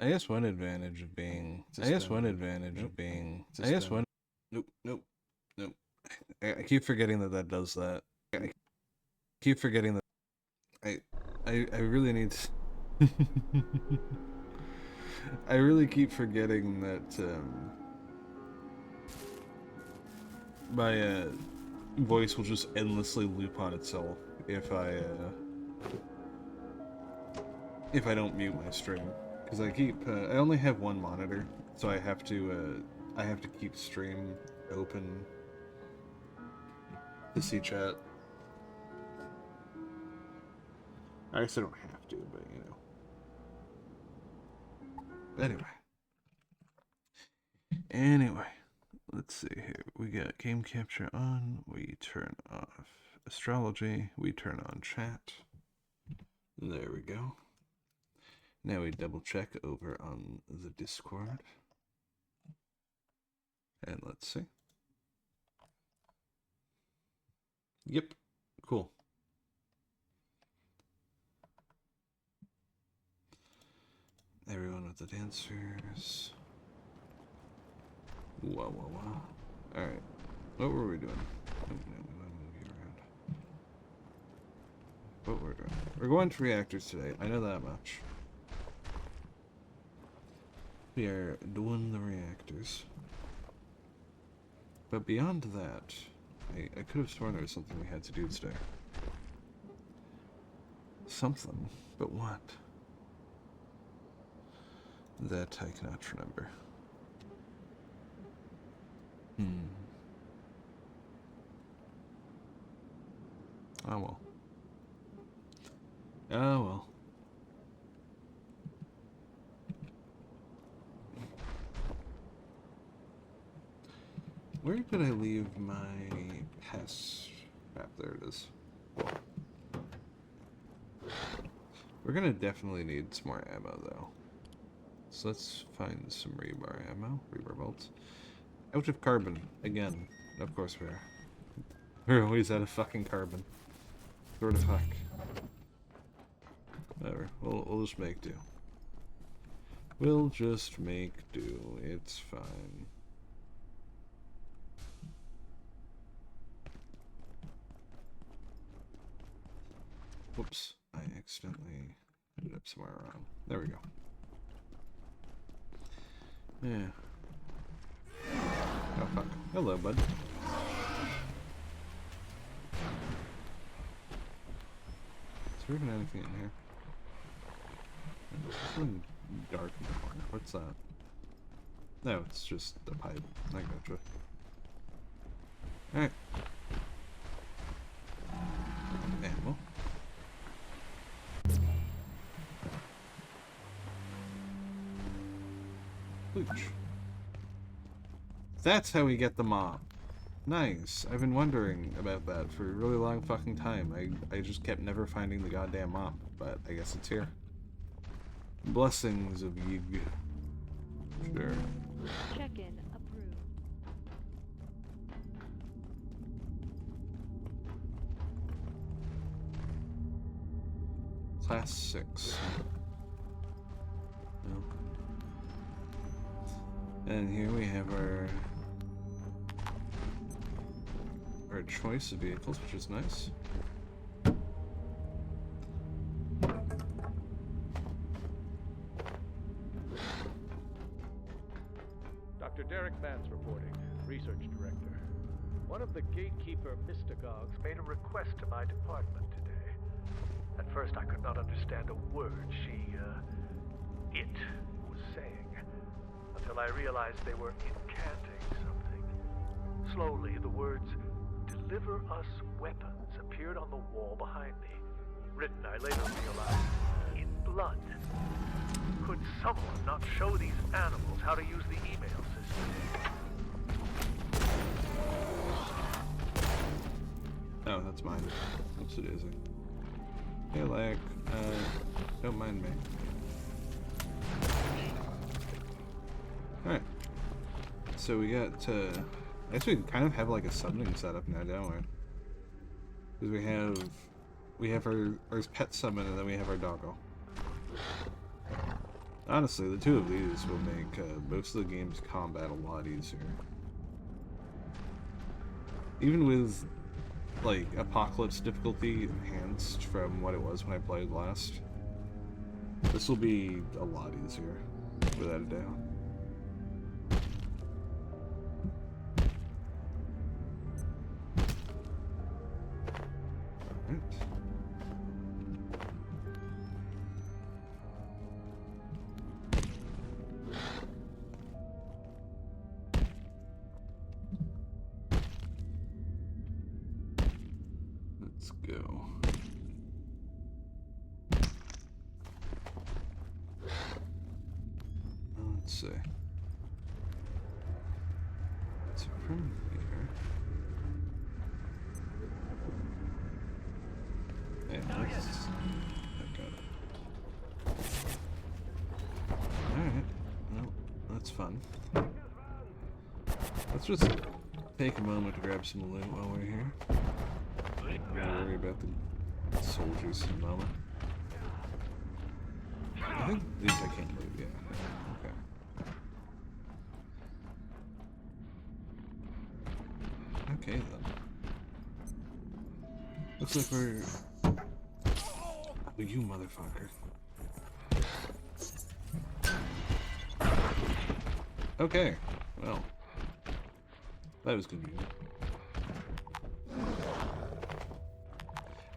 I guess one advantage of being. Nope, nope, nope. I keep forgetting that does that. I keep forgetting that. I really need to. I really keep forgetting that my voice will just endlessly loop on itself if I don't mute my stream, because I only have one monitor, so I have to keep stream open to see chat. I guess I don't have to, but you know. Anyway, let's see here. We got game capture on. We turn off astrology. We turn on chat. There we go. Now we double check over on the Discord. And let's see. Yep. Cool. Everyone with the dancers. Whoa, whoa, whoa. Alright. What were we doing? Oh, no, we want to move you around. What we're doing. We're going to reactors today. I know that much. We are doing the reactors. But beyond that, I could have sworn there was something we had to do today. Something, but what? That I cannot remember. Oh well. Oh well. Where did I leave my pass map? There it is. We're gonna definitely need some more ammo though. So let's find some rebar ammo. Rebar bolts. Out of carbon. Again. Of course we are. We're always out of fucking carbon. Sort of fuck. Whatever. We'll just make do. We'll just make do. It's fine. Whoops. I accidentally ended up somewhere around. There we go. Yeah. Oh fuck. Hello, bud. Is there even anything in here? There's something dark in the corner. What's that? No, it's just a pipe. I gotcha. Alright. Ammo. Pooch. That's how we get the mop. Nice. I've been wondering about that for a really long fucking time. I just kept never finding the goddamn mop, but I guess it's here. Blessings of Yig. Sure. Check-in approved. Class 6. No. And here we have our choice of vehicles, which is nice. Dr. Derek Mance reporting, Research Director. One of the gatekeeper mystagogues made a request to my department today. At first I could not understand a word it was saying, until I realized they were incanting something. Slowly, the words, "Deliver us weapons," appeared on the wall behind me. Written, I later realized, in blood. Could someone not show these animals how to use the email system? Oh, that's mine. What's it is? Hey, Lack. Don't mind me. Alright. So we got, I guess we kind of have like a summoning setup now, don't we? Because we have we have our pet summon, and then we have our doggo. Honestly, the two of these will make most of the game's combat a lot easier. Even with, like, Apocalypse difficulty enhanced from what it was when I played last, this will be a lot easier, without a doubt. Alright. Let's go. Let's see. So from here. And let's. I got it. Alright. Well, that's fun. Let's just take a moment to grab some loot while we're here. Don't worry about the soldiers in a moment. I think these I can't move, yeah. Okay. Okay then. Looks like we're... Oh, you motherfucker. Okay, well. That was convenient.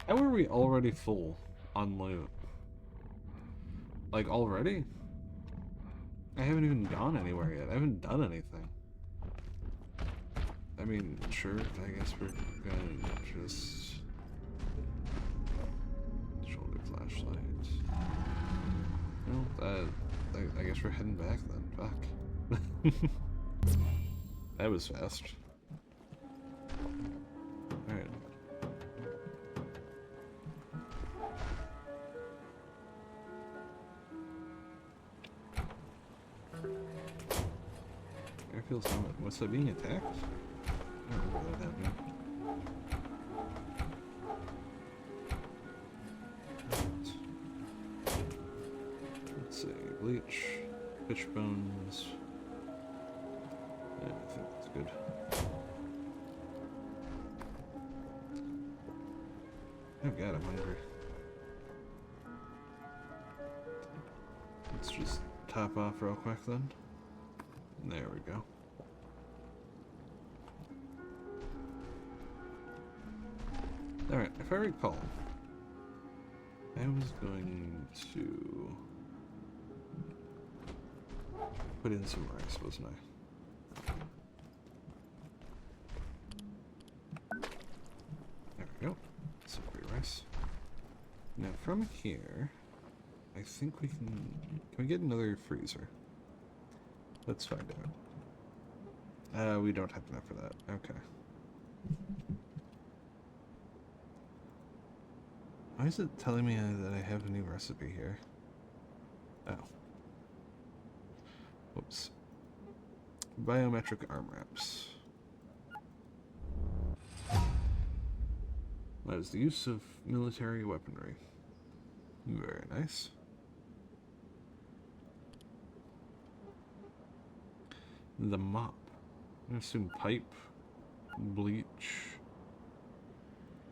How are we already full on loot? Like, already? I haven't even gone anywhere yet. I haven't done anything. I mean, sure, I guess we're gonna just... Shoulder flashlight. Well, I guess we're heading back then. Fuck. That was fast. Alright. Airfield's helmet. What's that, being attacked? I don't remember that happening. Let's see. Bleach. Fish bones. Yeah, I think that's good. Oh god, I'm hungry. Let's just top off real quick then. There we go. Alright, if I recall, I was going to put in some rice, wasn't I? There we go. Some free rice. Now from here, I think we can we get another freezer? Let's find out. We don't have enough for that. Okay. Why is it telling me that I have a new recipe here? Oh. Whoops. Biometric arm wraps. That is the use of military weaponry. Very nice. The mop. I assume pipe, bleach,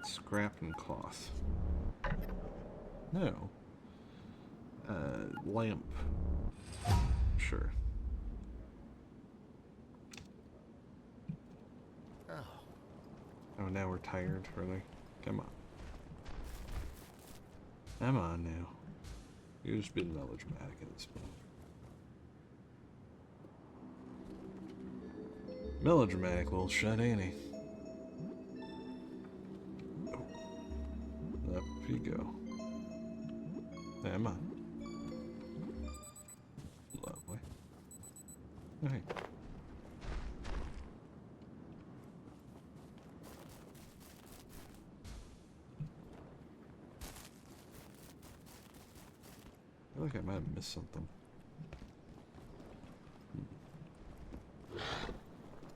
scrap, and cloth. No. Lamp. Sure. Oh, now we're tired, really? Come on. Come on now. You're just being melodramatic at this point. Melodramatic little shut, ain't he? Oh. Up you go. Come on. Lovely. Alright. I feel like I might have missed something.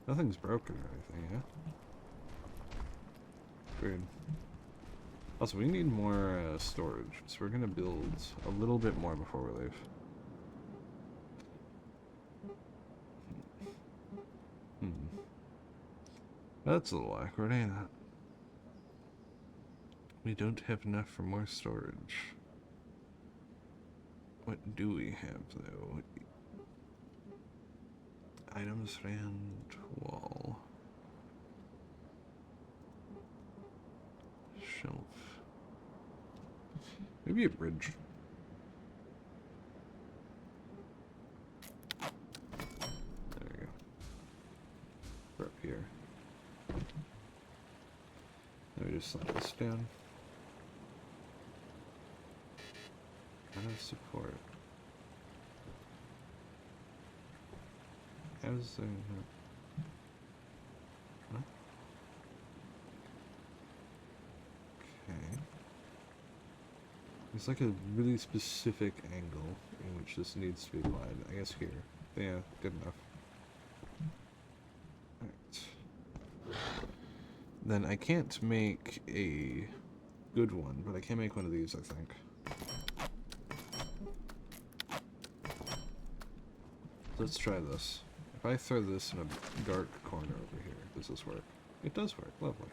Nothing's broken or anything, yeah? Weird. Also, we need more storage, so we're gonna build a little bit more before we leave. That's a little awkward, ain't it? We don't have enough for more storage. What do we have, though? Items, rand, wall. Shelf. Maybe a bridge. There we go. We're up here. Let me just slide this down. Out of support. How's there? Huh? Okay. There's like a really specific angle in which this needs to be applied. I guess here. Yeah, good enough. Alright. Then I can't make a good one, but I can make one of these, I think. Let's try this. If I throw this in a dark corner over here, does this work? It does work. Lovely.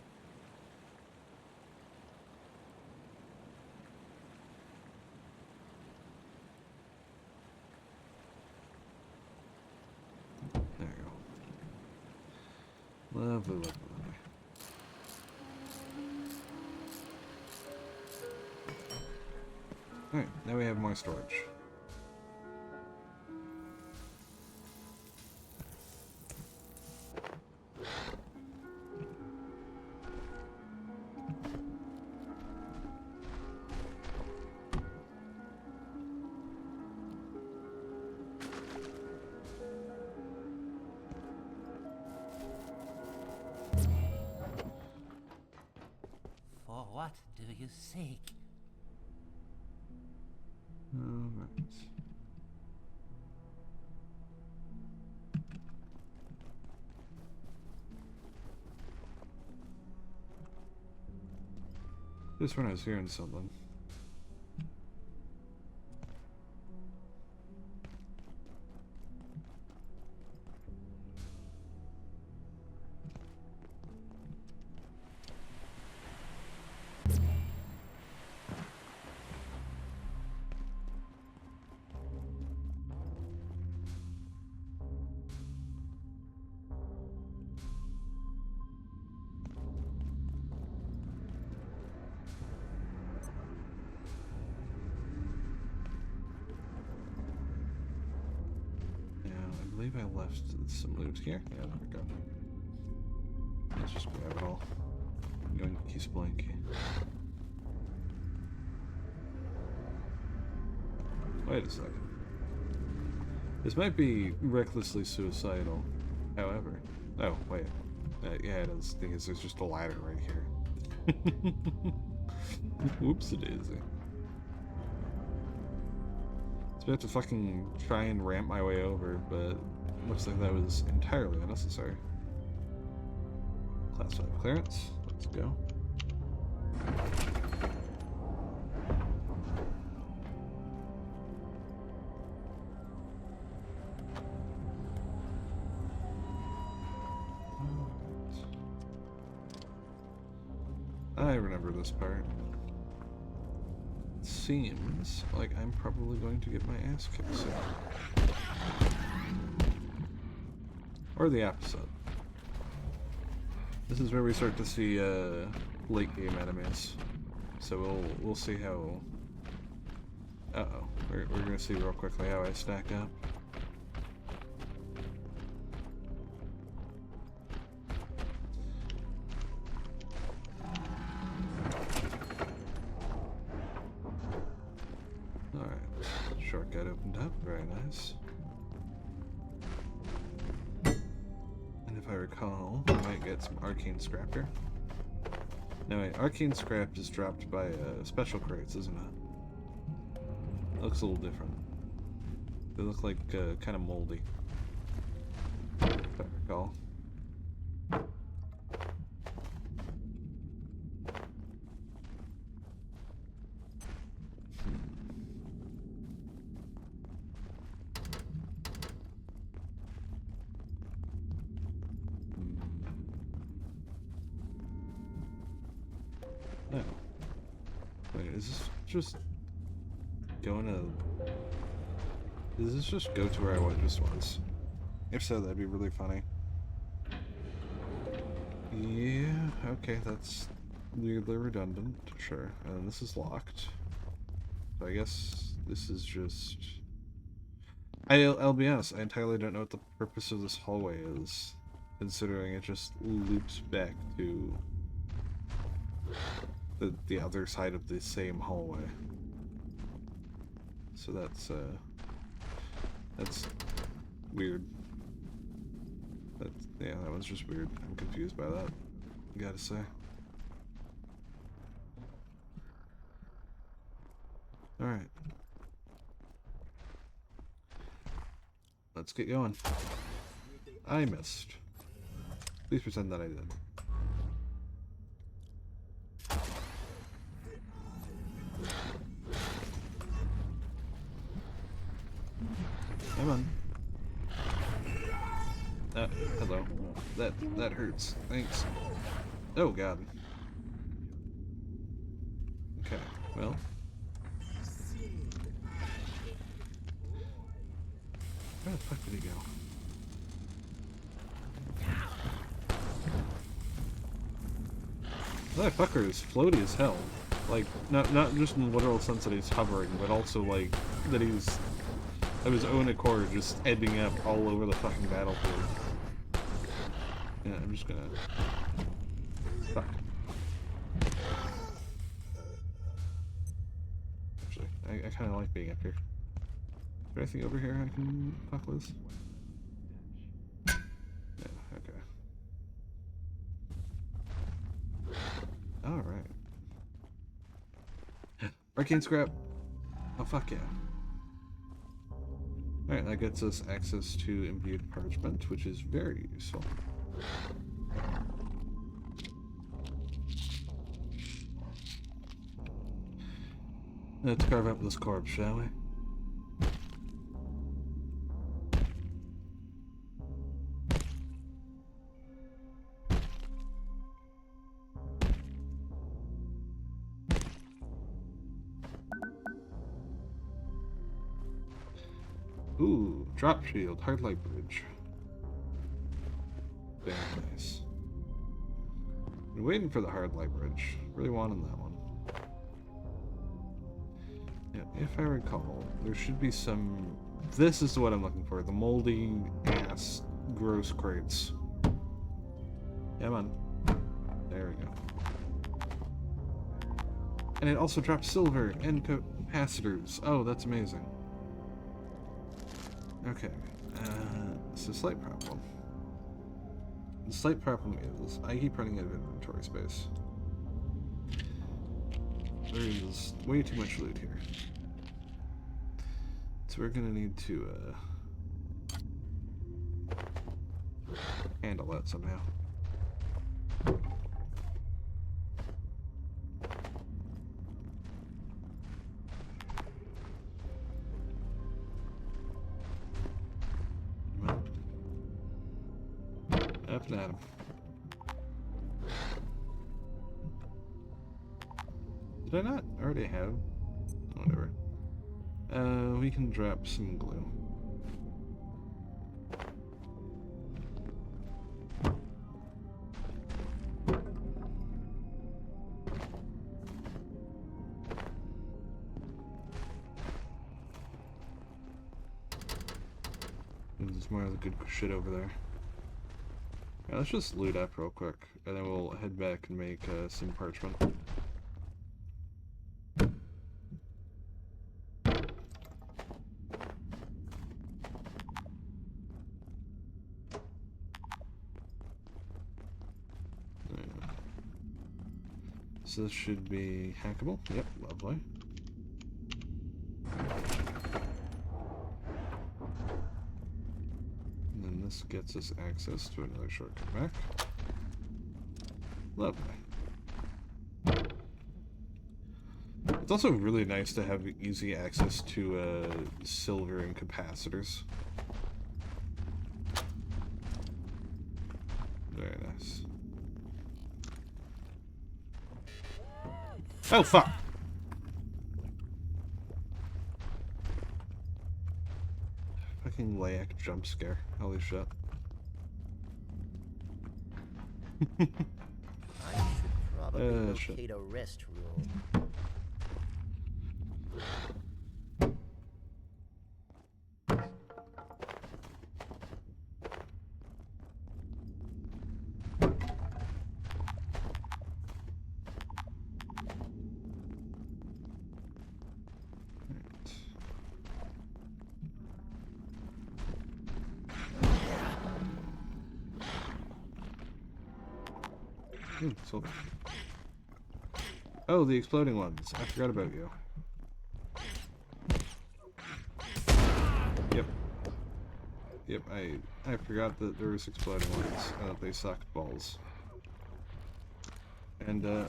There you go. Lovely, lovely, lovely. Alright, now we have more storage. For what do you seek? Alright. Just when I was hearing something. I believe I left some loot here. Yeah, there we go. Let's just grab it all. Going keys blank. Wait a second. This might be recklessly suicidal. However, oh wait, yeah, it is. The thing is, there's just a ladder right here. Whoopsie-daisy. I have to fucking try and ramp my way over, but looks like that was entirely unnecessary. Class 5 clearance. Let's go. I remember this part. Seems like I'm probably going to get my ass kicked soon. Or the opposite. This is where we start to see late game enemies. So we'll see how. Uh-oh. We're gonna see real quickly how I stack up. Shortcut opened up, very nice. And if I recall, I might get some arcane scrap here. No wait, arcane scrap is dropped by special crates, isn't it? It looks a little different. They look like kind of moldy, if I recall. No. Wait, is this just going to... Does this just go to where I was just once? If so, that'd be really funny. Yeah, okay, that's weirdly redundant, sure. And this is locked. So I guess this is just... I'll be honest, I entirely don't know what the purpose of this hallway is, considering it just loops back to the other side of the same hallway. So that's weird. Yeah, that one's just weird. I'm confused by that, I gotta say. Alright. Let's get going. I missed. Please pretend that I did. Come on. Hello. That hurts. Thanks. Oh god. Okay, well. Where the fuck did he go? That fucker is floaty as hell. Like, not just in the literal sense that he's hovering, but also like that he's of his own accord just ending up all over the fucking battlefield. Yeah, I'm just gonna... Fuck. Actually, I kinda like being up here. Is there anything over here I can fuck with? Yeah, okay. Alright. Arcane scrap! Oh fuck yeah. Alright, that gets us access to imbued parchment, which is very useful. Let's carve up this corpse, shall we? Ooh, drop shield, hard light bridge. Very nice. Been waiting for the hard light bridge. Really wanting that one. Yeah, if I recall, there should be some... This is what I'm looking for. The moldy ass gross crates. Come on. There we go. And it also drops silver and capacitors. Oh, that's amazing. Okay, it's a slight problem. The slight problem is I keep running out of inventory space. There is way too much loot here. So we're gonna need to handle that somehow. Up and at him. Did I not already have? Whatever. We can drop some glue. There's more of the good shit over there. Yeah, let's just loot up real quick, and then we'll head back and make some parchment. So this should be hackable. Yep, lovely. And then this gets us access to another shortcut back. Lovely. It's also really nice to have easy access to silver and capacitors. Very nice. Oh, fuck! Fucking Layak jump scare. Holy shit. I should probably Shit. locate a restroom. Silver. Oh, the exploding ones. I forgot about you. Yep. Yep, I forgot that there was exploding ones. They sucked balls. And, I'll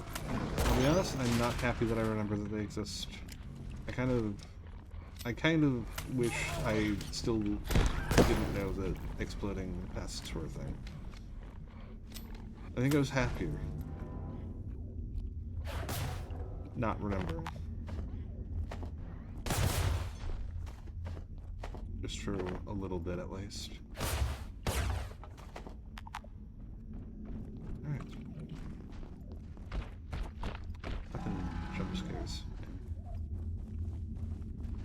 be honest, I'm not happy that I remember that they exist. I kind of wish I still didn't know that exploding pests were a thing. I think I was happier. Not remembering. Just for a little bit at least. Alright. Fucking jump scares.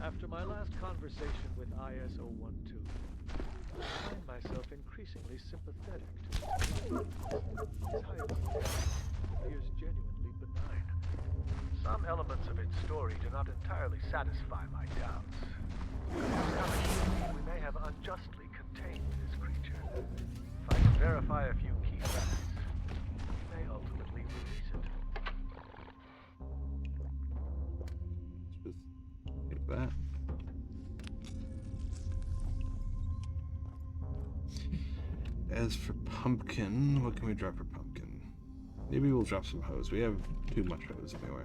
After my last conversation with IS-012, I find myself increasingly sympathetic to it. His hierarchy appears genuinely benign. Some elements of its story do not entirely satisfy my doubts. We may have unjustly contained this creature. If I can verify a few key facts, we may ultimately release it. Just hit that. As for pumpkin, what can we drop for pumpkin? Maybe we'll drop some hose. We have too much hose anyway.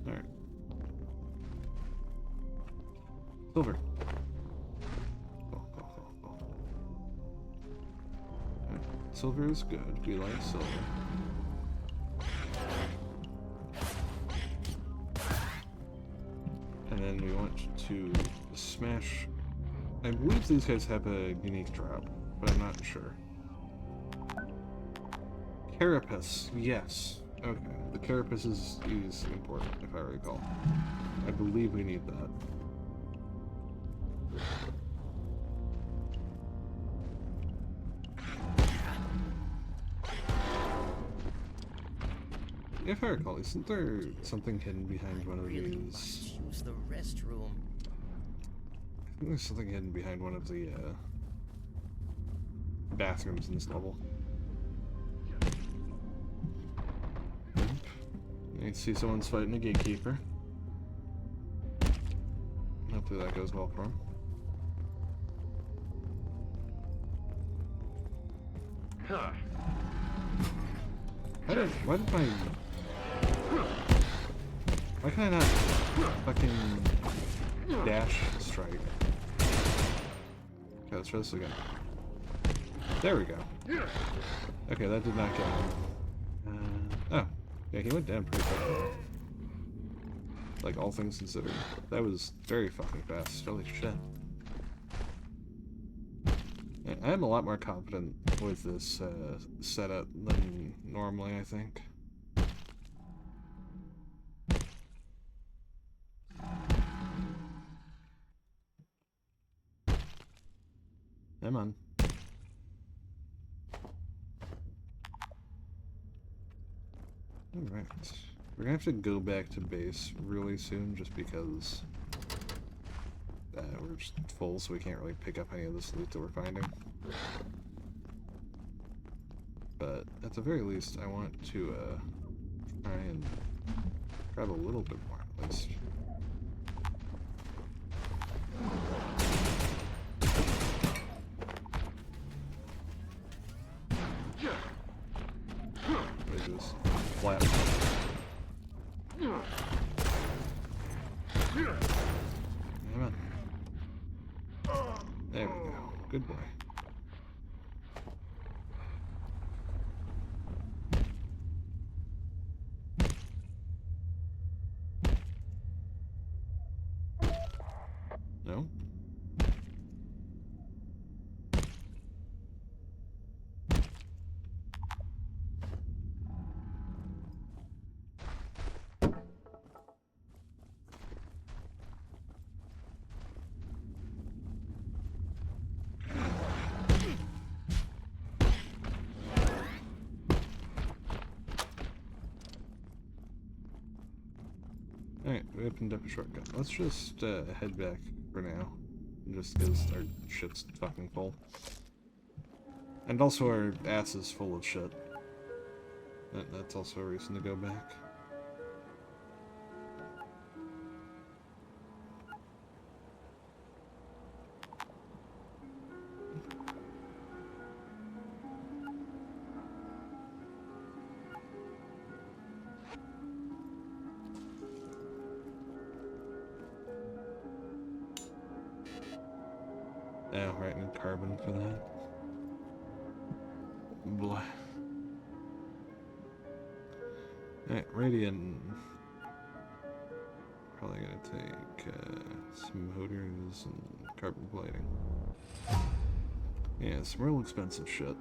Alright. Silver. Alright. Silver is good. We like silver. And then we want to smash. I believe these guys have a unique drop, but I'm not sure. Carapace, yes. Okay, the carapace is important, if I recall. I believe we need that. If I recall, isn't there something hidden behind one of Really these? must use the restroom. I think there's something hidden behind one of the bathrooms in this level. You can see someone's fighting a gatekeeper. Hopefully that goes well for him. Why can I not fucking dash strike? Okay, let's try this again. There we go. Okay, that did not get him. Oh. Yeah, he went down pretty quickly. Like, all things considered. That was very fucking fast. Holy shit. Yeah, I am a lot more confident with this setup than normally, I think. Come on. Alright. We're gonna have to go back to base really soon just because we're just full, so we can't really pick up any of this loot that we're finding. But at the very least, I want to try and grab a little bit more at least. Just flat. Come on. There we go. Good boy. Alright, we opened up a shortcut. Let's just head back for now. Just because our shit's fucking full. And also our ass is full of shit. That's also a reason to go back. Oh, right, need carbon for that. Blah. Alright, radiant. Probably gonna take some motors and carbon plating. Yeah, some real expensive shit.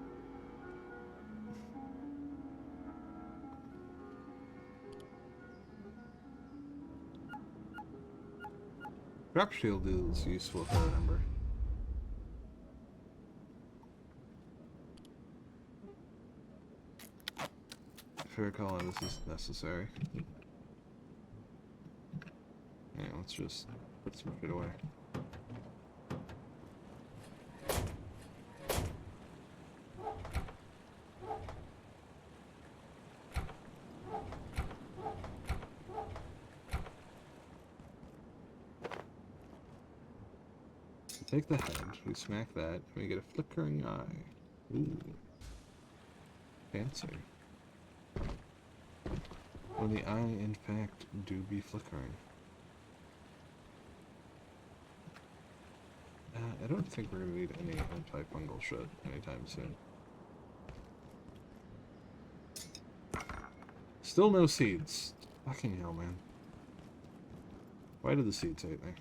Drop shield is useful if I remember. If I recall, this is necessary. Yeah, let's just put some shit away. Take the head, we smack that, and we get a flickering eye. Ooh. Fancy. When the eye, in fact, do be flickering. I don't think we're gonna need any antifungal shit anytime soon. Still no seeds. Fucking hell, man. Why did the seeds hate me?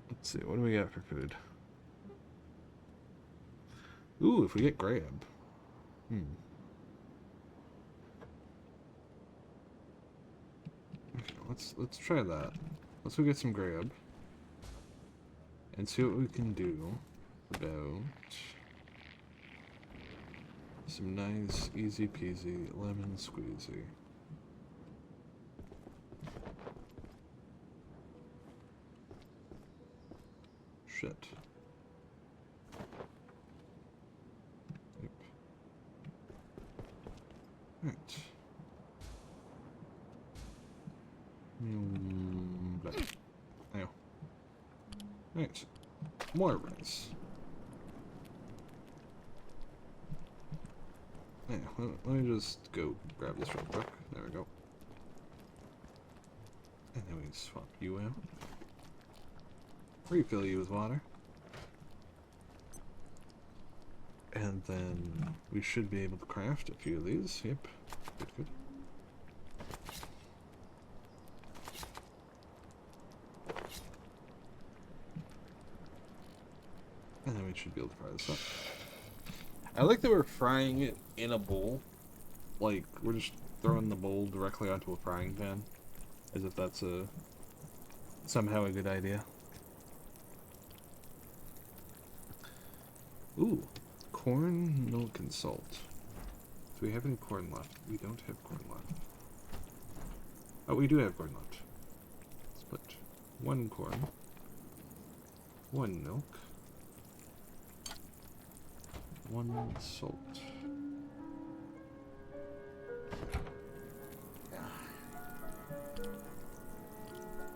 Let's see, what do we got for food? Ooh, if we get grab. Okay, let's try that. Let's go get some grab. And see what we can do about some nice, easy peasy lemon squeezy. Shit. Yep. Right. Ow. Right. More rice. Yeah, let me just go grab this real quick. There we go. And then we swap you out. Refill you with water. And then we should be able to craft a few of these. Yep. Good, good. And then we should be able to fry this up. I like that we're frying it in a bowl. Like, we're just throwing the bowl directly onto a frying pan. As if that's somehow a good idea. Ooh, corn, milk, and salt. Do we have any corn left? We don't have corn left. Oh, we do have corn left. Let's put 1 corn, 1 milk, 1 salt.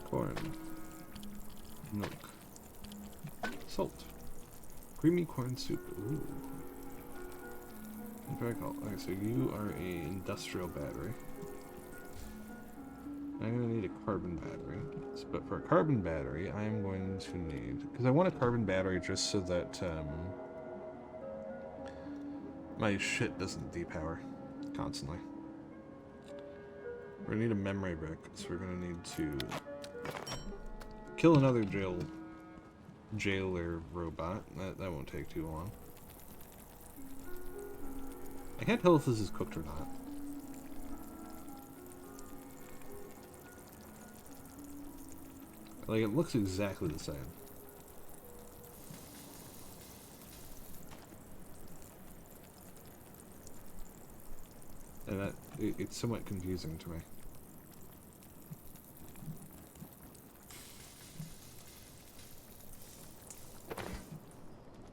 Corn, milk, salt. Creamy corn soup. Ooh. Very cool. Okay, so you are a industrial battery. I'm gonna need a carbon battery. But for a carbon battery, I'm going to need, because I want a carbon battery just so that my shit doesn't depower constantly. We're gonna need a memory brick, so we're gonna need to kill another jailer robot. That won't take too long. I can't tell if this is cooked or not. Like, it looks exactly the same. And it's somewhat confusing to me.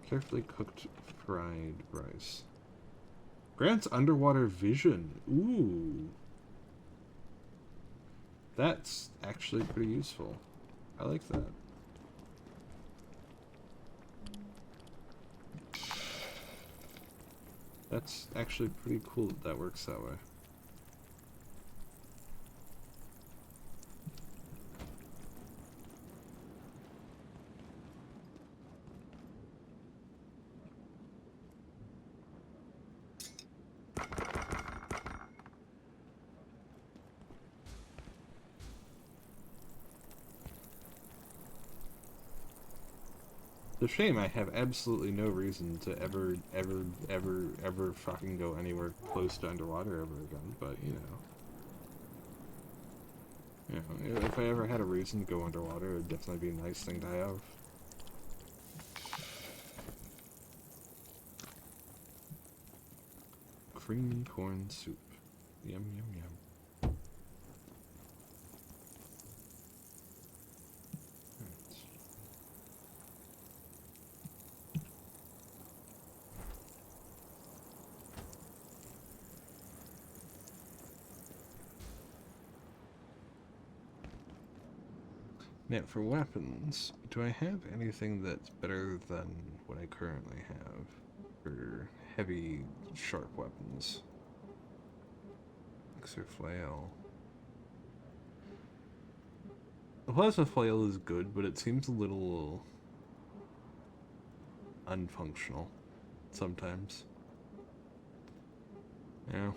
Carefully cooked fried rice. Grants underwater vision. Ooh. That's actually pretty useful. I like that. That's actually pretty cool that that works that way. It's a shame I have absolutely no reason to ever fucking go anywhere close to underwater ever again, but you know, if I ever had a reason to go underwater, it would definitely be a nice thing to have. Creamy corn soup. Yum, yum, yum. Alright. Now, for weapons, do I have anything that's better than what I currently have for heavy, sharp weapons? Axe or flail? The plasma flail is good, but it seems a little unfunctional sometimes. Yeah.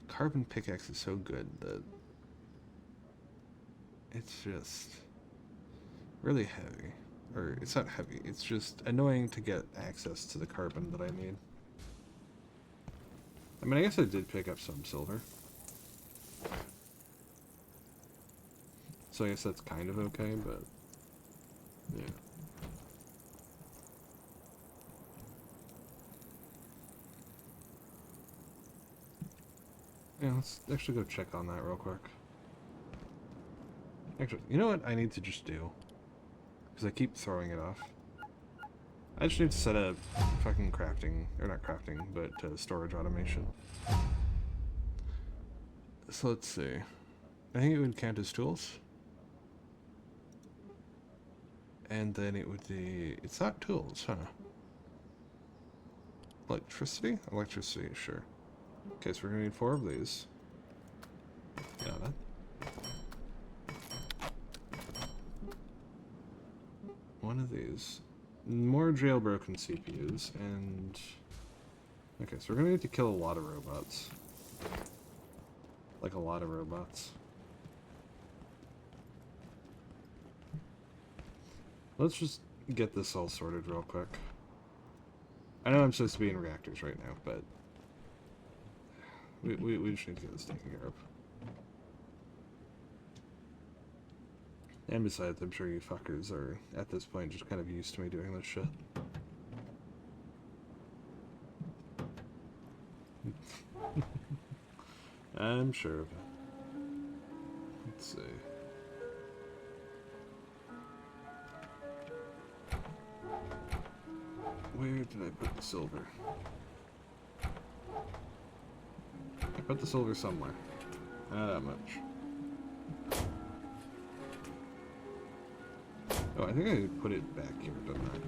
Carbon pickaxe is so good that it's just really heavy. Or, it's not heavy, it's just annoying to get access to the carbon that I need. I mean, I guess I did pick up some silver. So I guess that's kind of okay, but yeah. Yeah, let's actually go check on that real quick. Actually, you know what I need to just do? Because I keep throwing it off. I just need to set up fucking crafting, or not crafting, but storage automation. So let's see. I think it would count as tools. And then it would be... It's not tools, huh? Electricity? Electricity, sure. Okay, so we're gonna need 4 of these. Got it. One of these. More jailbroken CPUs, and... Okay, so we're gonna need to kill a lot of robots. Like a lot of robots. Let's just get this all sorted real quick. I know I'm supposed to be in reactors right now, but... We just need to get this taken care of. And besides, I'm sure you fuckers are, at this point, just kind of used to me doing this shit. I'm sure of it. Let's see. Where did I put the silver? I put the silver somewhere. Not that much. Oh, I think I put it back here, didn't I?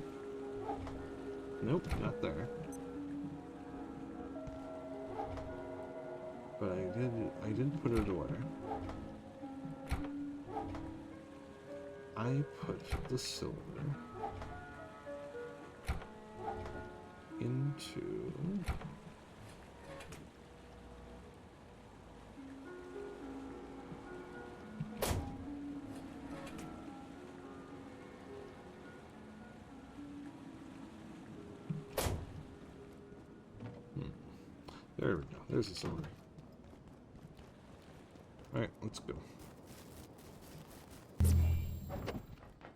Nope, not there. But I did put it away. I put the silver into... There we go. There's the silver. Alright, let's go.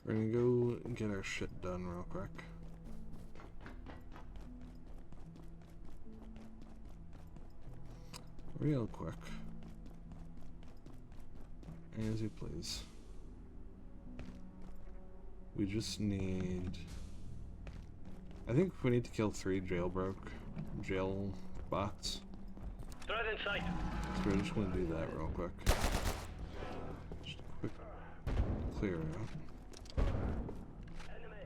We're gonna go get our shit done real quick. real quick. As you please. We just need... I think we need to kill 3 jail bots. Threat in sight. So we're just gonna do that real quick. Just a quick clear out. Enemy.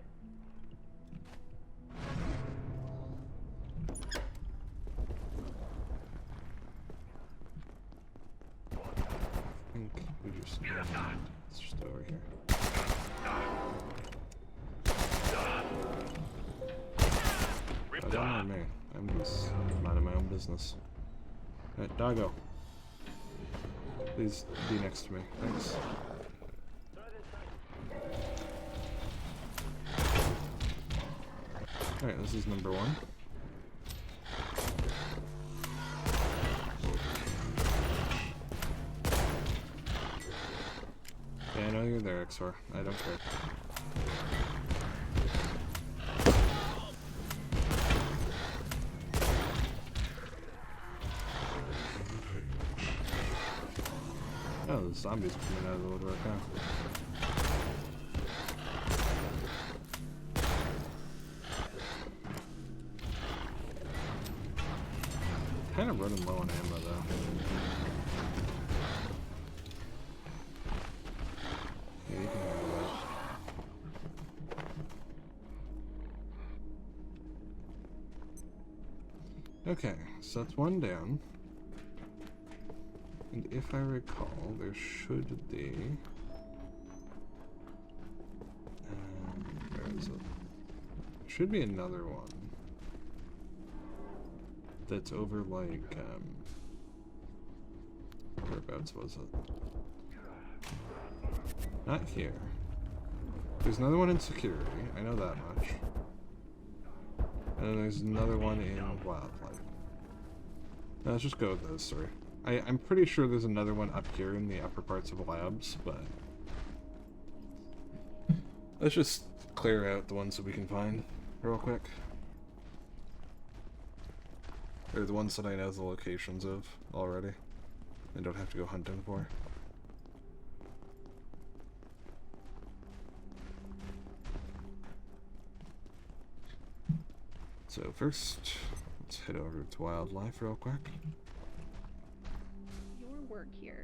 I think we just need... It's just over here. Oh, don't mind me. I'm just minding my own business. Alright, doggo. Please be next to me. Thanks. Alright, this is number 1. Yeah, I know you're there, XOR. I don't care. Oh, the zombies coming out of the woodwork now. Kind of running low on ammo though. Yeah, you can handle that. Okay, so that's 1 down. And if I recall, there should be... where is it? There should be another one. That's over, like, whereabouts was it? Not here. There's another one in security, I know that much. And then there's another one in wildlife. Now, let's just go with those 3. I'm pretty sure there's another one up here in the upper parts of labs, but... Let's just clear out the ones that we can find real quick. Or the ones that I know the locations of already. And don't have to go hunting for. So first, let's head over to wildlife real quick. Your work here.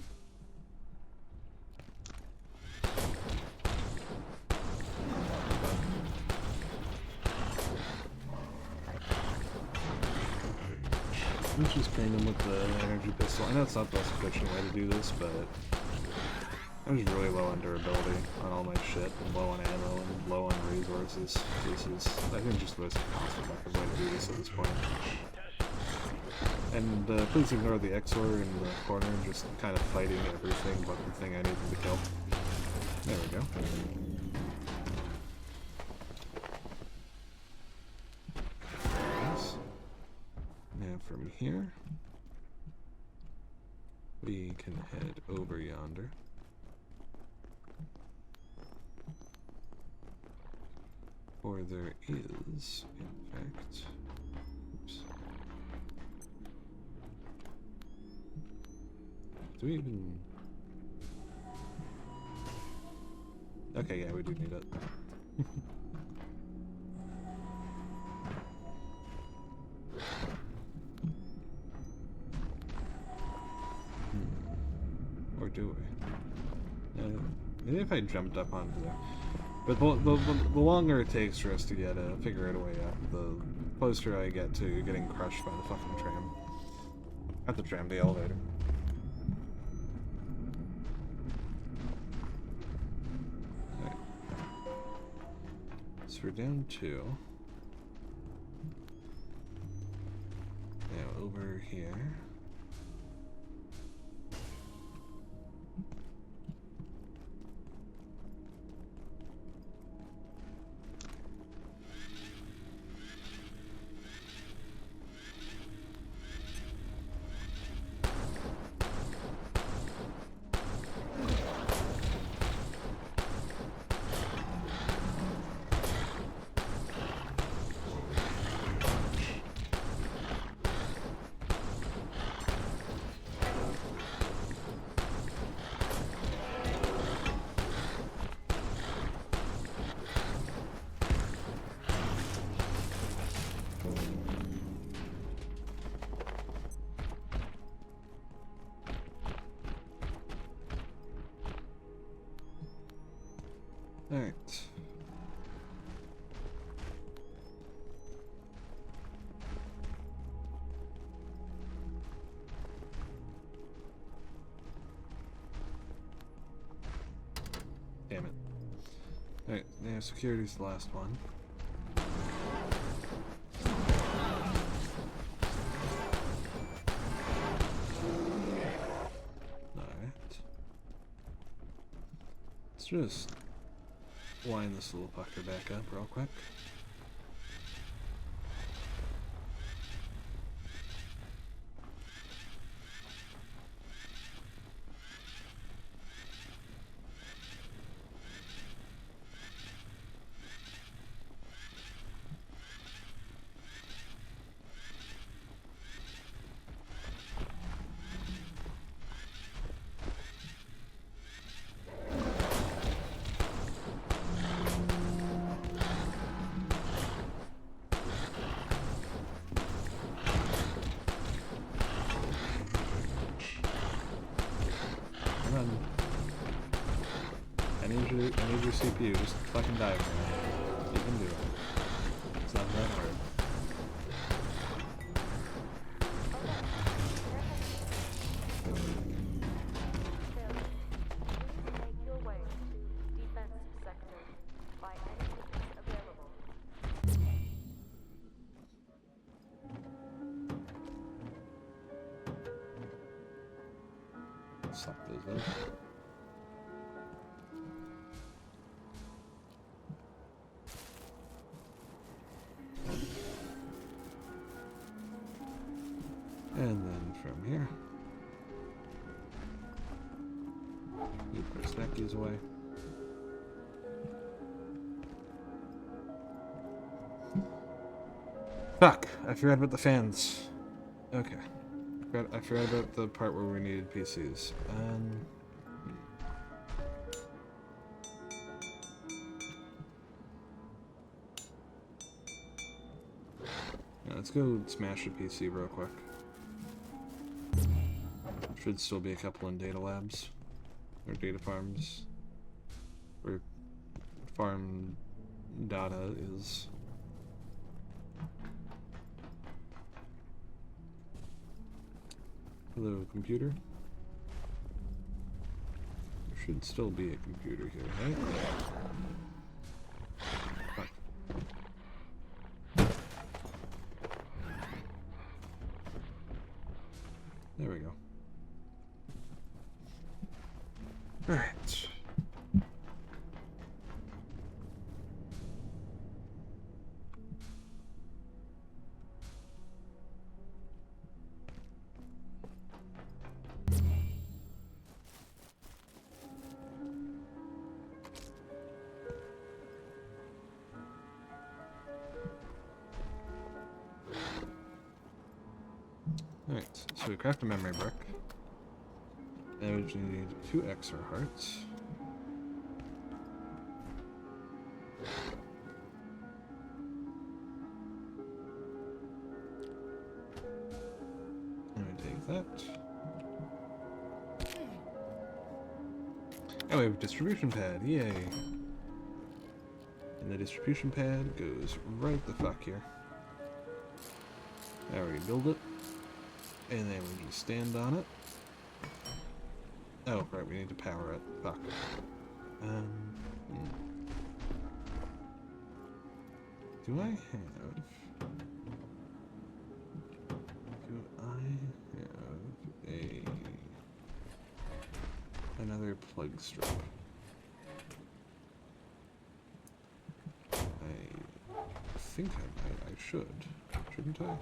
Let's just paint him with the energy pistol. I know it's not the most efficient way to do this, but I'm just really low on durability on all my shit, and low on ammo, and low on resources. This is, I think, just the most cost-effective way to do this at this point. And please ignore the XOR in the corner, just kind of fighting everything but the thing I need him to kill. There we go. Nice. Now from here, we can head over yonder. Or there is, in fact... Oops. Do we even... Okay, yeah, we do need it. Or do we? Maybe if I jumped up onto there. But the longer it takes for us to get figure out a way up, the closer I get to getting crushed by the fucking tram. Not the tram, the elevator. Alright. So we're down 2. Now over here. Alright. Damn it. Alright, now security's the last one. Alright. Let's just line this little fucker back up real quick. Come on. I need your CPU. Just fucking die for me. You can do it. It's not that hard. Make your way to defense sector by any means available. Stop those up. And then from here, you put snackies away. Fuck! I forgot about the fans. Okay. I forgot about the part where we needed PCs. Yeah, let's go smash a PC real quick. Should still be a couple in data labs. Or data farms. Where farm data is. Hello, computer. There should still be a computer here, right? Fuck. There we go. Alright. Alright, so we craft a memory brick. And we just need 2 extra hearts. And we take that. Oh, we have a distribution pad, yay! And the distribution pad goes right the fuck here. I already built it. And then we just stand on it. Oh, right, we need to power it. Fuck. Do I have... another plug strip? I think I should. Shouldn't I?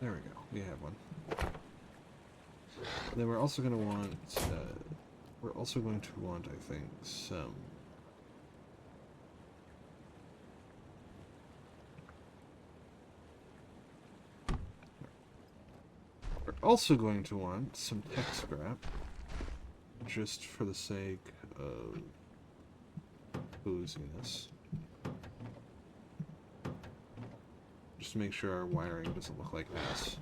There we go. We have one. And then we're also going to want, I think, some... We're also going to want some tech scrap, just for the sake of booziness. Just to make sure our wiring doesn't look like ass.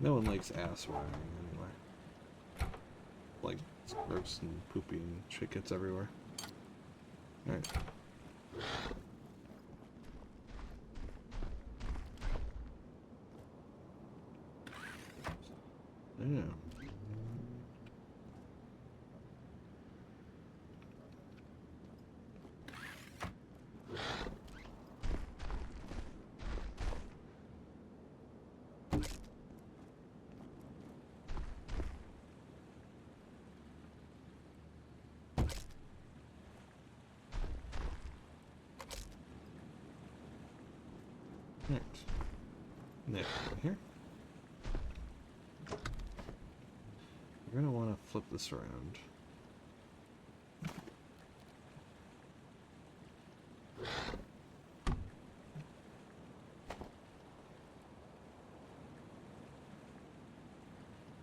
No one likes ass wiring anyway. Like, it's gross and poopy and shit gets everywhere. Alright. Yeah. Right. Now, here. We're going to want to flip this around.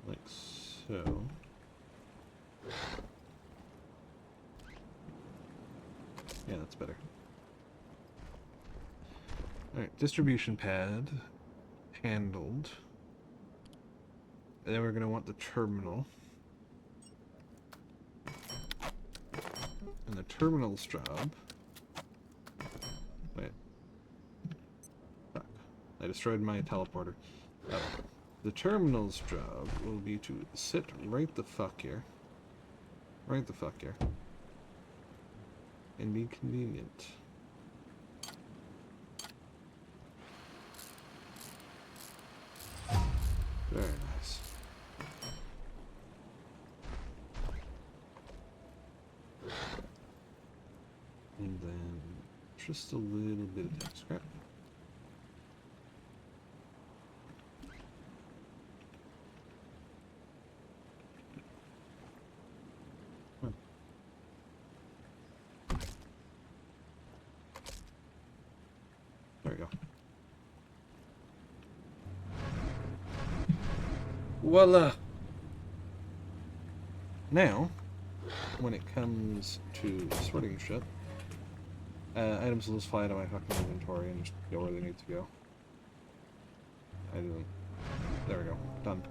Like so. Yeah, that's better. Alright, distribution pad handled. And then we're going to want the terminal. And the terminal's job. Wait. Fuck. I destroyed my teleporter. Oh. The terminal's job will be to sit right the fuck here. Right the fuck here. And be convenient. Very nice. And then just a little bit of tech scrap. There we go. Voila! Now, when it comes to sorting shit, items will just fly out of my fucking inventory and just go where they need to go. I didn't. There we go. Done.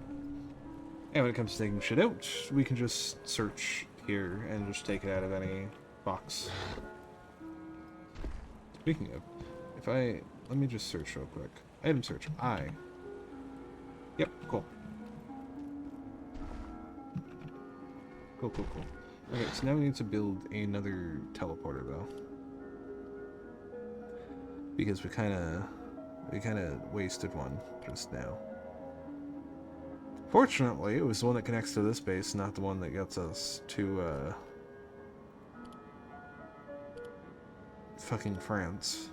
And when it comes to taking shit out, we can just search here and just take it out of any box. Speaking of, if I... Let me just search real quick. Item search. I. Yep, cool. Cool, cool, cool. Okay, so now we need to build another teleporter, though. Because we kinda wasted one just now. Fortunately, it was the one that connects to this base, not the one that gets us to, fucking France.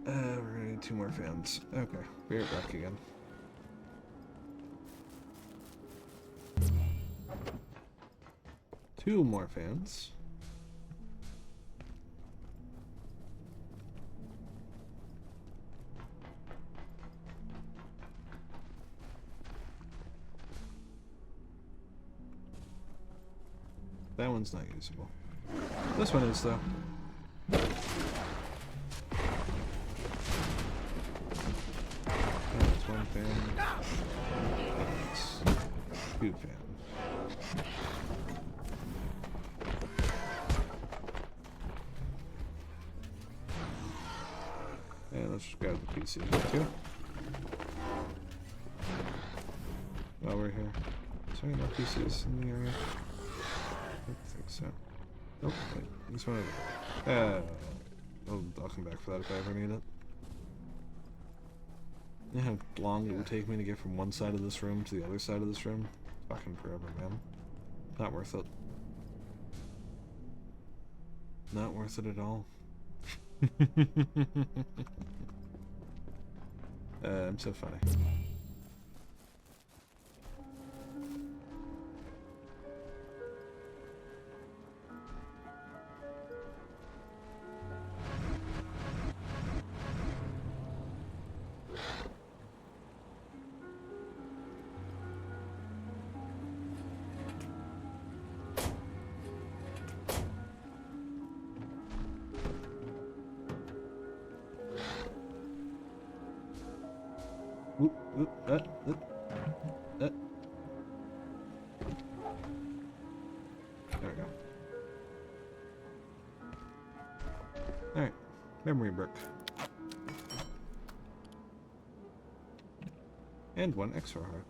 We're gonna need 2 more fans. Okay, be right back again. Two more fans. That one's not usable. This one is, though. That's one fan. That's 2 fan. And let's just grab the PC too. While we're here. Is there any more PCs in the area? I don't think so. Nope, wait, this one. I'll come back for that if I ever need it. You know how long it would take me to get from one side of this room to the other side of this room? Fucking forever, man. Not worth it. Not worth it at all. I'm so funny. Oop, oop, There we go. Alright, memory brick. And one extra heart.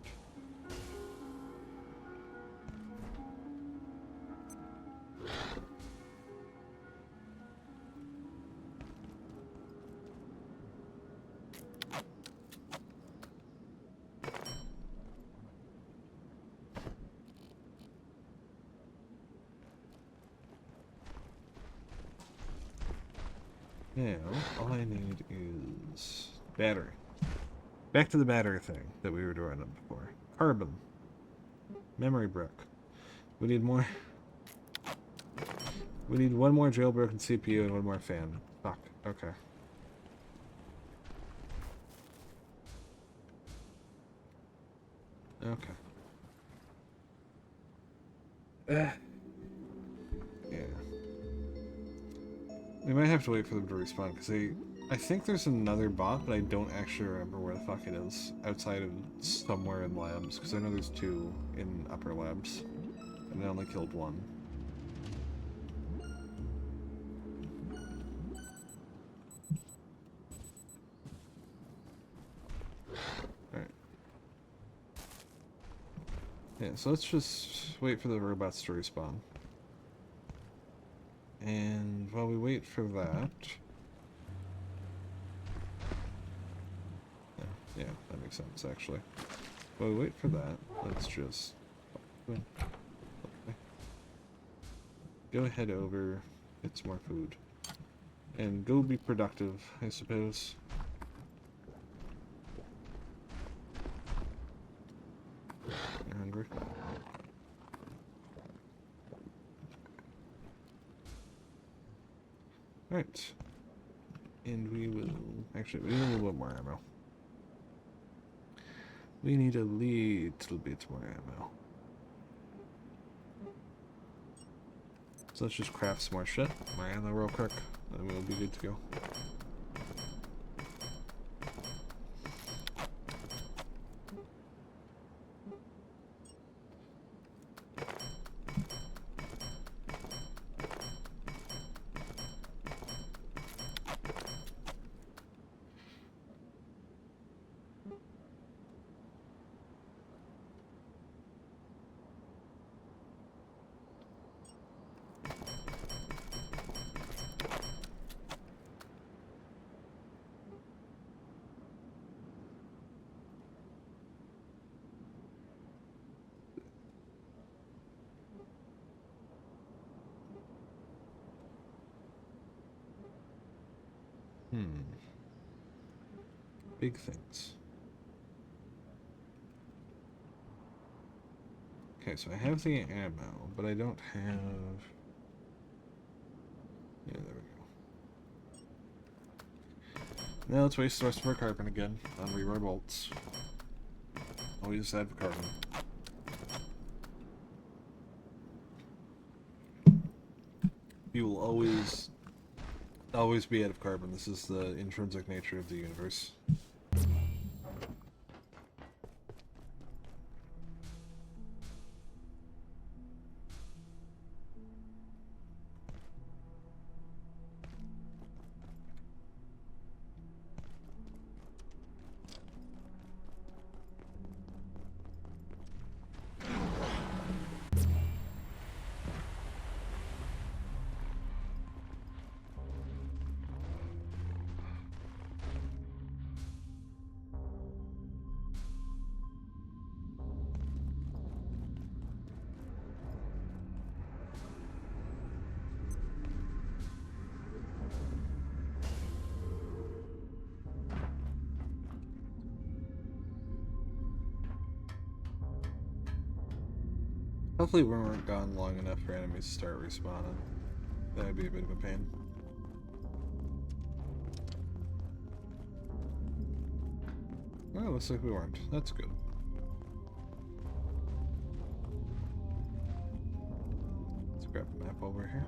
Now, all I need is battery. Back to the battery thing that we were doing up before. Carbon. Memory brick. We need more. We need one more jailbroken CPU and one more fan. Fuck. Okay. Okay. Yeah. We might have to wait for them to respawn, because I think there's another bot, but I don't actually remember where the fuck it is. Outside of somewhere in labs, because I know there's two in upper labs. And I only killed one. Alright. Yeah, so let's just wait for the robots to respawn. And while we wait for that... Yeah, that makes sense, actually. While we wait for that, let's just... Go head over, get some more food. And go be productive, I suppose. You're hungry? Alright. And we will... Actually, we need a little bit more ammo. We need a little bit more ammo. So let's just craft some more shit. More ammo real quick. And we'll be good to go. Big things. Okay, so I have the ammo, but I don't have... Yeah, there we go. Now let's waste the rest of our carbon again on reroll bolts. Always sad for carbon. You will always be out of carbon. This is the intrinsic nature of the universe. Hopefully we weren't gone long enough for enemies to start respawning. That would be a bit of a pain. Well, looks like we weren't. That's good. Let's grab a map over here.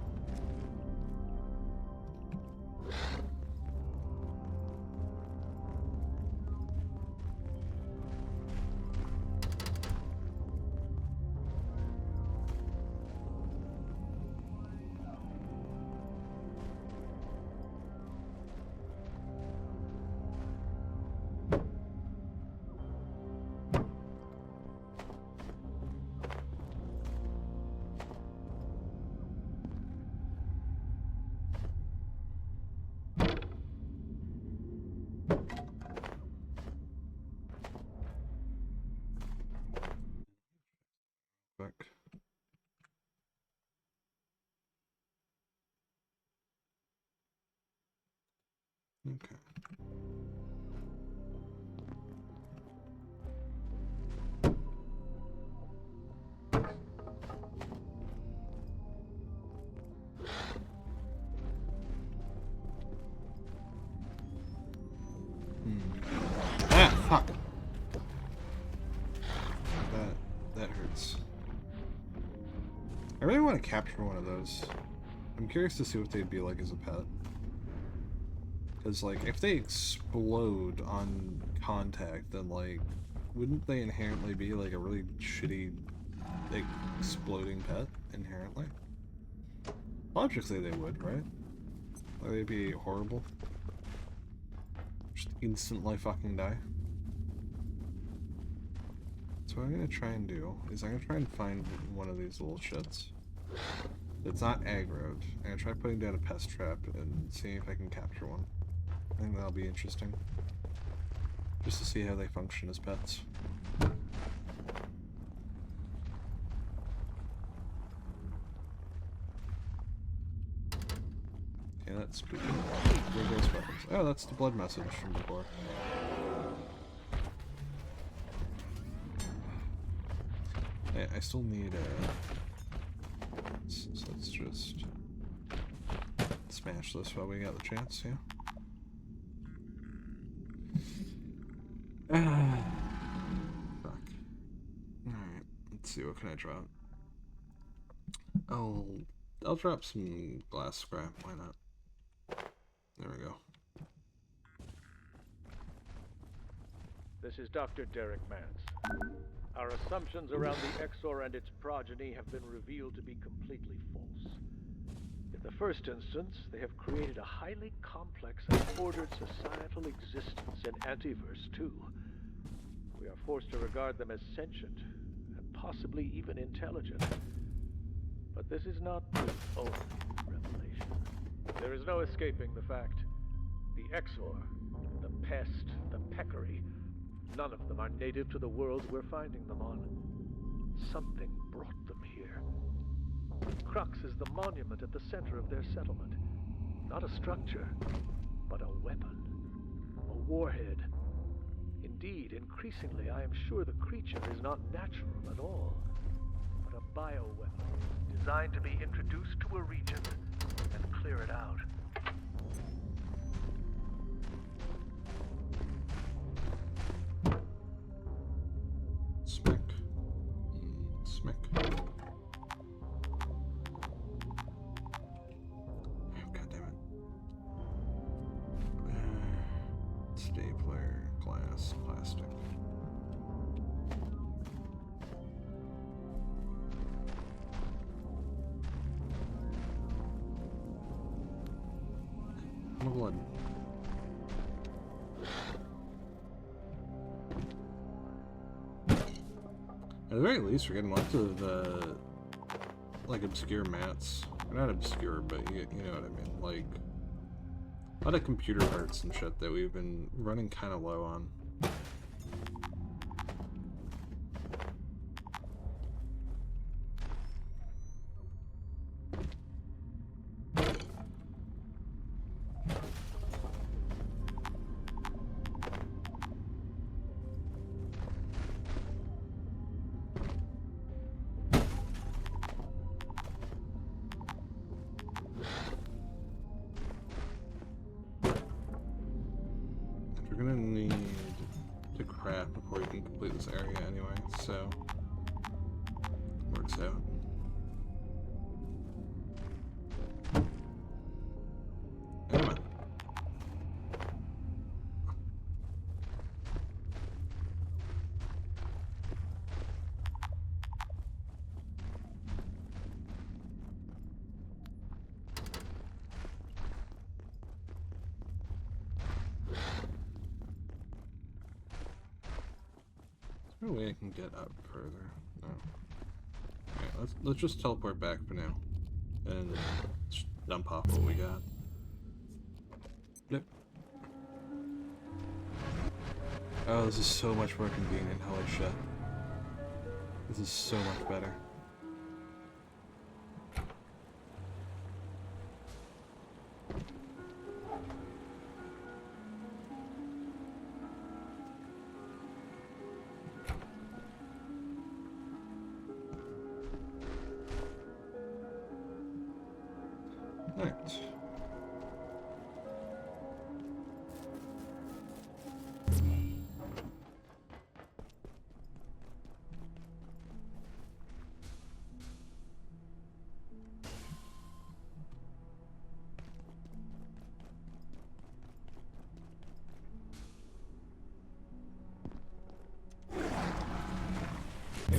Okay. Ah, fuck. That hurts. I really want to capture one of those. I'm curious to see what they'd be like as a pet. Because, like, if they explode on contact, then, like, wouldn't they inherently be, like, a really shitty, like, exploding pet, inherently? Logically they would, right? Like, they'd be horrible. Just instantly fucking die. So what I'm gonna try and do is I'm gonna try and find one of these little shits that's not aggroed. I'm gonna try putting down a pest trap and seeing if I can capture one. I think that'll be interesting. Just to see how they function as pets. Okay, that's spooky. Where are those weapons? Oh, that's the blood message from before. I still need so let's just smash this while we got the chance, yeah. Fuck. Alright, let's see, what can I drop? I'll drop some glass scrap, why not? There we go. This is Dr. Derek Mance. Our assumptions around the Exor and its progeny have been revealed to be completely false. In the first instance, they have created a highly complex and ordered societal existence in Antiverse 2. We are forced to regard them as sentient, and possibly even intelligent. But this is not the only revelation. There is no escaping the fact. The Exor, the pest, the peccary, none of them are native to the worlds we're finding them on. Something brought them here. The crux is the monument at the center of their settlement. Not a structure, but a weapon. A warhead. Indeed, increasingly, I am sure the creature is not natural at all, but a bioweapon designed to be introduced to a region and clear it out. Smack. Smack. Oh, God damn it. Stapler, glass, plastic. My blood. At the very least, we're getting lots of, like, obscure mats. They're not obscure, but you know what I mean. Like, a lot of computer parts and shit that we've been running kind of low on. We're gonna need to craft before we can complete this area anyway, so works out. Come on. No way I can get up further. No. Alright, let's just teleport back for now. And just dump off what we got. Yep. Oh, this is so much more convenient, holy shit. This is so much better.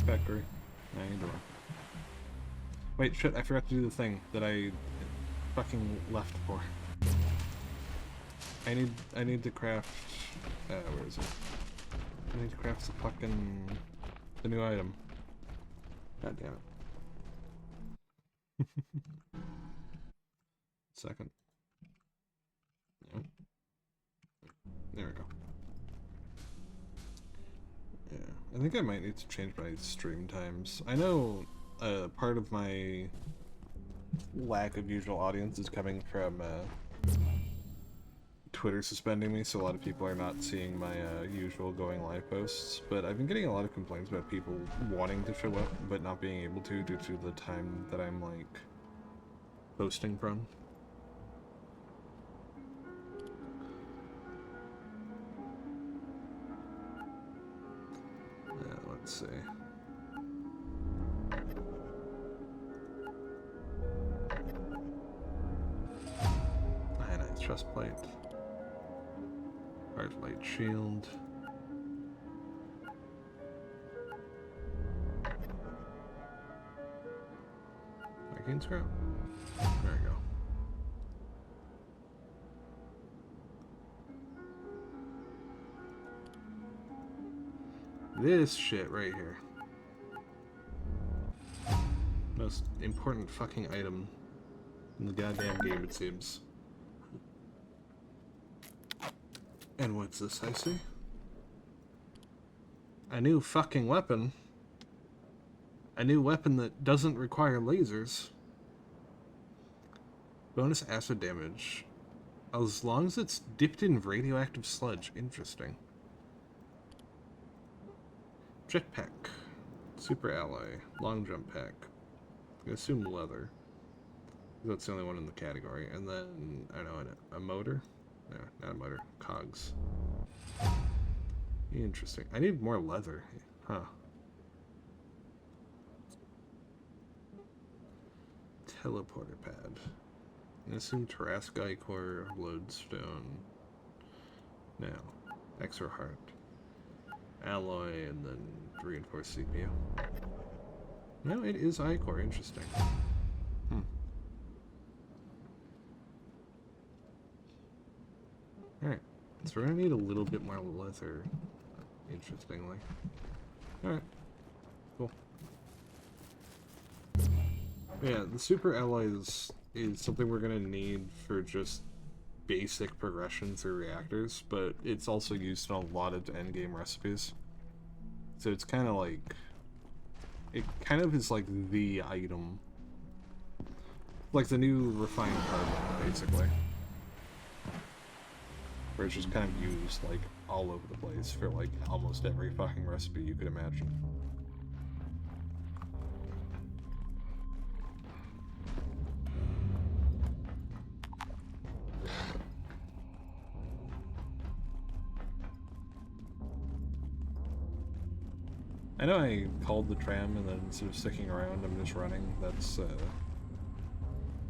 Factory. How you doing? Wait, shit, I forgot to do the thing that I fucking left for. I need to craft, where is it? I need to craft the new item. God damn it. Second. Yeah. There we go. Yeah, I think I might need to change my stream times. I know part of my lack of usual audience is coming from Twitter suspending me, so a lot of people are not seeing my usual going live posts, but I've been getting a lot of complaints about people wanting to show up but not being able to due to the time that I'm like posting from. Let's see. Nice chest plate. Hard light shield. Arcane scrap. There we go. This shit right here. Most important fucking item in the goddamn game, it seems. And what's this I see? A new fucking weapon. A new weapon that doesn't require lasers. Bonus acid damage. As long as it's dipped in radioactive sludge. Interesting. Jetpack. Super alloy. Long jump pack. I assume leather. That's the only one in the category. And then, I don't know, a motor? No, not a motor. Cogs. Interesting. I need more leather. Huh. Teleporter pad. I assume Tarrasque core, lodestone. No. Extra heart. Alloy, and then reinforced CPU. No, it is iCore. Interesting. Alright. So we're gonna need a little bit more leather. Interestingly. Alright. Cool. Yeah, the super alloys is something we're gonna need for just basic progression through reactors, but it's also used in a lot of endgame recipes. So it's kind of like... It kind of is like the item. Like the new refined carbon, basically. Where it's just kind of used, like, all over the place for, like, almost every fucking recipe you could imagine. I know I called the tram and then instead of sticking around, I'm just running. That's,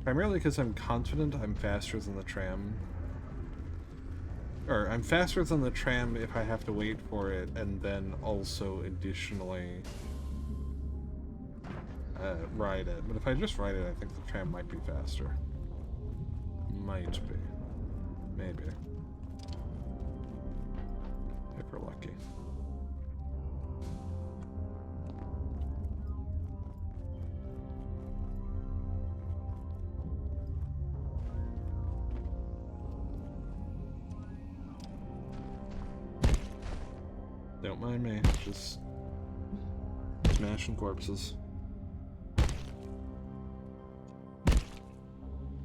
primarily because I'm confident I'm faster than the tram. Or, I'm faster than the tram if I have to wait for it, and then also additionally ride it. But if I just ride it, I think the tram might be faster. Might be. Maybe. If we're lucky. Don't mind me, just smashing corpses.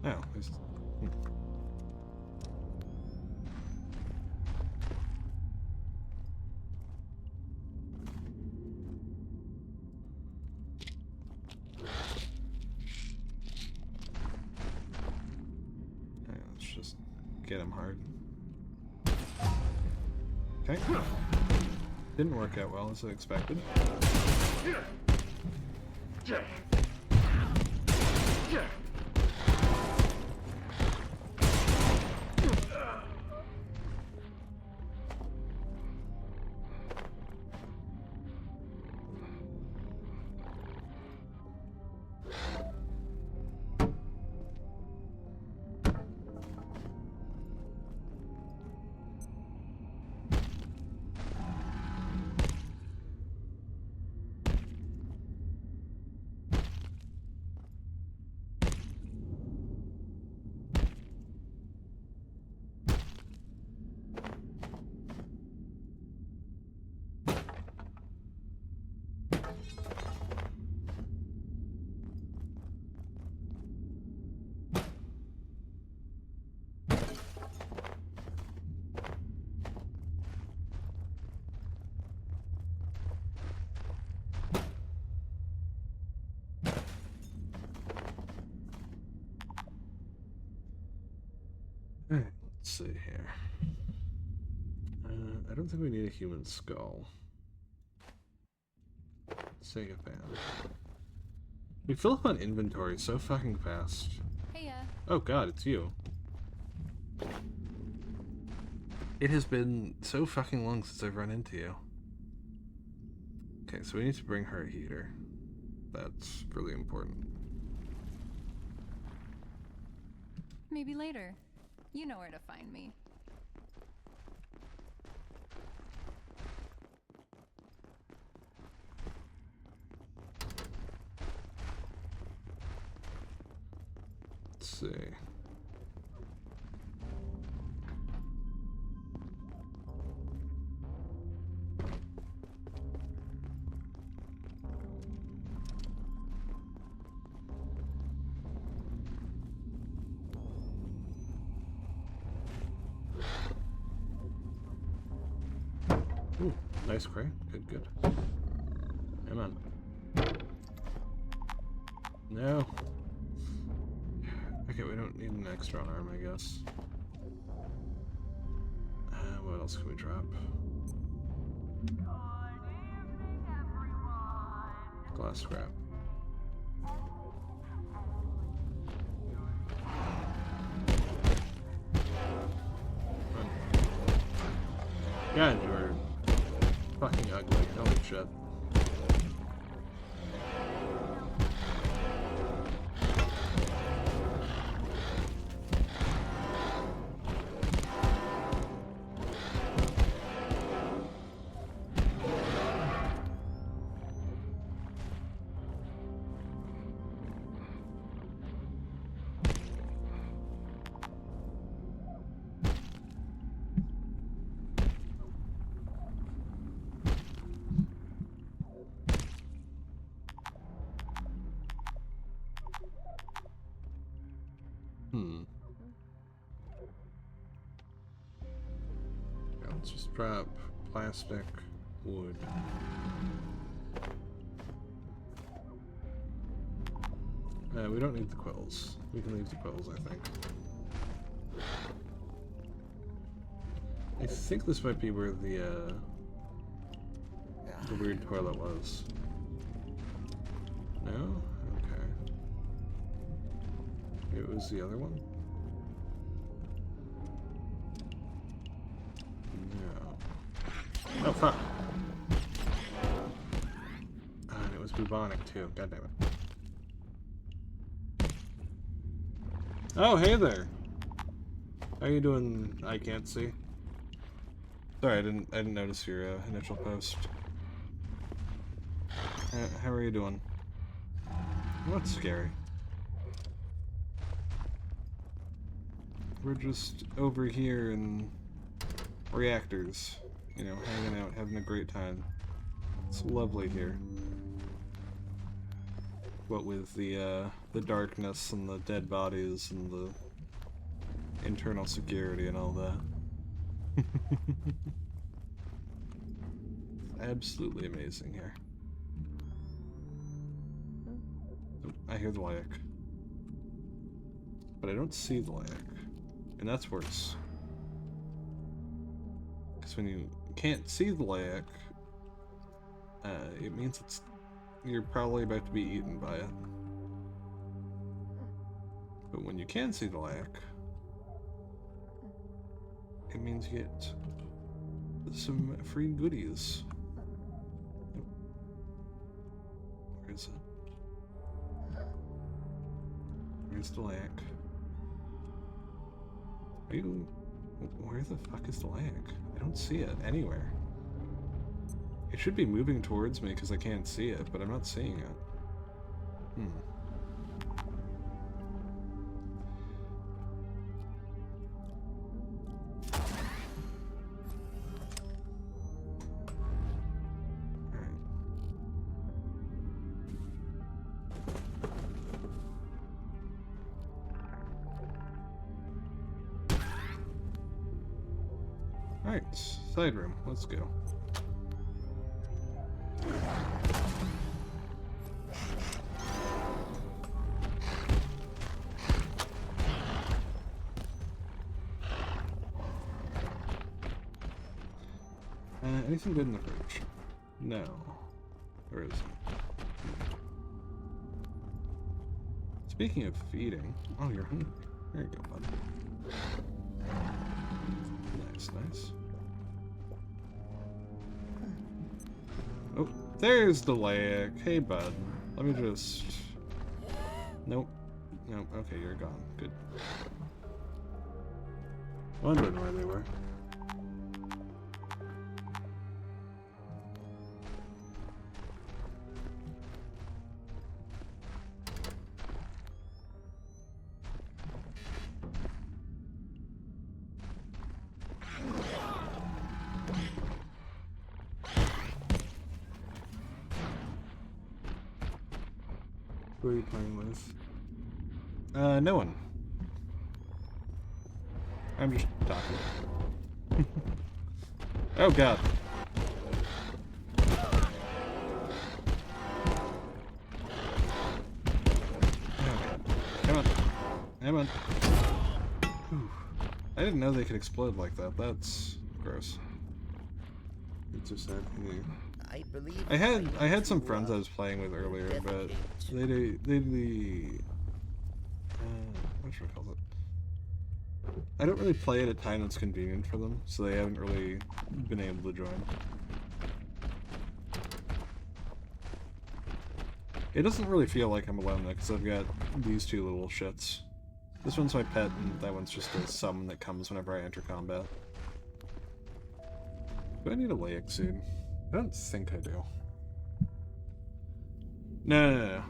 Oh, there's... let's just get him hard. Okay. Didn't work out well as I expected. Alright, let's see here. I don't think we need a human skull. Sega fan. We fill up on inventory so fucking fast. Hey, Oh god, it's you. It has been so fucking long since I've run into you. Okay, so we need to bring her a heater. That's really important. maybe later. You know where to find me. Let's see. Ooh, nice crate. Good, good. Come on. No. Okay, we don't need an extra arm, I guess. What else can we drop? Glass scrap. God, you are fucking ugly. Holy shit. Yeah, let's just drop plastic, wood. We don't need the quills. We can leave the quills, I think. I think this might be where the weird toilet was. No? Okay. It was the other one? No. Oh, fuck. And it was bubonic, too. God damn it. Oh, hey there! How you doing? I can't see. Sorry, I didn't notice your initial post. How are you doing? What's scary? We're just over here in reactors, you know, hanging out, having a great time. It's lovely here. What with the darkness and the dead bodies and the internal security and all that. Absolutely amazing here. Oh, I hear the layak. But I don't see the layak. And that's worse. Because when you can't see the layak, it means you're probably about to be eaten by it. But when you can see the layak, it means you get some free goodies. Where is it? Where's the layak? Where the fuck is the layak? I don't see it anywhere. It should be moving towards me because I can't see it, but I'm not seeing it. Alright, side room, let's go. Anything good in the fridge? No. Where is it? Speaking of feeding, oh, you're hungry. There you go, bud. Nice, nice. Oh, there's the leg. Hey, bud. Let me just... Nope. Nope. Okay, you're gone. Good. Wondering where they were. Who are you playing with? No one. I'm just talking. Oh god. Come on. Come on. Whew. I didn't know they could explode like that. That's gross. It's just sad. I believe I had some friends I was playing with earlier, but what should I call it? I don't really play at a time that's convenient for them, so they haven't really been able to join. It doesn't really feel like I'm alone though, because I've got these two little shits. This one's my pet, and that one's just a summon that comes whenever I enter combat. Do I need a Layak suit? I don't think I do. No.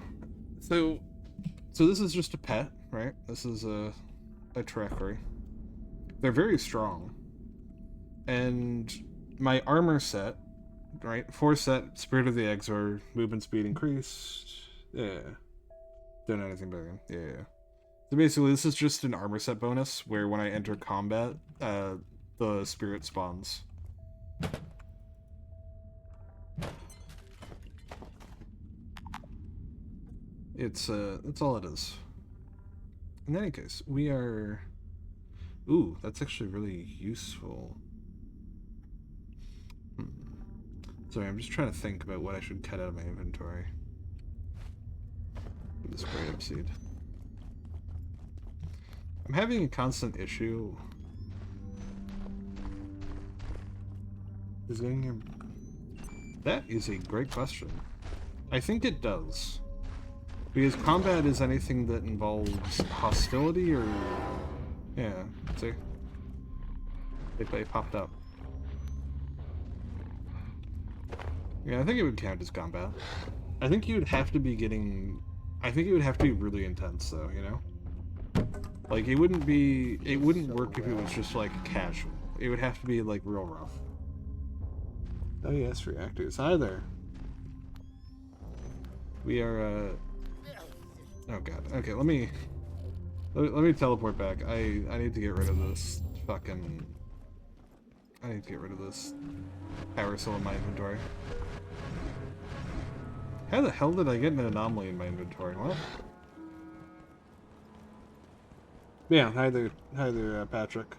So this is just a pet, right? This is a Treachery. They're very strong. And my armor set, right? 4 set, Spirit of the Exor, movement speed increased. Yeah. Don't know anything better. Yeah. So basically, this is just an armor set bonus, where when I enter combat, the spirit spawns. That's all it is. In any case, we are... Ooh, that's actually really useful. Sorry, I'm just trying to think about what I should cut out of my inventory. This great up seed. I'm having a constant issue. Is getting here... That is a great question. I think it does. Because combat is anything that involves hostility or... Yeah, see? They popped up. Yeah, I think it would count as combat. I think you would have to be getting... I think it would have to be really intense though, you know? Like, it wouldn't be... It wouldn't work if it was just, like, casual. It would have to be, like, real rough. Oh yes, reactors. Hi there. We are, Oh god. Okay, let me teleport back. I need to get rid of this fucking... I need to get rid of this power cell in my inventory. How the hell did I get an anomaly in my inventory? What? Yeah, hi there, Patrick.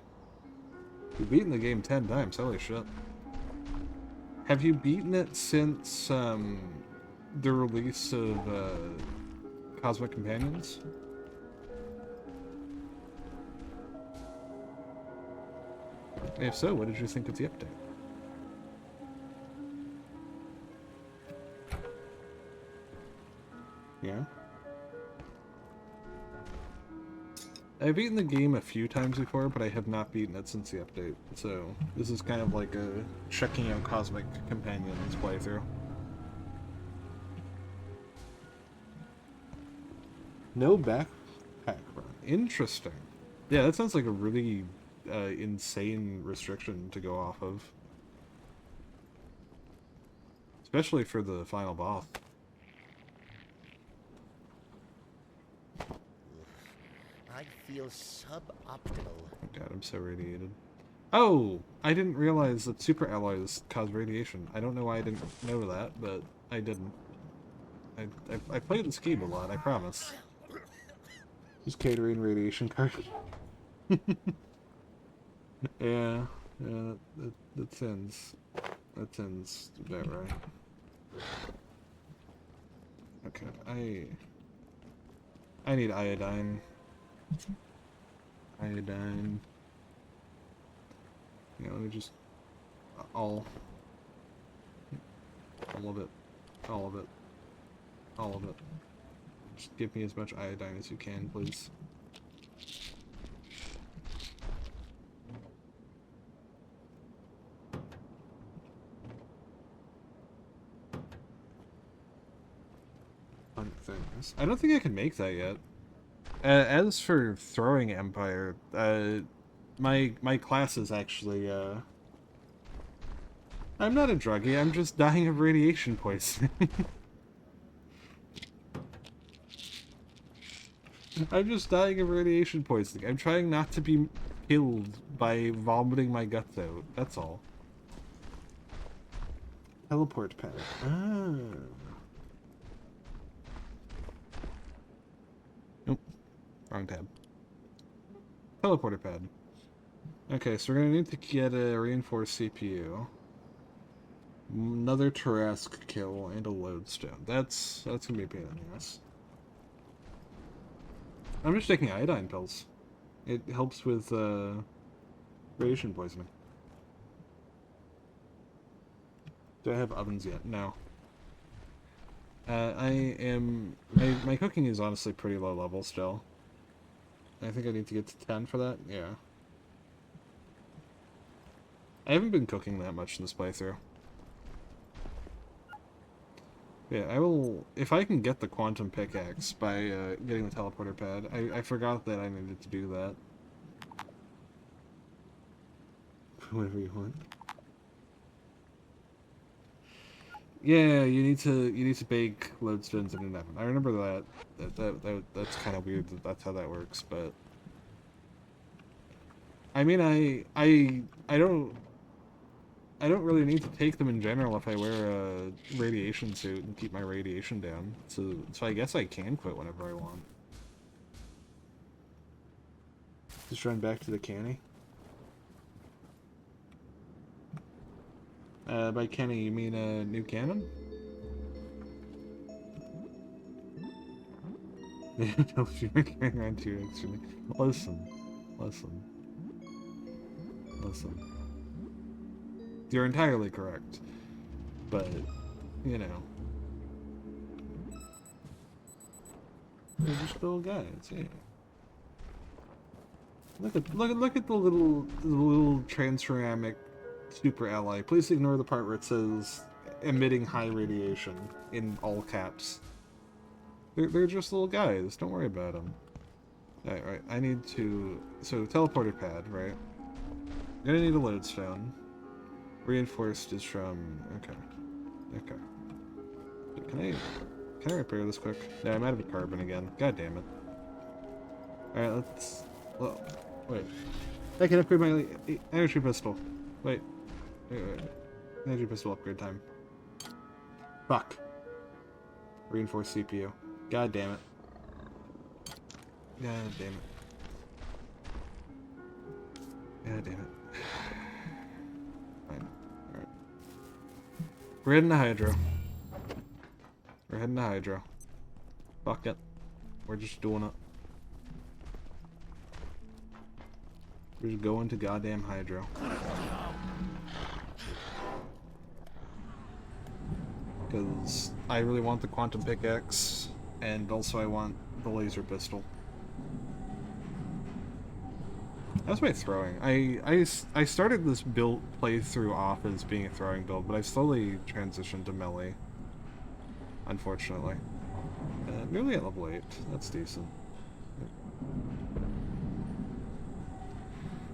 You've beaten the game 10 times, holy shit. Have you beaten it since, the release of, Cosmic Companions? If so, what did you think of the update? Yeah? I've beaten the game a few times before, but I have not beaten it since the update, so this is kind of like a checking out Cosmic Companions playthrough. No backpack run. Interesting. Yeah, that sounds like a really insane restriction to go off of. Especially for the final boss. I feel suboptimal. Oh god, I'm so radiated. Oh! I didn't realize that super alloys cause radiation. I don't know why I didn't know that, but I didn't. I played this game a lot, I promise. Just catering radiation card. Yeah, that sounds That sounds about right. Okay, I need iodine. Iodine. Yeah, let me just all of it. All of it. All of it. Just give me as much iodine as you can, please. Fun things. I don't think I can make that yet. As for throwing Empire, my class is actually, I'm not a druggie, I'm just dying of radiation poisoning. I'm just dying of radiation poisoning. I'm trying not to be killed by vomiting my guts out. That's all. Teleport pad. Ah. Nope. Wrong tab. Teleporter pad. Okay, so we're gonna need to get a reinforced CPU. Another Tarrasque kill and a lodestone. That's gonna be a pain in the ass. I'm just taking iodine pills. It helps with radiation poisoning. Do I have ovens yet? No. My cooking is honestly pretty low level still. I think I need to get to 10 for that. Yeah. I haven't been cooking that much in this playthrough. Yeah, I will... If I can get the quantum pickaxe by getting the teleporter pad, I forgot that I needed to do that. Whatever you want. Yeah, you need to bake lodestones in an oven. I remember that. That's kind of weird that that's how that works, but... I mean, I don't really need to take them in general if I wear a radiation suit and keep my radiation down. So I guess I can quit whenever I want. Just run back to the canny. By canny, you mean a new cannon? No, if you're carrying around too extra. Listen. You're entirely correct. But, you know. They're just little guys, yeah. Look at the little transuranic super ally. Please ignore the part where it says emitting high radiation in all caps. They're just little guys. Don't worry about them. Alright, I need to... So, teleporter pad, right? I'm gonna need a lodestone. Reinforced is from... Okay. Can I repair this quick? Yeah, I'm out of carbon again. God damn it. Alright, let's... Well, wait. I can upgrade my energy pistol. Wait. Energy pistol upgrade time. Fuck. Reinforced CPU. God damn it. God damn it. God damn it. Fine. Alright. We're heading to Hydro. Fuck it. We're just doing it. We're just going to goddamn Hydro. Because I really want the quantum pickaxe, and also I want the laser pistol. How's my throwing? I started this build playthrough off as being a throwing build, but I've slowly transitioned to melee. Unfortunately. Nearly at level 8. That's decent.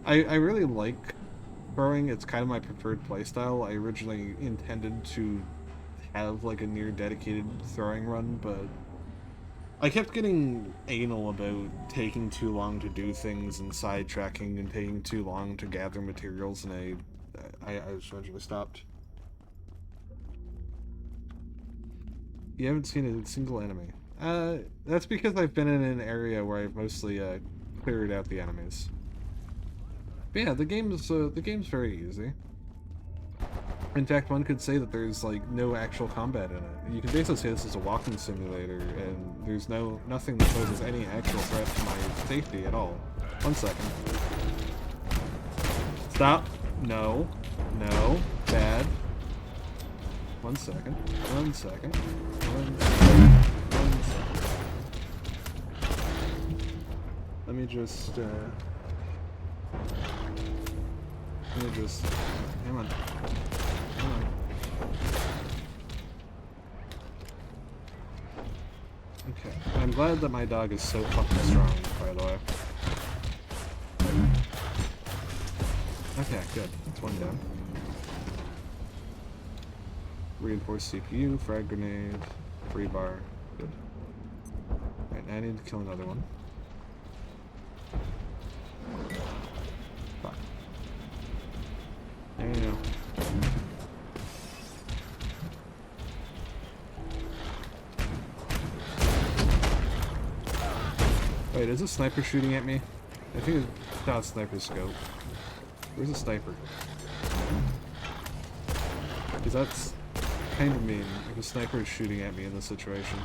I really like throwing. It's kind of my preferred playstyle. I originally intended to have like a near dedicated throwing run, but I kept getting anal about taking too long to do things and sidetracking and taking too long to gather materials, and I just eventually stopped. You haven't seen a single enemy. That's because I've been in an area where I've mostly cleared out the enemies. But yeah, the game's very easy. In fact, one could say that there's like no actual combat in it. You can basically say this is a walking simulator, and there's nothing that poses any actual threat to my safety at all. 1 second. Stop. No. No. Bad. 1 second. 1 second. 1 second. 1 second. Let me just, hang on. Hang on. Okay. I'm glad that my dog is so fucking strong, by the way. Okay, good. That's one down. Reinforced CPU, frag grenade, free bar. Good. Alright, I need to kill another one. Fuck. There you go. Wait, is a sniper shooting at me? I think it's not a sniper scope. Where's the sniper? Because that's kind of mean if a sniper is shooting at me in this situation.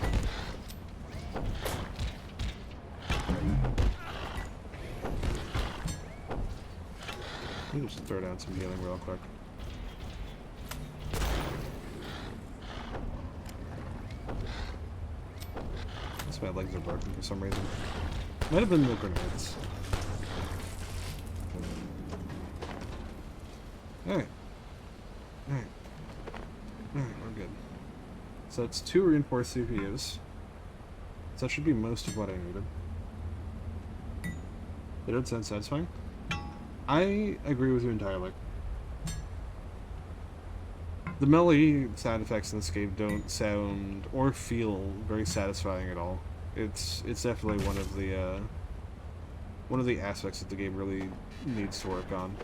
Let me just throw down some healing real quick. My legs are broken for some reason. Might have been the grenades. Alright. Alright. Alright, we're good. So that's 2 reinforced CPUs. So that should be most of what I needed. It doesn't sound satisfying. I agree with you entirely. The melee sound effects in this game don't sound or feel very satisfying at all. It's definitely one of the aspects that the game really needs to work on.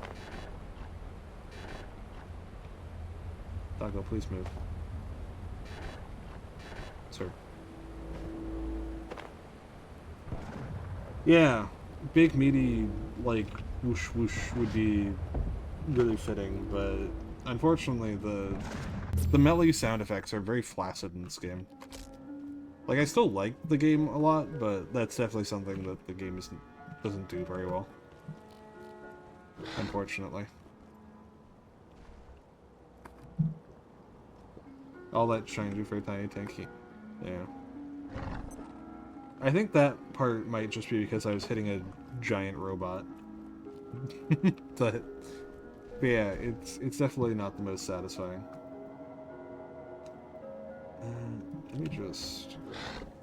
Doggo, please move. Sir. Yeah, big meaty like whoosh whoosh would be really fitting, but unfortunately the melee sound effects are very flaccid in this game. Like, I still like the game a lot, but that's definitely something that the game doesn't do very well. Unfortunately. All that trying to do for a tiny tanky. Yeah. I think that part might just be because I was hitting a giant robot. but yeah, it's definitely not the most satisfying. Let me just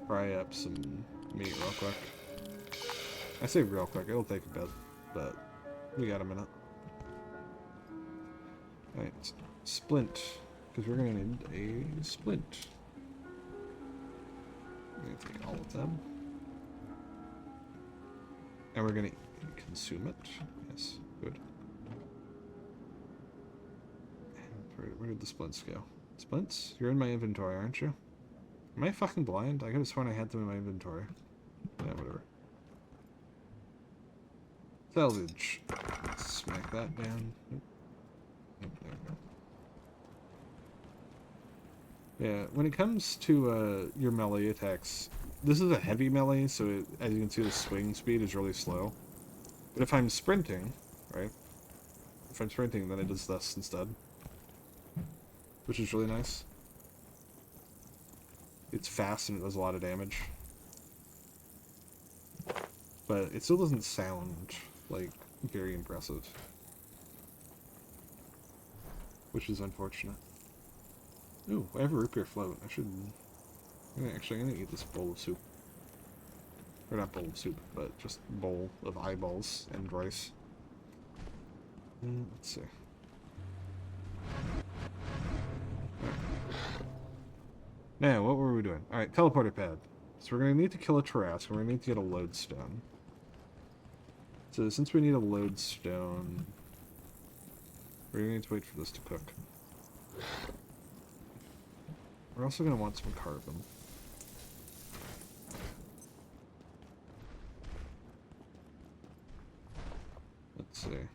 fry up some meat real quick. I say real quick, it'll take a bit, but we got a minute. Alright, splint, because we're going to need a splint. We're going to take all of them. And we're going to consume it. Yes, good. And where did the splints go? Splints? You're in my inventory, aren't you? Am I fucking blind? I could have sworn I had them in my inventory. Yeah, whatever. Salvage. Let's smack that down. Nope. Nope, there we go. Yeah, when it comes to your melee attacks, this is a heavy melee, so as you can see, the swing speed is really slow. But if I'm sprinting, right? If I'm sprinting, then it does this instead. Which is really nice. It's fast and it does a lot of damage. But it still doesn't sound, like, very impressive. Which is unfortunate. Ooh, I have a root beer float. I'm gonna eat this bowl of soup. Or not bowl of soup, but just bowl of eyeballs and rice. Let's see. Now, what were we doing? Alright, teleporter pad. So we're going to need to kill a Tarrasque, and we're going to need to get a lodestone. So since we need a lodestone, we're going to need to wait for this to cook. We're also going to want some carbon. Let's see.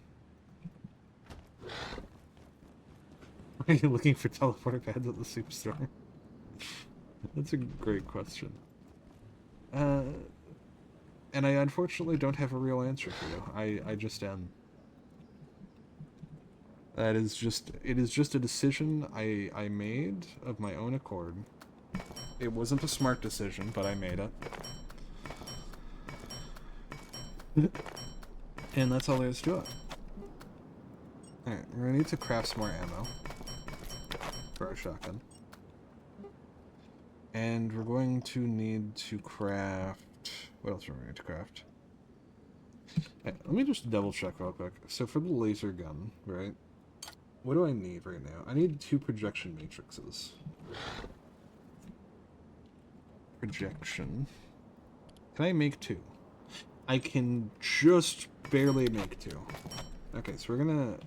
Are you looking for teleporter pads at the superstore? That's a great question. And I unfortunately don't have a real answer for you. I just am. It is just a decision I made of my own accord. It wasn't a smart decision, but I made it. And that's all there is to it. Alright, we're gonna need to craft some more ammo for our shotgun. And we're going to need to craft... What else are we going to craft? Right, let me just double check real quick. So for the laser gun, right? What do I need right now? I need 2 projection matrices. Projection. Can I make 2? I can just barely make 2. Okay, so we're gonna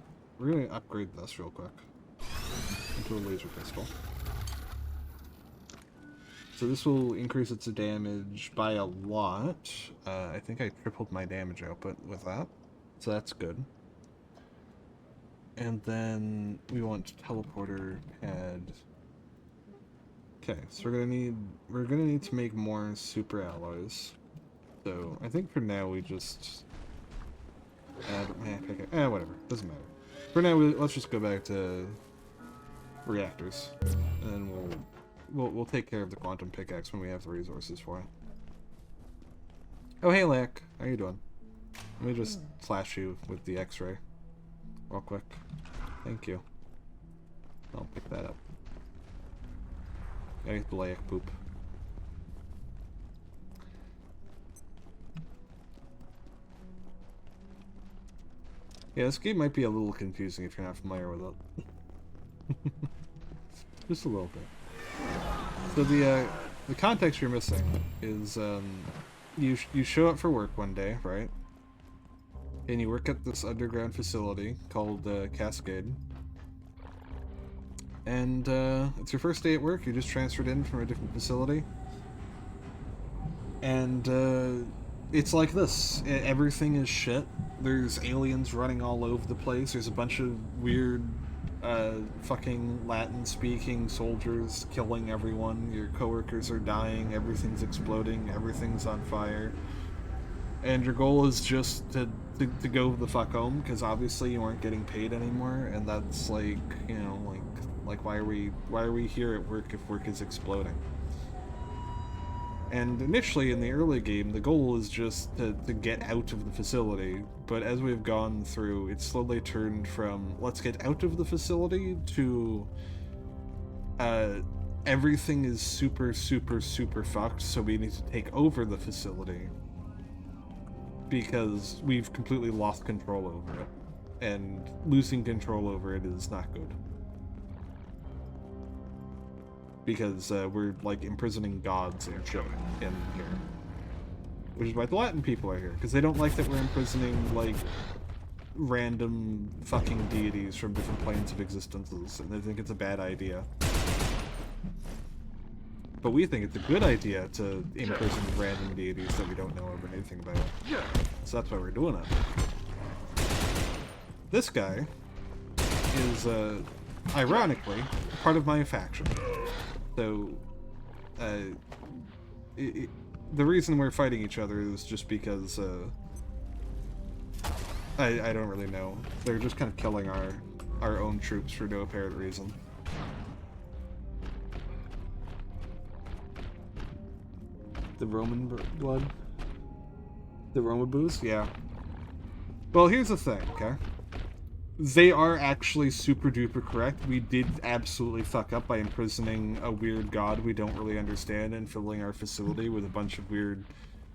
upgrade this real quick into a laser pistol. So this will increase its damage by a lot. I think I tripled my damage output with that, so that's good. And then we want teleporter pad. Okay, so we're gonna need to make more super alloys. So I think for now we just add. Whatever, doesn't matter. For now, let's just go back to reactors, and then we'll take care of the quantum pickaxe when we have the resources for it. Oh hey Lack, how you doing? Let me just flash you with the X-ray real quick. Thank you. I'll pick that up. Gotta get the Lack poop. Yeah, this game might be a little confusing if you're not familiar with it. Just a little bit. So the context you're missing is you show up for work one day, right? And you work at this underground facility called Cascade. And it's your first day at work. You just transferred in from a different facility. And it's like this. Everything is shit. There's aliens running all over the place. There's a bunch of weird fucking Latin-speaking soldiers killing everyone. Your coworkers are dying. Everything's exploding. Everything's on fire. And your goal is just to go the fuck home, because obviously you aren't getting paid anymore, and that's like, you know, like why are we here at work if work is exploding? And initially in the early game, the goal is just to get out of the facility, but as we've gone through, it's slowly turned from let's get out of the facility to everything is super fucked, so we need to take over the facility because we've completely lost control over it, and losing control over it is not good. Because we're like imprisoning gods and shit in here. Which is why the Latin people are here, because they don't like that we're imprisoning like random fucking deities from different planes of existences, and they think it's a bad idea. But we think it's a good idea to imprison random deities that we don't know of anything about. So that's why we're doing it. This guy is, ironically, part of my faction. So, the reason we're fighting each other is just because, I don't really know. They're just kind of killing our own troops for no apparent reason. The Roman blood? The Roma booze? Yeah. Well, here's the thing, okay? They are actually super duper correct. We did absolutely fuck up by imprisoning a weird god we don't really understand and filling our facility with a bunch of weird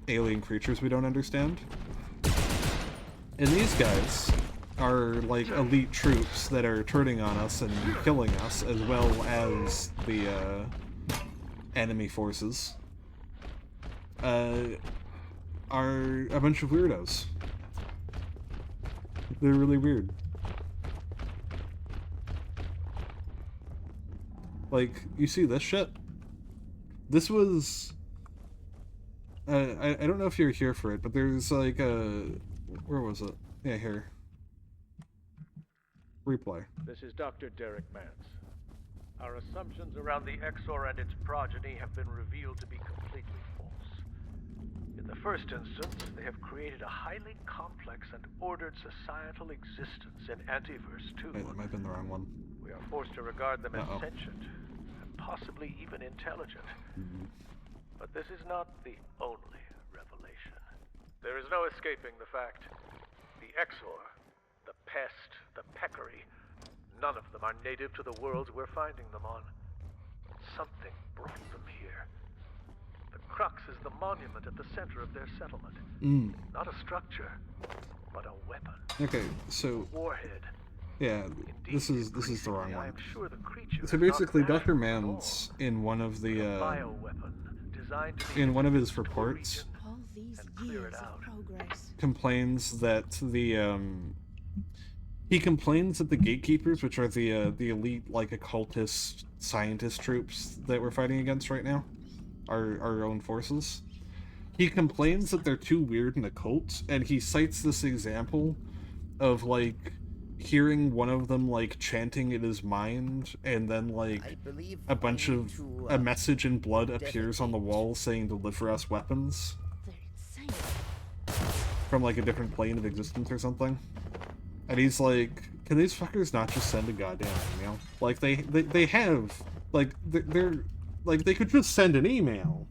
alien creatures we don't understand. And these guys are like elite troops that are turning on us and killing us, as well as the enemy forces. Are a bunch of weirdos. They're really weird. Like, you see this shit? This was... I don't know if you're here for it, but there's like a... Where was it? Yeah, here. replay. This is Dr. Derek Mance. Our assumptions around the Exor and its progeny have been revealed to be completely false. In the first instance, they have created a highly complex and ordered societal existence in Antiverse 2. Wait, that might have been the wrong one. We are forced to regard them as Uh-oh. sentient, and possibly even intelligent. Mhm. But this is not the only revelation. There is no escaping the fact. The Exor, the pest, the peccary, none of them are native to the worlds we're finding them on. Something brought them here. The crux is the monument at the center of their settlement. Not a structure, but a weapon. Okay, so Warhead. yeah, Indeed, this is the wrong increasingly, I one. am sure the creature So is basically, not Dr. natural at all, Mans in one of but the a bioweapon designed to be in one of his introduced to a reports region All these and clear years it out. of progress. complains that he complains that the gatekeepers, which are the elite like occultist scientist troops that we're fighting against right now, our own forces. He complains that they're too weird and occult, and he cites this example of like hearing one of them like chanting in his mind, and then like I believe a bunch we of need to, a message in blood appears on the defecate. wall saying "Deliver us weapons" They're insane. from like a different plane of existence or something. And he's like, can these fuckers not just send a goddamn email? Like they have like they're like they could just send an email.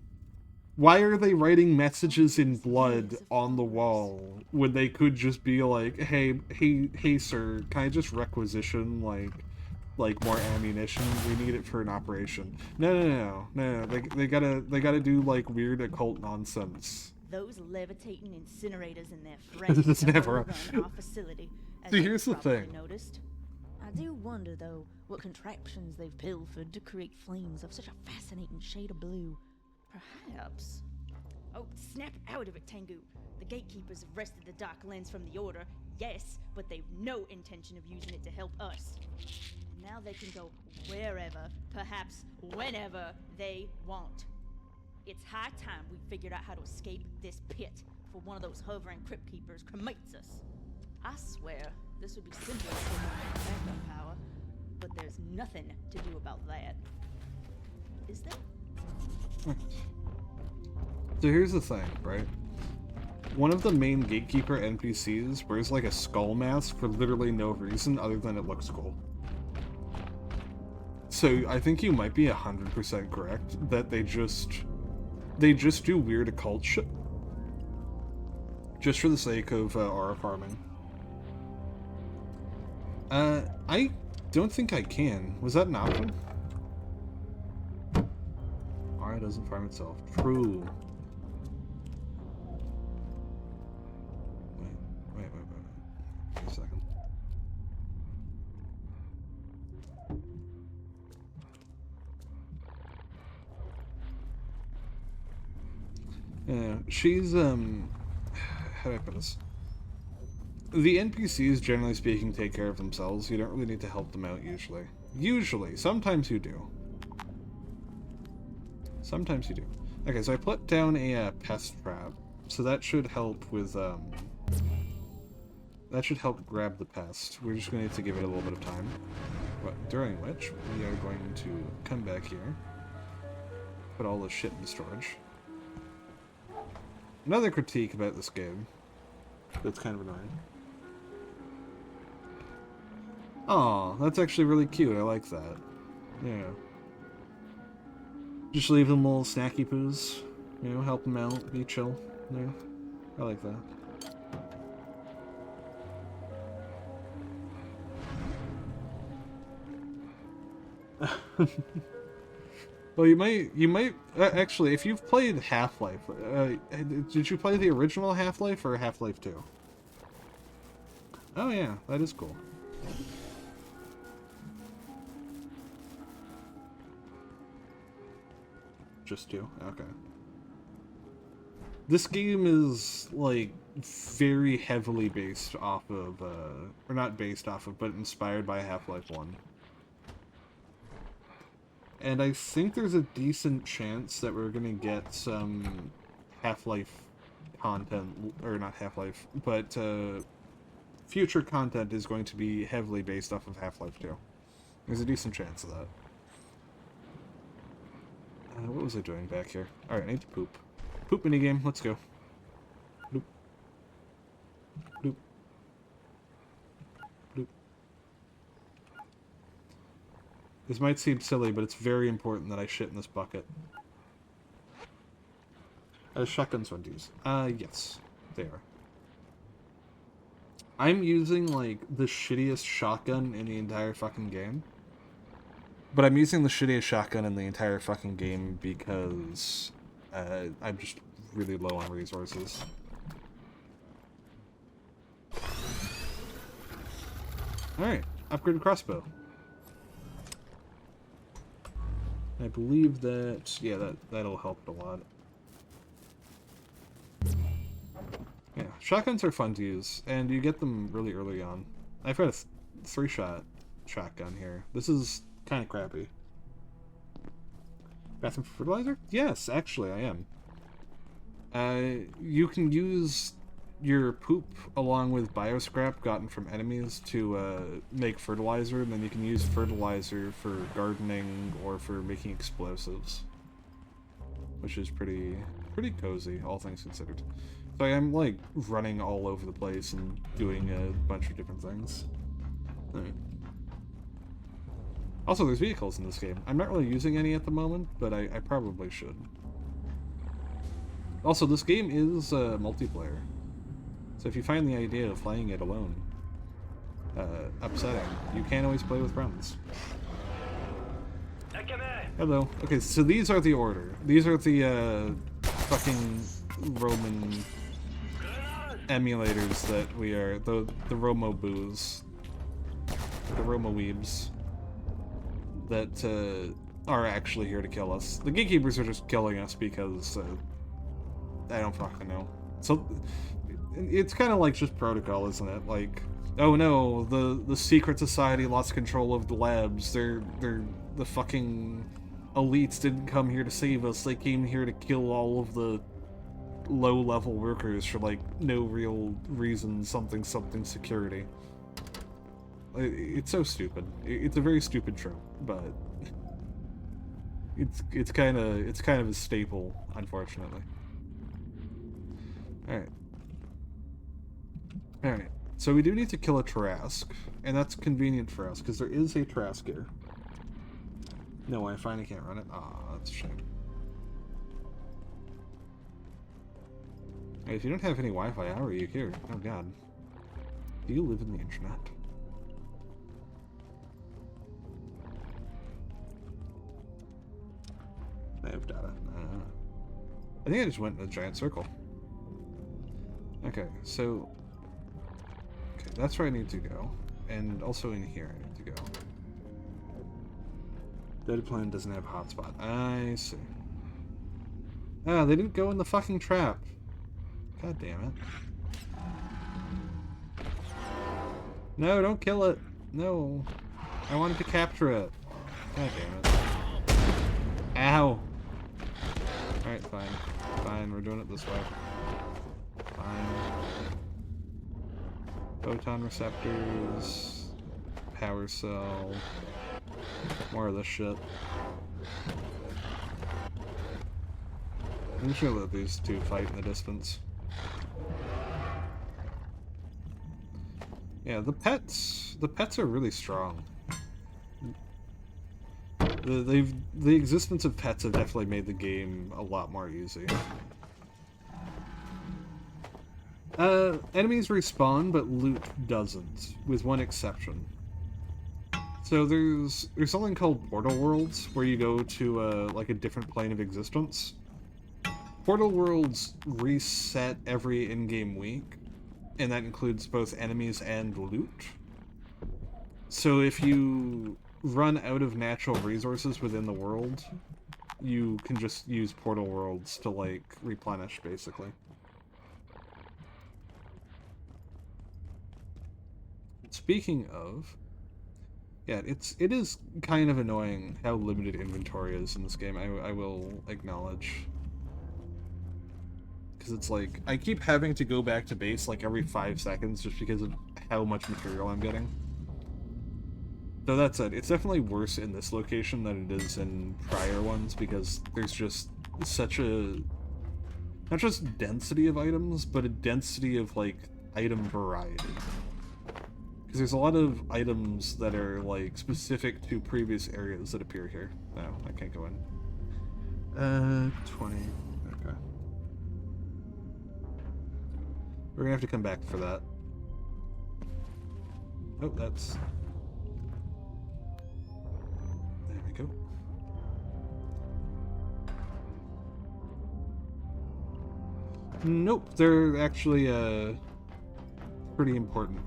Why are they writing messages in blood on the wall when they could just be like, hey sir, can I just requisition like more ammunition? We need it for an operation. No. They gotta do like weird occult nonsense. Those levitating incinerators and their It friends doesn't have a- run our facility. As See, you've here's the probably thing. Noticed. I do wonder, though, what contraptions they've pilfered to create flames of such a fascinating shade of blue. Perhaps. Oh, snap out of it, Tengu. The gatekeepers have wrested the dark lens from the Order, yes, but they've no intention of using it to help us. Now they can go wherever, perhaps whenever they want. It's high time we figured out how to escape this pit before one of those hovering crypt keepers cremates us. I swear, this would be simpler if we had backup power, but there's nothing to do about that. Is there? So here's the thing, right? One of the main gatekeeper NPCs wears like a skull mask for literally no reason other than it looks cool. So I think you might be 100% correct that they just do weird occult shit just for the sake of aura farming. I don't think I can. Was that an option? Aura doesn't farm itself. True. Wait a second. Yeah, she's, how do I put this? The NPCs, generally speaking, take care of themselves. You don't really need to help them out, usually. Usually. Sometimes you do. Sometimes you do. Okay, so I put down a pest trap. So that should help with, that should help grab the pest. We're just going to need to give it a little bit of time. But during which, we are going to come back here. Put all this shit in storage. Another critique about this game that's kind of annoying. Aw, that's actually really cute. I like that. Yeah. Just leave them little snacky poos. You know, help them out, be chill. Yeah. I like that. Well, you might actually, if you've played Half-Life, did you play the original Half-Life or Half-Life 2? Oh yeah, that is cool. Just 2? Okay. This game is, like, very heavily based off of, or not based off of, but inspired by Half-Life 1. And I think there's a decent chance that we're gonna get some Half-Life content, or not Half-Life, but future content is going to be heavily based off of Half-Life 2. There's a decent chance of that. What was I doing back here? Alright, I need to poop. Poop minigame, let's go. Bloop. Bloop. Bloop. This might seem silly, but it's very important that I shit in this bucket. Shotguns run these. Yes. They are. I'm using, like, the shittiest shotgun in the entire fucking game. But I'm using the shittiest shotgun in the entire fucking game because I'm just really low on resources. Alright, upgraded crossbow. I believe that, yeah, that'll help it a lot. Yeah, shotguns are fun to use, and you get them really early on. I've got a 3-shot shotgun here. This is kind of crappy. Bathroom for fertilizer? Yes, actually, I am. You can use your poop along with bioscrap gotten from enemies to make fertilizer, and then you can use fertilizer for gardening or for making explosives, which is pretty cozy, all things considered. So I'm like running all over the place and doing a bunch of different things. Right. Also, there's vehicles in this game. I'm not really using any at the moment, but I probably should. Also, this game is multiplayer. So if you find the idea of playing it alone upsetting, you can always play with friends. Hello. Okay, so these are the order. These are the fucking Roman emulators that we are, the Romo boos, the Romo weebs that are actually here to kill us. The gatekeepers are just killing us because I don't fucking know. So it's kind of like just protocol, isn't it? Like, oh no, the secret society lost control of the labs. They're the fucking elites didn't come here to save us. They came here to kill all of the low-level workers for, like, no real reason, something security. It's so stupid. It's a very stupid trope, but it's kind of a staple, unfortunately. Alright, so we do need to kill a Trask, and that's convenient for us, because there is a Trask here. No, I finally can't run it. Aw, that's a shame. Hey, if you don't have any Wi-Fi, how are you here? Oh god. Do you live in the internet? I have data. I think I just went in a giant circle. Okay, so... Okay, that's where I need to go. And also in here I need to go. Data plan doesn't have hotspot. I see. Ah, they didn't go in the fucking trap. God damn it. No, don't kill it. No. I wanted to capture it. God damn it. Ow. Alright, fine. Fine, we're doing it this way. Fine. Photon receptors. Power cell. More of this shit. I'm just gonna let these two fight in the distance. Yeah, the pets are really strong. The existence of pets have definitely made the game a lot more easy. Enemies respawn, but loot doesn't, with one exception. So there's something called Portal Worlds, where you go to like a different plane of existence. Portal Worlds reset every in-game week, and that includes both enemies and loot. So if you run out of natural resources within the world, you can just use Portal Worlds to, like, replenish, basically. Speaking of... Yeah, it is kind of annoying how limited inventory is in this game, I will acknowledge. Because it's like, I keep having to go back to base like every 5 seconds just because of how much material I'm getting. So that said, it's definitely worse in this location than it is in prior ones, because there's just such a... not just density of items, but a density of, like, item variety. Because there's a lot of items that are, like, specific to previous areas that appear here. No, I can't go in. 20. Okay. We're gonna have to come back for that. Oh, that's... there we go. Nope, they're actually, pretty important.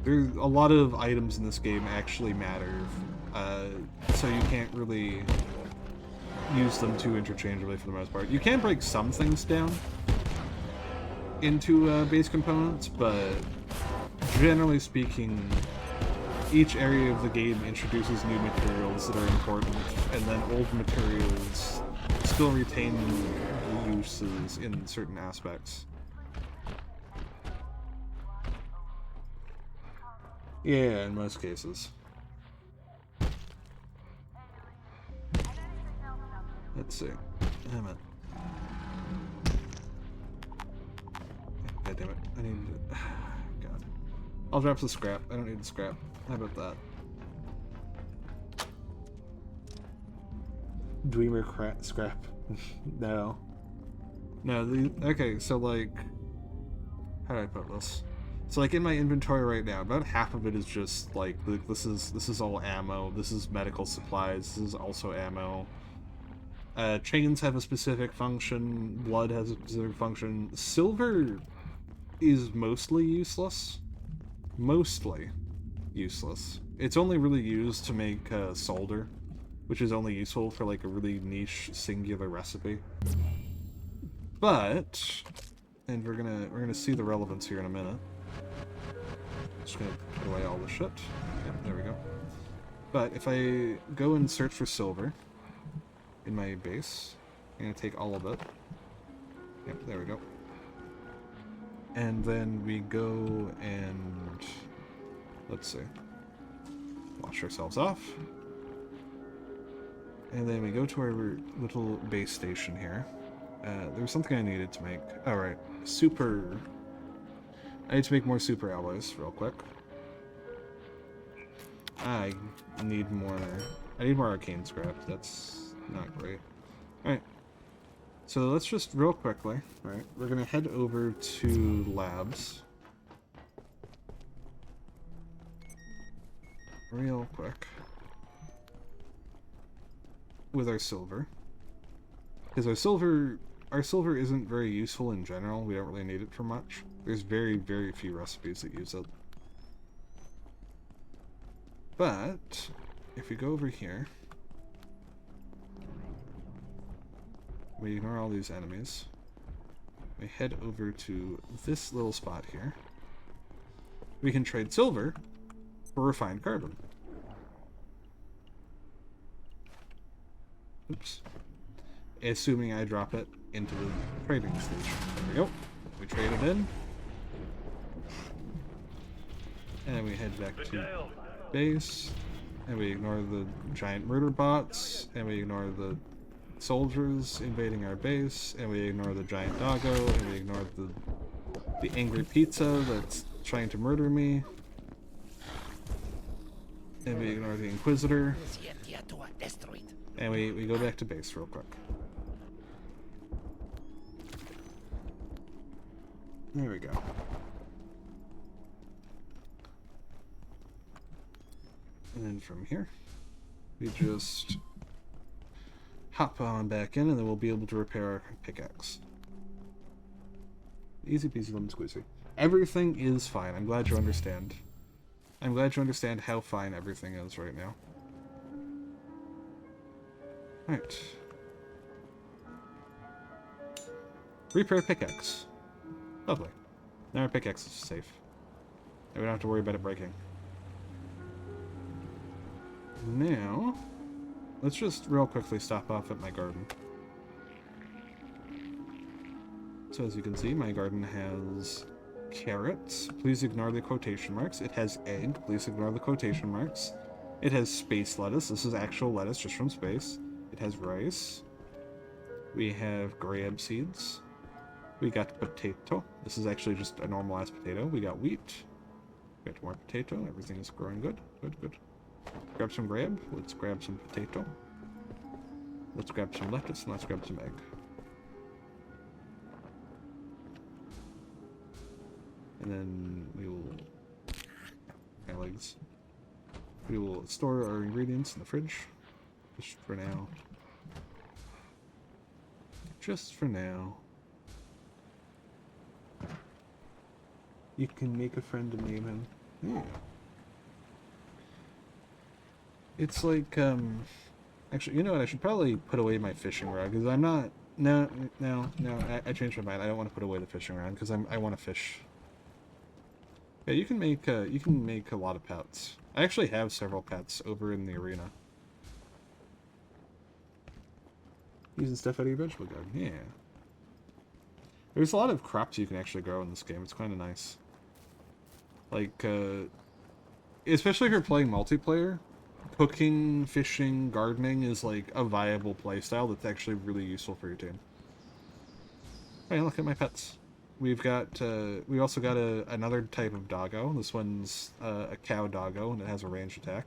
There's a lot of items in this game actually matter, so you can't really use them too interchangeably for the most part. You can break some things down into base components, but generally speaking, each area of the game introduces new materials that are important, and then old materials still retain uses in certain aspects. Yeah, in most cases. Let's see. Damn it. God damn it. I need to... God. I'll drop the scrap. I don't need the scrap. How about that? Dreamer scrap. No. No, okay, so like... how do I put this? So like in my inventory right now, about half of it is just like, this is all ammo, this is medical supplies, this is also ammo. Chains have a specific function, blood has a specific function. Silver is mostly useless. Mostly useless. It's only really used to make solder, which is only useful for like a really niche singular recipe. But, and we're gonna see the relevance here in a minute. Just gonna put away all the shit. Yep, there we go. But if I go and search for silver in my base, I'm gonna take all of it. Yep, there we go. And then we go and let's see. Wash ourselves off. And then we go to our little base station here. There was something I needed to make. Oh, right. Super... I need to make more super alloys real quick. I need more arcane scrap. That's not great. Alright. So let's just real quickly, right, we're gonna head over to labs. Real quick. With our silver. Because our silver isn't very useful in general. We don't really need it for much. There's very, very few recipes that use it. But, if we go over here, we ignore all these enemies, we head over to this little spot here, we can trade silver for refined carbon. Oops. Assuming I drop it into the trading station. There we go. We trade it in. And we head back to base. And we ignore the giant murder bots. And we ignore the soldiers invading our base. And we ignore the giant doggo. And we ignore the angry pizza that's trying to murder me. And we ignore the Inquisitor. And we go back to base real quick. There we go. And then from here, we just hop on back in, and then we'll be able to repair our pickaxe. Easy peasy lemon squeezy. Everything is fine. I'm glad you understand. I'm glad you understand how fine everything is right now. Alright. Repair pickaxe. Lovely. Now our pickaxe is safe. And we don't have to worry about it breaking. Now, let's just real quickly stop off at my garden. So as you can see, my garden has carrots. Please ignore the quotation marks. It has egg. Please ignore the quotation marks. It has space lettuce. This is actual lettuce just from space. It has rice. We have grab seeds. We got potato. This is actually just a normal ass potato. We got wheat. We got more potato. Everything is growing good. Good, good. Grab some grab. Let's grab some potato. Let's grab some lettuce and let's grab some egg. And then we will... my legs. We will store our ingredients in the fridge. Just for now. Just for now. You can make a friend and name him. Yeah. It's like, actually, you know what? I should probably put away my fishing rod, because I'm not... No, I changed my mind. I don't want to put away the fishing rod, because I want to fish. Yeah, you can make a lot of pets. I actually have several pets over in the arena. Using stuff out of your vegetable garden, yeah. There's a lot of crops you can actually grow in this game. It's kind of nice. Like, especially if you're playing multiplayer, cooking, fishing, gardening is like a viable playstyle that's actually really useful for your team. Hey, look at my pets. We've also got another type of doggo. This one's a cow doggo, and it has a ranged attack.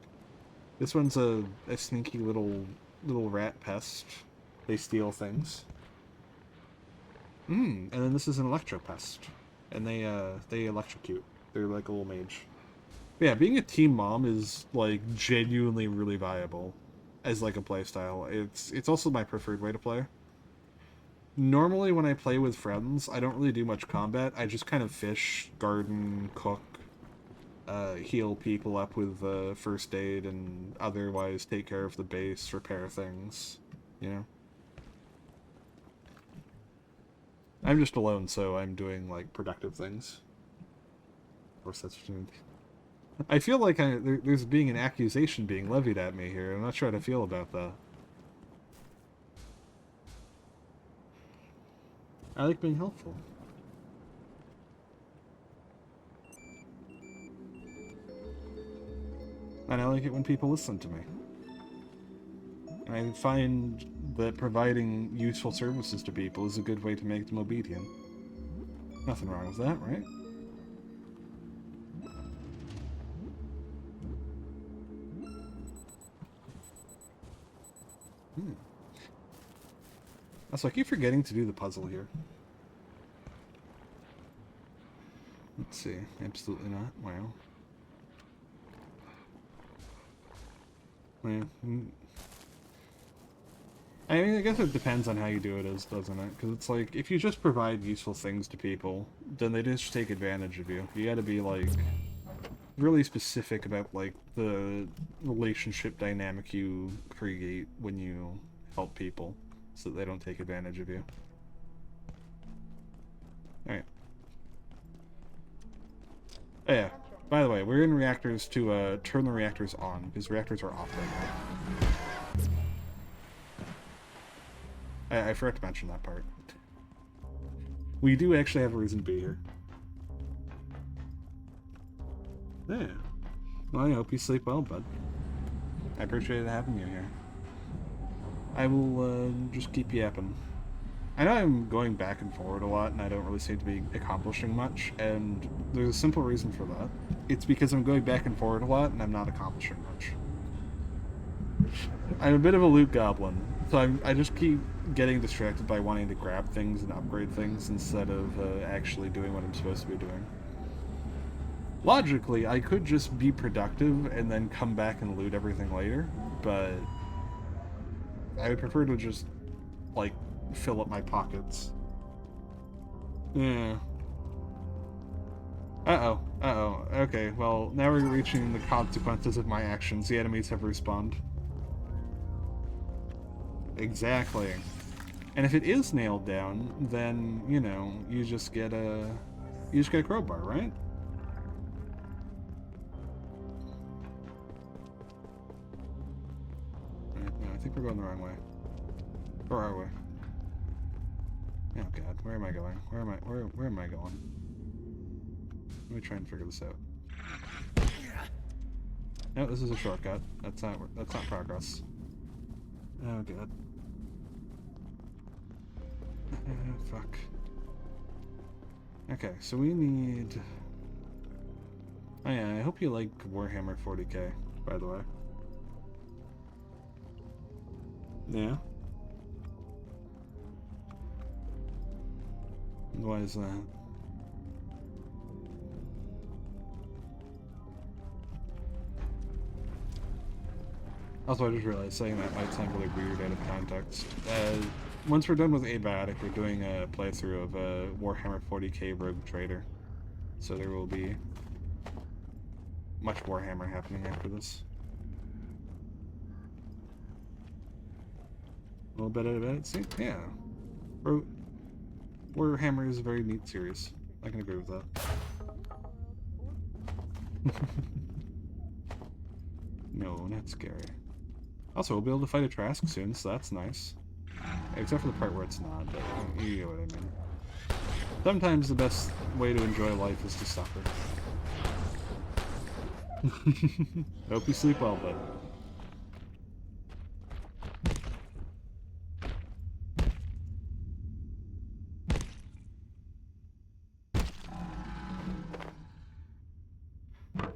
This one's a sneaky little rat pest. They steal things. And then this is an electro pest, and they electrocute. They're like a little mage. But yeah, being a team mom is like genuinely really viable as like a playstyle. It's also my preferred way to play. Normally when I play with friends, I don't really do much combat. I just kind of fish, garden, cook, heal people up with first aid, and otherwise take care of the base, repair things, you know? I'm just alone, so I'm doing, like, productive things. Of course, that's what I feel like there's being an accusation being levied at me here. I'm not sure how to feel about that. I like being helpful. And I like it when people listen to me. And I find that providing useful services to people is a good way to make them obedient. Nothing wrong with that, right? Also, I keep forgetting to do the puzzle here. Let's see. Absolutely not. Wow. Well, I mean, I guess it depends on how you do it, doesn't it? Because it's like, if you just provide useful things to people, then they just take advantage of you. You gotta be, like, really specific about, like, the relationship dynamic you create when you help people, so that they don't take advantage of you. Alright. Oh yeah, by the way, we're in reactors to turn the reactors on, because reactors are off right now. I forgot to mention that part. We do actually have a reason to be here. Yeah. Well, I hope you sleep well, bud. I appreciate having you here. I will just keep yapping. I know I'm going back and forward a lot, and I don't really seem to be accomplishing much, and there's a simple reason for that. It's because I'm going back and forward a lot, and I'm not accomplishing much. I'm a bit of a loot goblin, so I just keep getting distracted by wanting to grab things and upgrade things instead of actually doing what I'm supposed to be doing. Logically, I could just be productive and then come back and loot everything later, but I would prefer to just, like, fill up my pockets. Yeah. Uh-oh. Okay, well, now we're reaching the consequences of my actions. The enemies have respawned. Exactly. And if it is nailed down, then, you know, you just get a crowbar, right? No, I think we're going the wrong way. Or are we? Oh god, where am I going? Where am I going? Let me try and figure this out. No, this is a shortcut. That's not progress. Oh god. Fuck. Okay, so we need... Oh yeah, I hope you like Warhammer 40k, by the way. Yeah? Why is that? Also, I just realized saying that might sound really weird out of context. Once we're done with Abiotic, we're doing a playthrough of Warhammer 40k Rogue Trader. So there will be much Warhammer happening after this. A little bit of it, see? Yeah. Warhammer is a very neat series. I can agree with that. No, not scary. Also, we'll be able to fight a Trask soon, so that's nice. Except for the part where it's not, but you know what I mean. Sometimes the best way to enjoy life is to suffer. Hope you sleep well, bud.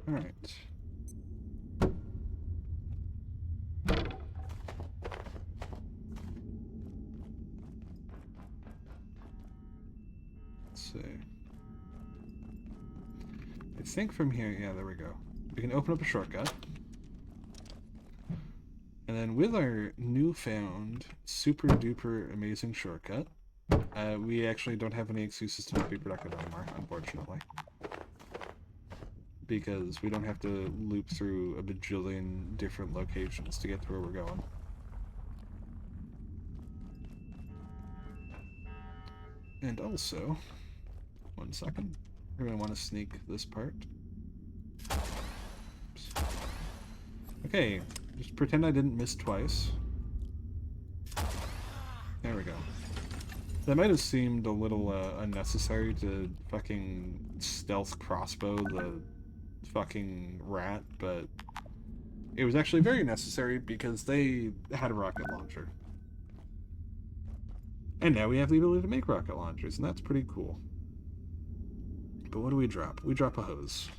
Alright. Let's see. I think from here, yeah, there we go. We can open up a shortcut. And then with our newfound super duper amazing shortcut, we actually don't have any excuses to not be productive anymore, unfortunately. Because we don't have to loop through a bajillion different locations to get to where we're going. And also, one second, we're going to want to sneak this part. Oops. Okay, just pretend I didn't miss twice. There we go. That might have seemed a little unnecessary to fucking stealth crossbow the fucking rat, but it was actually very necessary because they had a rocket launcher. And now we have the ability to make rocket launchers, and that's pretty cool. But what do we drop? We drop a hose.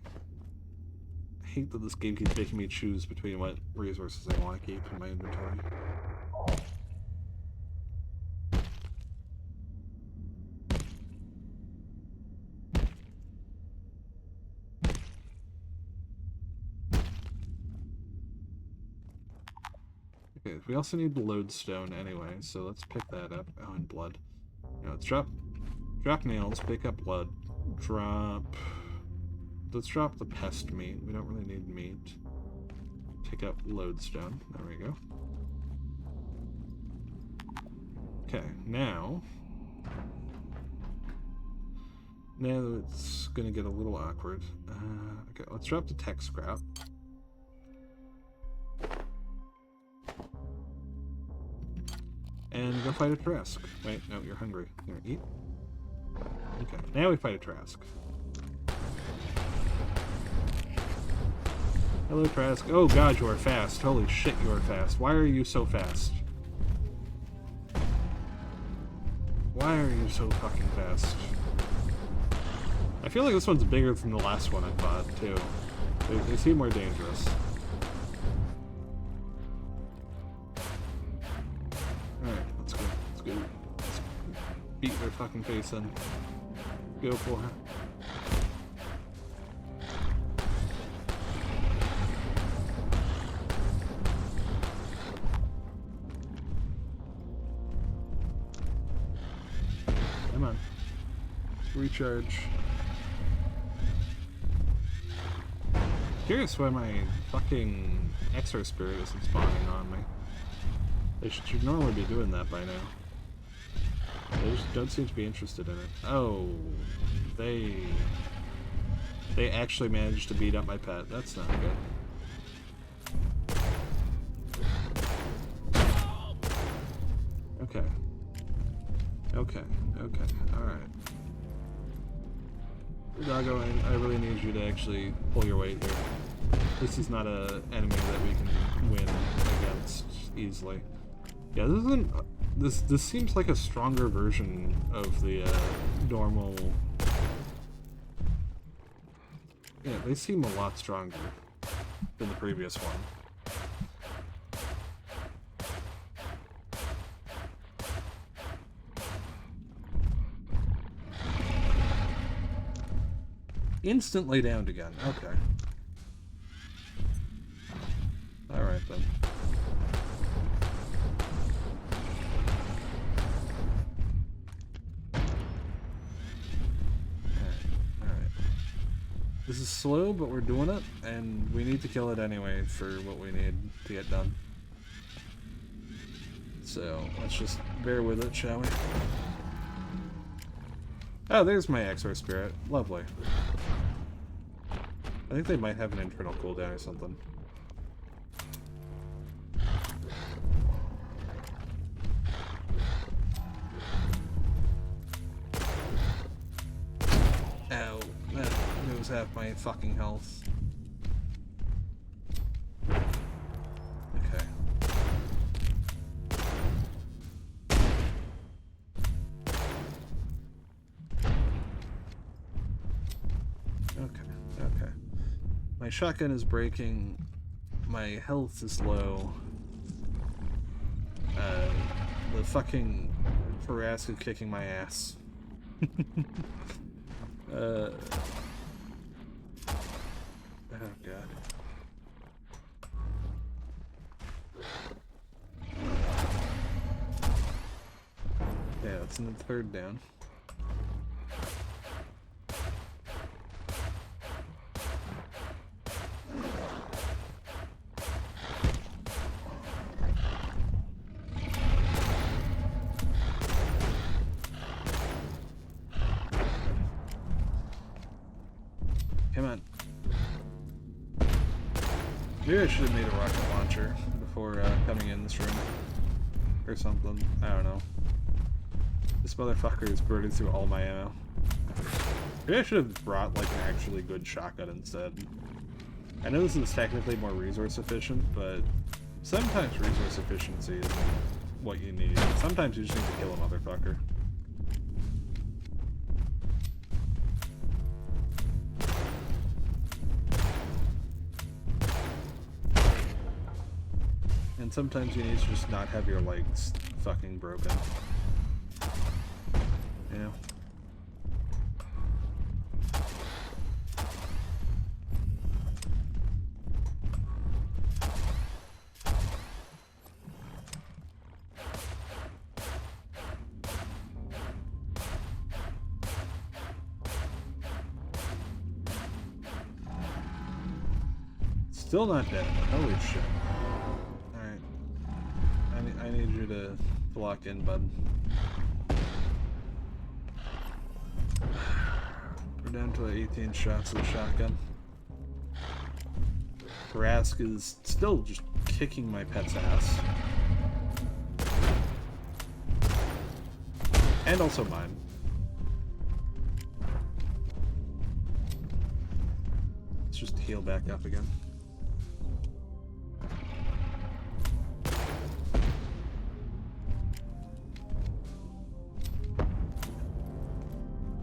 I hate that this game keeps making me choose between what resources I want to keep in my inventory. Okay, we also need lodestone anyway, so let's pick that up. Oh, and blood. Yeah, let's drop nails, pick up blood, let's drop the pest meat. We don't really need meat. Pick up lodestone. There we go. Okay, now it's gonna get a little awkward. Okay, let's drop the tech scrap. And go fight a Trask. Wait, no, you're hungry. Here, eat. Okay, now we fight a Trask. Hello, Trask. Oh god, you are fast. Holy shit, you are fast. Why are you so fast? Why are you so fucking fast? I feel like this one's bigger than the last one I fought, too. They seem more dangerous. Alright, let's go. Let's beat their fucking face in. Go for it. Come on. Recharge. Curious why my fucking Exo Spirit isn't spawning on me. They should normally be doing that by now. They just don't seem to be interested in it. Oh, they actually managed to beat up my pet. That's not good. Okay. Okay. Alright. Doggo, I really need you to actually pull your weight here. This is not a enemy that we can win against easily. Yeah, this isn't. This seems like a stronger version of the normal. Yeah, they seem a lot stronger than the previous one. Instantly downed again. Okay. Alright then. Alright. This is slow, but we're doing it, and we need to kill it anyway for what we need to get done. So, let's just bear with it, shall we? Oh, there's my Exor Spirit. Lovely. I think they might have an internal cooldown or something. Ow, that moves half my fucking health. Okay. Okay. My shotgun is breaking. My health is low. The fucking Harass is kicking my ass. Oh god. Yeah, it's in the third down. Come on. Maybe I should have made a rocket launcher before coming in this room. Or something. I don't know. This motherfucker is burning through all my ammo. Maybe I should have brought like an actually good shotgun instead. I know this is technically more resource efficient, but sometimes resource efficiency isn't what you need. Sometimes you just need to kill a motherfucker. And sometimes you need to just not have your legs fucking broken. You know? Still not dead. Holy shit. I need you to lock in, bud. We're down to 18 shots of the shotgun. Rask is still just kicking my pet's ass. And also mine. Let's just heal back up again.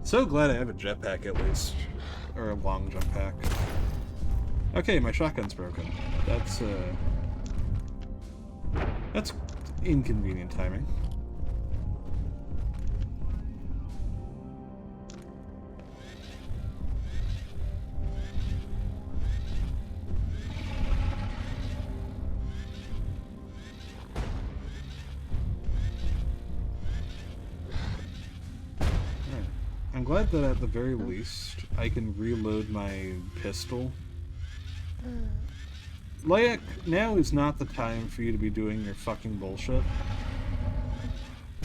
So glad I have a jetpack at least. Or a long jump pack. Okay, my shotgun's broken. That's inconvenient timing. I'm glad that at the very least I can reload my pistol. Layak, now is not the time for you to be doing your fucking bullshit.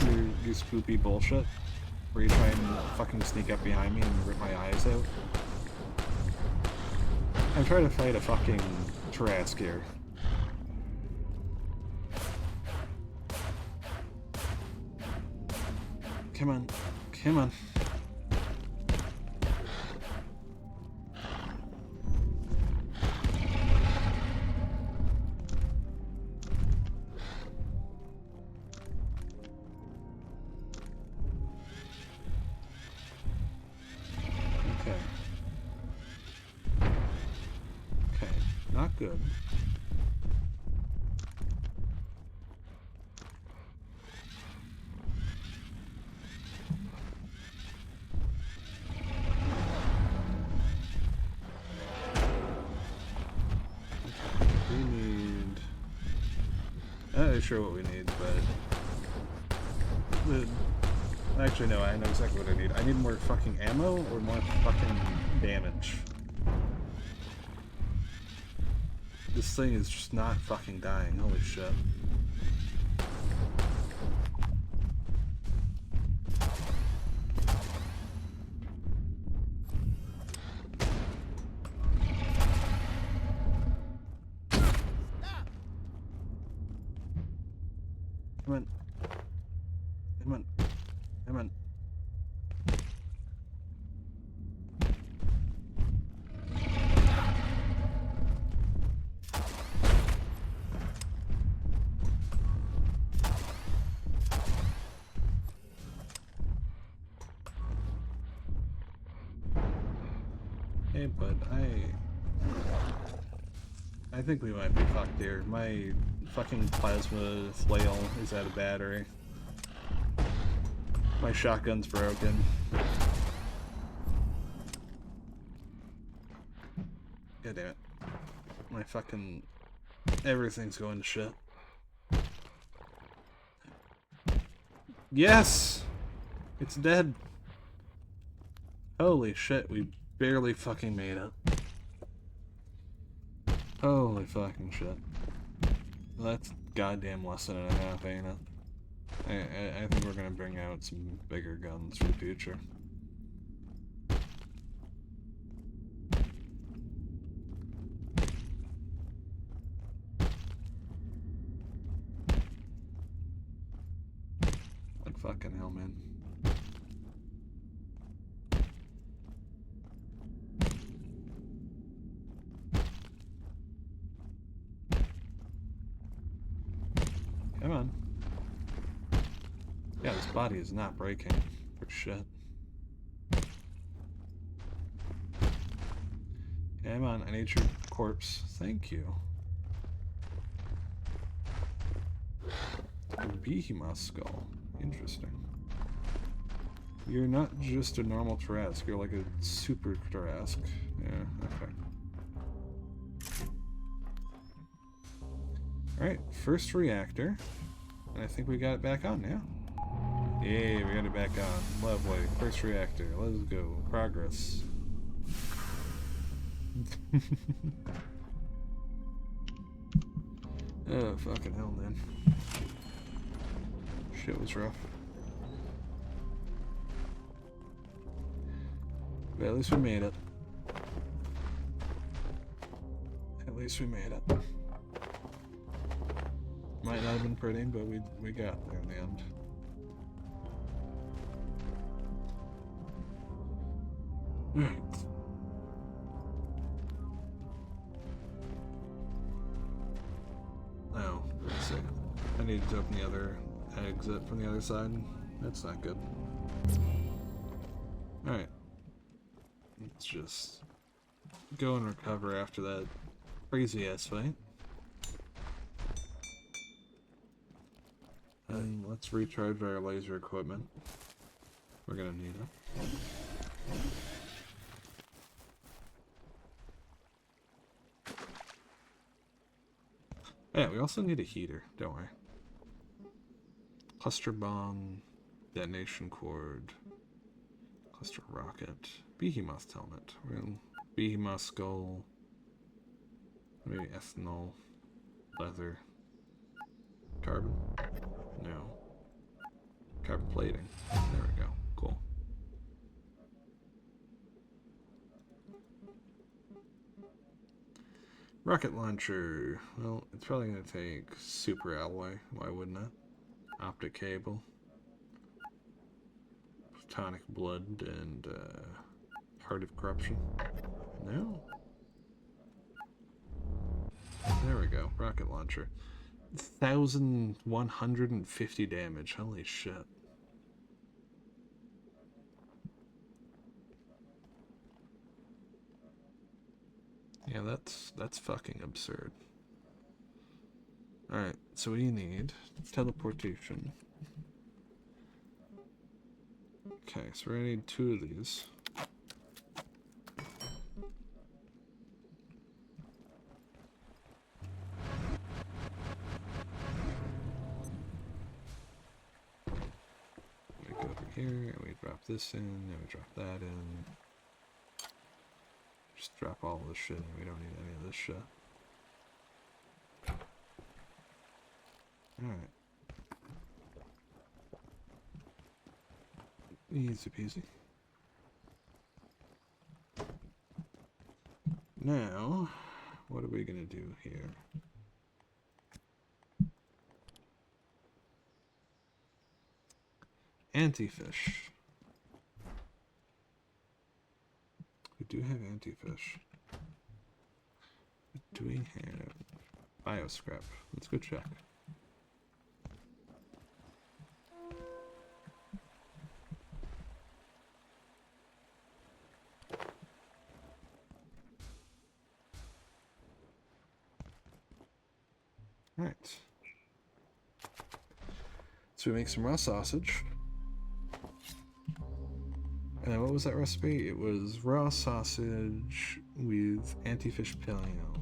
Your spoopy bullshit. Where you try and fucking sneak up behind me and rip my eyes out. I'm trying to fight a fucking Tarask here. Come on. Come on. Not good. We need... I'm not really sure what we need, but... Actually, no, I know exactly what I need. I need more fucking ammo or more fucking damage. This thing is just not fucking dying. Holy shit. Come on. Come on. Come on. Hey, bud, I think we might be fucked here. My fucking plasma flail is out of battery. My shotgun's broken. God damn it. My fucking... everything's going to shit. Yes! It's dead! Holy shit, we barely fucking made it. Holy fucking shit. That's goddamn lesson and a half, ain't it? I think we're gonna bring out some bigger guns for the future. Like fucking hell, man. Come on. Yeah, this body is not breaking. For shit. Come on, I need your corpse. Thank you. A behemoth skull. Interesting. You're not just a normal Tarrasque, you're like a super Tarrasque. Yeah, okay. Alright, first reactor. And I think we got it back on now. Yeah, we got it back on. Lovely. First reactor. Let's go. Progress. Oh, fucking hell, man. Shit was rough. But at least we made it. At least we made it. Might not have been pretty, but we got there in the end. Alright. Oh, let's see. I need to open the other exit from the other side. That's not good. Alright. Let's just go and recover after that crazy ass fight. And let's recharge our laser equipment. We're gonna need it. Yeah, we also need a heater, don't we? Cluster bomb, detonation cord, cluster rocket, behemoth helmet, behemoth skull, maybe ethanol, leather, carbon. No. Carbon plating. There we go. Cool. Rocket launcher. Well, it's probably going to take super alloy. Why wouldn't it? Optic cable. Photonic blood and heart of corruption. No. There we go. Rocket launcher. 1,150 damage. Holy shit. Yeah, that's fucking absurd. Alright, so we need teleportation. Okay, so we're gonna need 2 of these. We go over here, and we drop this in, and we drop that in. Just drop all this shit in, we don't need any of this shit. Alright. Easy peasy. Now, what are we gonna do here? Anti-fish. We do have anti-fish. What do we have? Bioscrap. Let's go check. Right. So we make some raw sausage. And then what was that recipe? It was raw sausage with anti-fish paleo.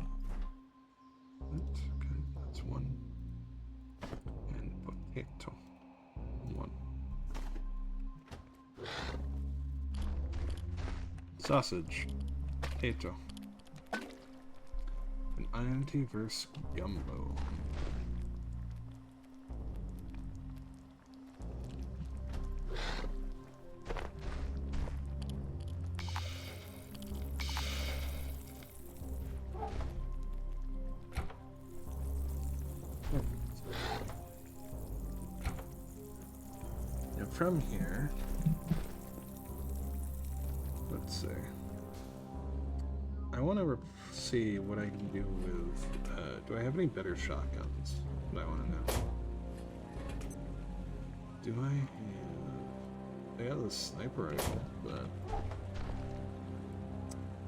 Okay, that's 1. And potato. 1. Sausage. Potato. An anti-verse gumbo. Now from here, let's see. I want to see what I can do with. Do I have any better shotguns? What I want to know. Do I have? I got the sniper rifle, but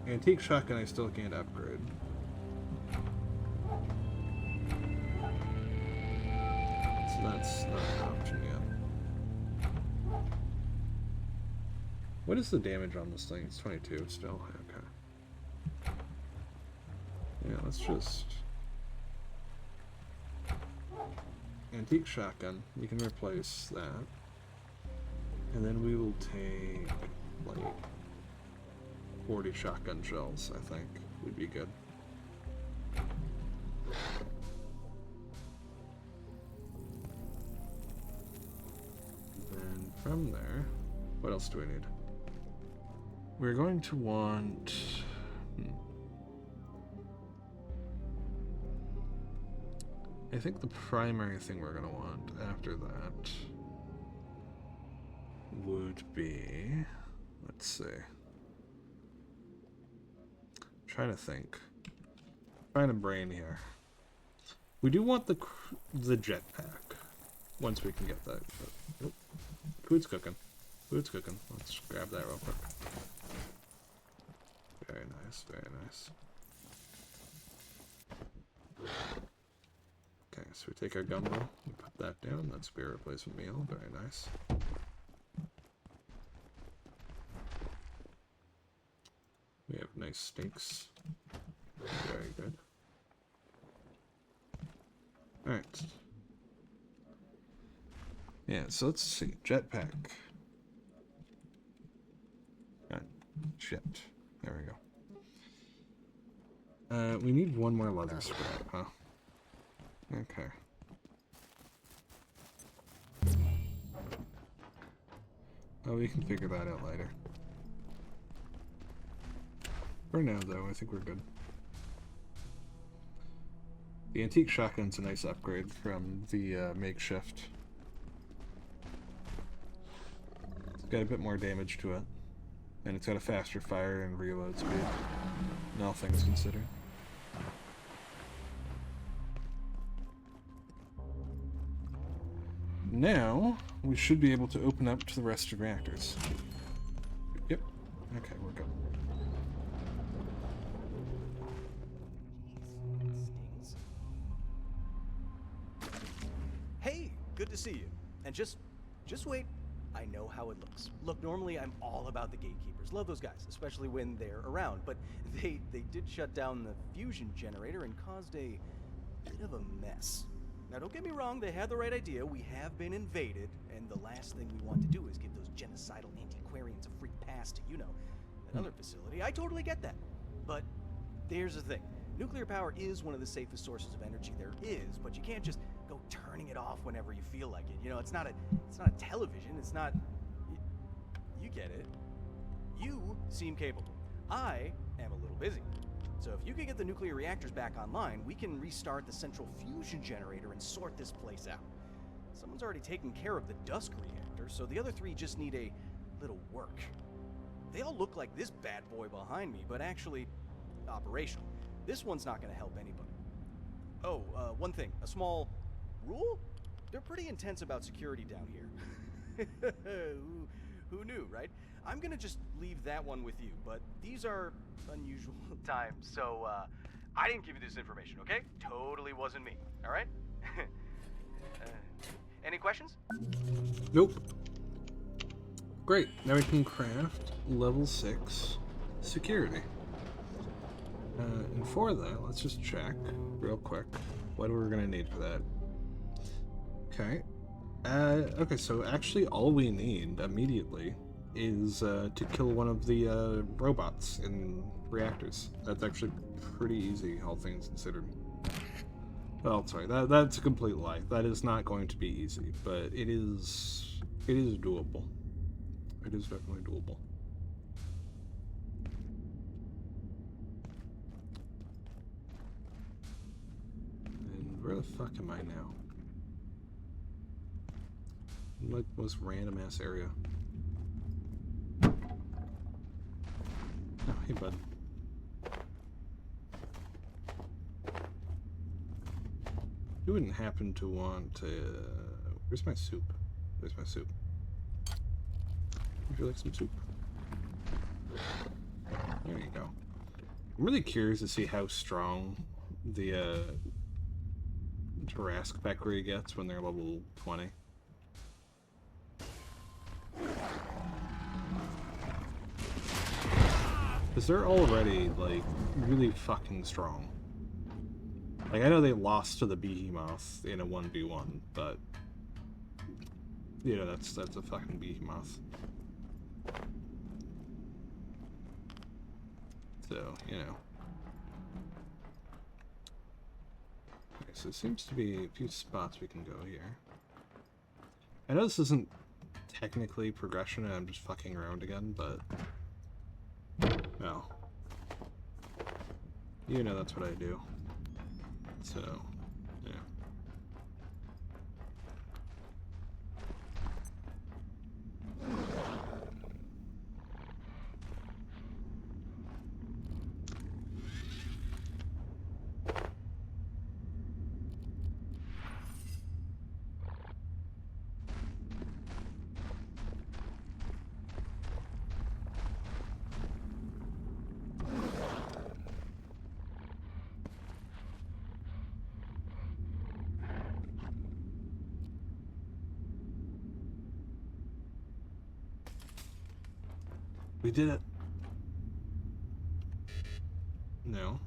antique shotgun I still can't upgrade. So that's not an option yet. What is the damage on this thing? It's 22 still. Okay. Yeah, let's just... Antique shotgun. We can replace that. And then we will take, like, 40 shotgun shells, I think, would be good. And from there, what else do we need? We're going to want... I think the primary thing we're going to want after that would be... Let's see. I'm trying to think. Trying to brain here. We do want the jetpack once we can get that. But, oh, food's cooking. Food's cooking. Let's grab that real quick. Very nice, very nice. Okay, so we take our gumbo, we put that down. That's beer replacement meal. Very nice. We have nice steaks. Very good. Alright. Yeah, so let's see. Jetpack. Shit. There we go. We need one more leather scrap, huh? Okay. Oh, we can figure that out later. For now, though, I think we're good. The antique shotgun's a nice upgrade from the makeshift. It's got a bit more damage to it. And it's got a faster fire and reload speed. And all things considered. Now, we should be able to open up to the rest of reactors. Yep. Okay, we're good. good to see you. And just wait. I know how it looks. Look, normally I'm all about the gatekeepers. Love those guys, especially when they're around. But they did shut down the fusion generator and caused a bit of a mess. Now, don't get me wrong, they had the right idea. We have been invaded, and the last thing we want to do is give those genocidal antiquarians a free pass to, another facility. I totally get that. But there's the thing. Nuclear power is one of the safest sources of energy there is, but you can't just go turning it off whenever you feel like it. It's not a television. It's not... You get it. You seem capable. I am a little busy. So if you could get the nuclear reactors back online, we can restart the central fusion generator and sort this place out. Someone's already taken care of the Dusk reactor, so the other three just need a little work. They all look like this bad boy behind me, but actually operational. This one's not going to help anybody. Oh, one thing. A small rule? They're pretty intense about security down here. Who knew, right? I'm going to just leave that one with you, but these are unusual times, so I didn't give you this information, okay? Totally wasn't me, all right? Any questions? Nope. Great. Now we can craft level 6 security. And for that, let's just check real quick what we're gonna need for that. Okay. Okay, so actually all we need immediately is to kill one of the robots in reactors. That's actually pretty easy, all things considered. Well, sorry, that's a complete lie. That is not going to be easy, but it is doable. It is definitely doable. And where the fuck am I now? Like the most random ass area. Oh, hey bud. You wouldn't happen to want where's my soup? Where's my soup? Would you like some soup? There you go. I'm really curious to see how strong the Tarrasque Factory gets when they're level 20. Because they're already, like, really fucking strong. Like, I know they lost to the behemoth in a 1v1, but... that's a fucking behemoth. So, Okay, so it seems to be a few spots we can go here. I know this isn't technically progression and I'm just fucking around again, but... No. That's what I do. So, yeah. We did it. No.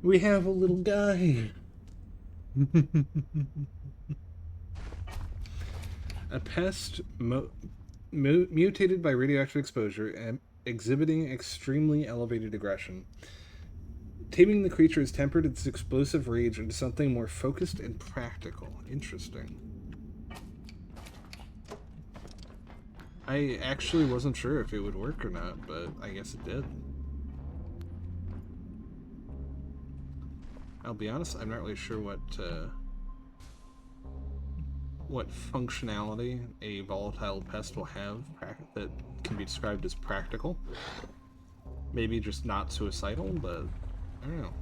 We have a little guy. A pest mutated by radioactive exposure and exhibiting extremely elevated aggression. Taming the creature has tempered its explosive rage into something more focused and practical. Interesting. I actually wasn't sure if it would work or not, but I guess it did. I'll be honest, I'm not really sure what functionality a volatile pest will have that can be described as practical. Maybe just not suicidal, but I don't know.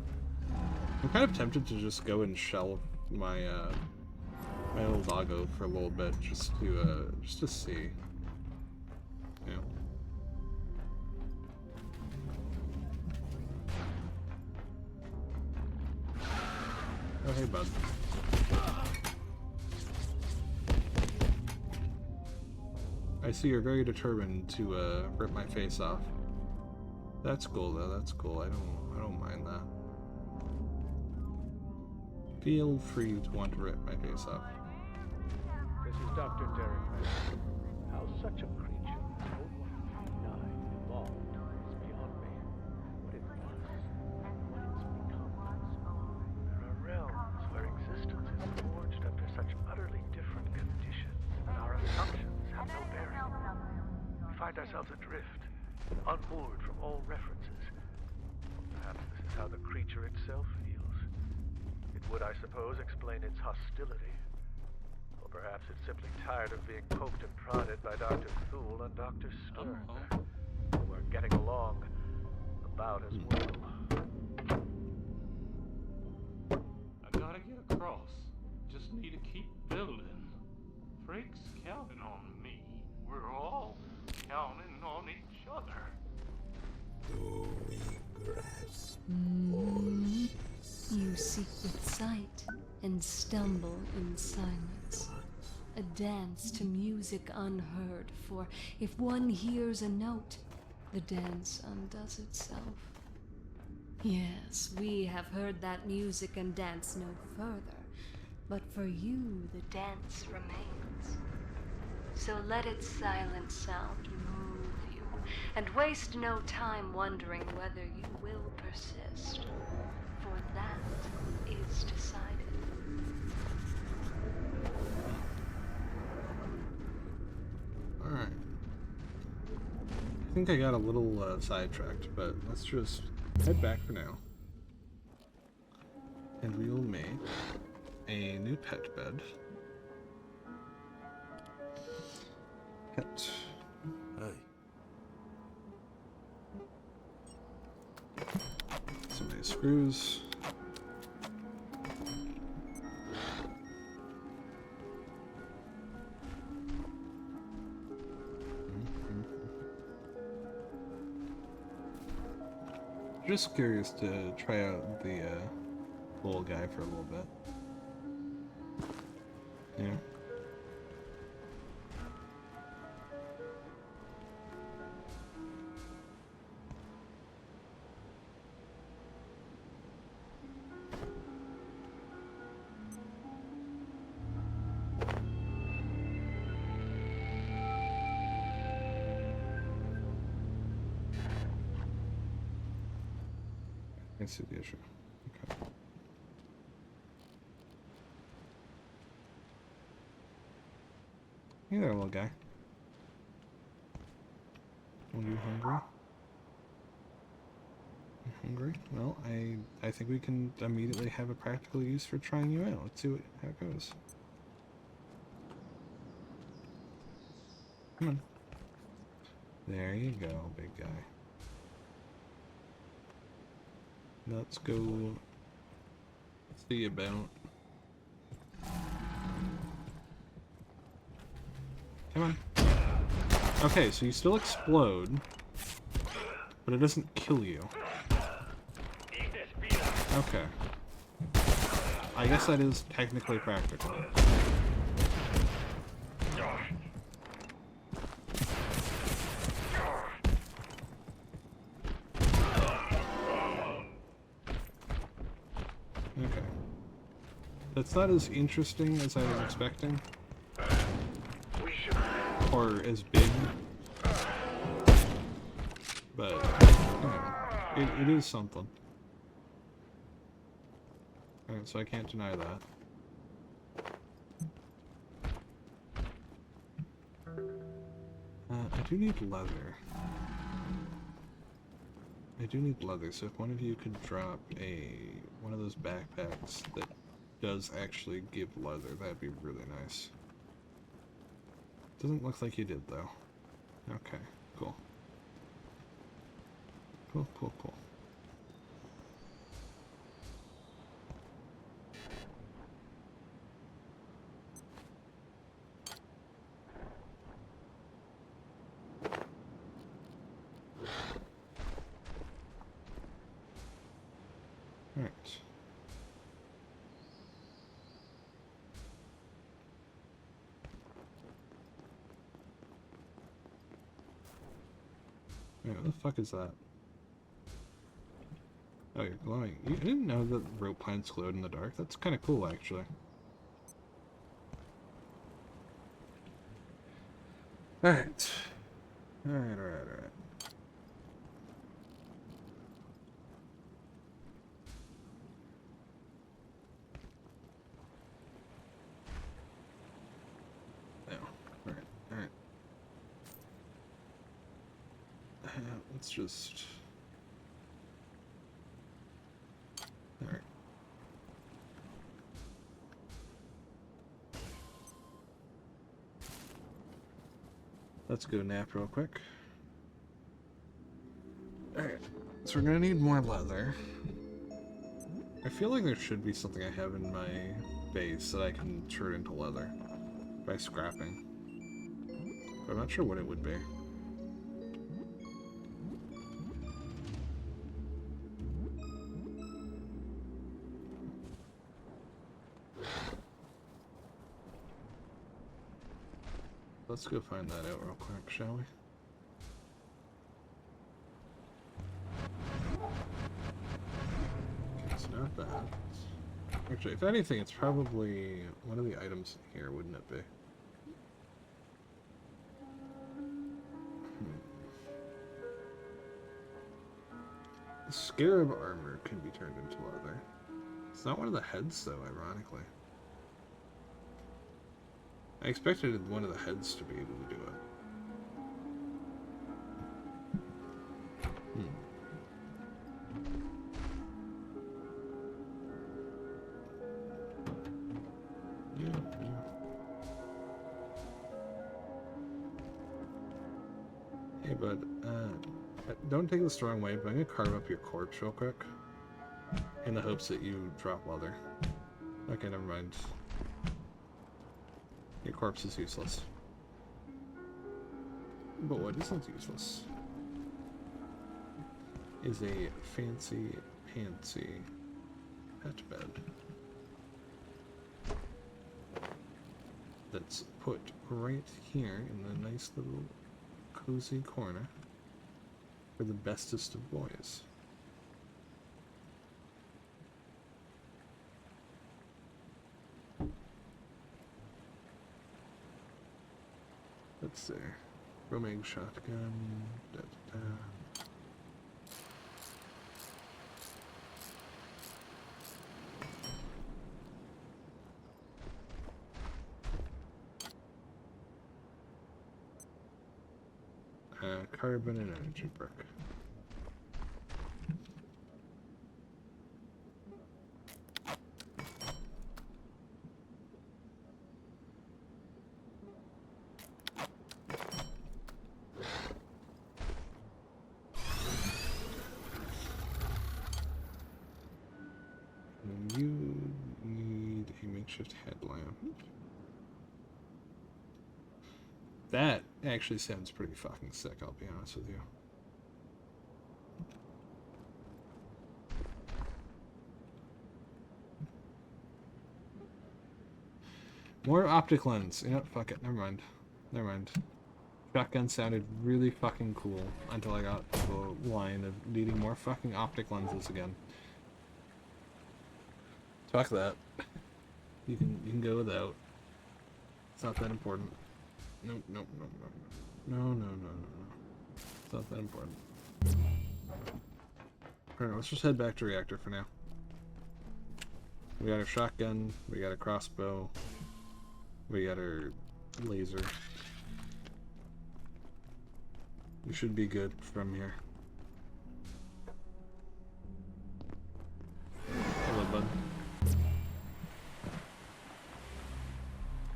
I'm kind of tempted to just go and shell my my little doggo for a little bit, just to see. Hey, bud. I see you're very determined to rip my face off. That's cool though, that's cool. I don't mind that. Feel free to want to rip my face off. This is Dr. Derek Mann. How such a creature, so benign, evolved is beyond me. What it was, what it's become. There are realms where existence is forged under such utterly different conditions that our assumptions have no bearing. We find ourselves adrift, unmoored from all references. Perhaps this is how the creature itself feels. It would, I suppose, explain its hostility. Or perhaps it's simply tired of being poked and prodded by Dr. Thule and Dr. Stern, who are getting along about as well. I gotta get across. Just need to keep building. Freak's counting on me. We're all counting on each other. You seek with sight and stumble in silence. A dance to music unheard, for if one hears a note, the dance undoes itself. Yes, we have heard that music and dance no further, but for you the dance remains. So let its silent sound move you, and waste no time wondering whether you will persist, for that is decided. Alright. I think I got a little sidetracked, but let's just head back for now. And we will make a new pet bed. Pet. Some nice screws. Just curious to try out the little guy for a little bit. Yeah. I see the issue. Okay. Hey there, little guy. Are you hungry? You hungry? Well, I think we can immediately have a practical use for trying you out. Let's see how it goes. Come on. There you go, big guy. Let's go see about. Come on. Okay, so you still explode, but it doesn't kill you. Okay. I guess that is technically practical. Okay. That's not as interesting as I was expecting. Or as big. But, you know, it is something. Alright, so I can't deny that. I do need leather. I do need leather, so if one of you could drop one of those backpacks that does actually give leather, that'd be really nice. Doesn't look like you did, though. Okay, cool. Cool, cool, cool. Alright. Wait, what the fuck is that? Oh, you're glowing. I didn't know that rope plants glowed in the dark. That's kind of cool, actually. Alright. Alright. Alright. Let's just... Alright. Let's go nap real quick. Alright, so we're gonna need more leather. I feel like there should be something I have in my base that I can turn into leather by scrapping. But I'm not sure what it would be. Let's go find that out real quick, shall we? Okay, it's not that. Actually, if anything, it's probably one of the items here, wouldn't it be? The scarab armor can be turned into leather. It's not one of the heads, though, ironically. I expected one of the heads to be able to do it. Yeah. Hey, bud. Don't take this the wrong way, but I'm gonna carve up your corpse real quick. In the hopes that you drop leather. Okay, never mind. Your corpse is useless. But what isn't useless is a fancy pantsy pet bed that's put right here in the nice little cozy corner for the bestest of boys. Let's see. Roaming shotgun. Da, da, da. Carbon and energy brick. You need a makeshift headlamp. That actually sounds pretty fucking sick, I'll be honest with you. More optic lens. You know, fuck it. Never mind. Never mind. Shotgun sounded really fucking cool until I got to the line of needing more fucking optic lenses again. Fuck that. You can go without. It's not that important. No. It's not that important. Alright, let's just head back to reactor for now. We got our shotgun, we got a crossbow, we got our laser. We should be good from here. Hello, bud.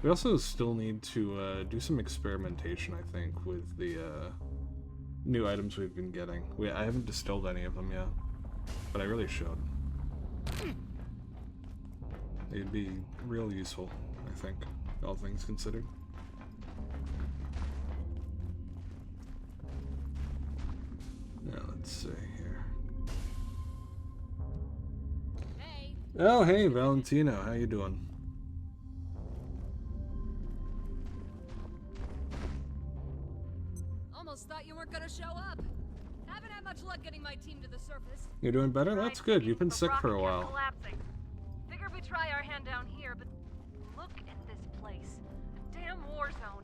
We also still need to do some experimentation, I think, with the new items we've been getting. I haven't distilled any of them yet, but I really should. They'd be real useful, I think, all things considered. Now, let's see here. Hey. Oh, hey, Valentino, how you doing? Almost thought you weren't gonna show up. Haven't had much luck getting my team to the surface. You're doing better? That's good. You've been sick for a while. Collapsing. Figured we'd try our hand down here, but look at this place. A damn war zone.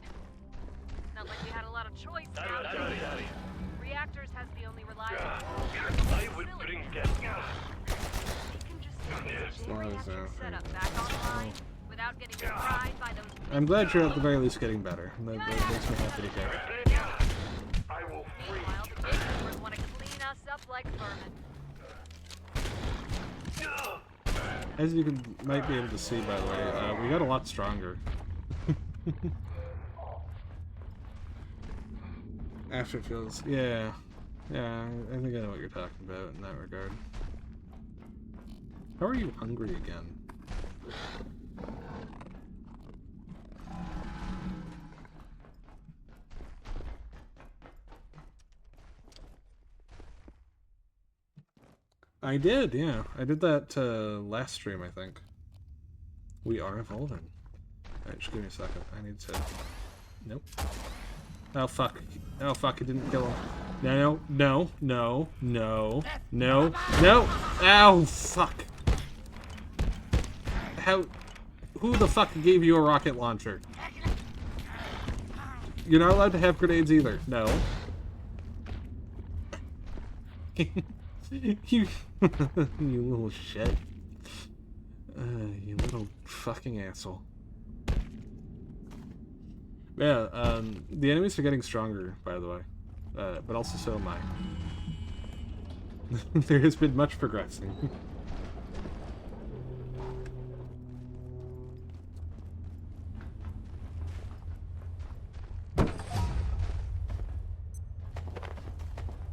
Not like we had a lot of choice now. Reactors has the only reliable. I would bring death. We can just get this reactor setup back online without getting fried by those. I'm glad you're at the very least getting better. That makes me happy to hear. I will free. Meanwhile, the gatekeepers want to clean us up like vermin. As you might be able to see, by the way, we got a lot stronger. After it feels... Yeah, I think I know what you're talking about in that regard. How are you hungry again? I did, yeah. I did that last stream, I think. We are evolving. Alright, just give me a second. I need to... Nope. Oh, fuck. Oh, fuck, it didn't kill him. No, no, no, no, no, no! Ow, fuck! How... Who the fuck gave you a rocket launcher? You're not allowed to have grenades either. No. You little shit. You little fucking asshole. Yeah, the enemies are getting stronger, by the way. But also so am I. There has been much progressing.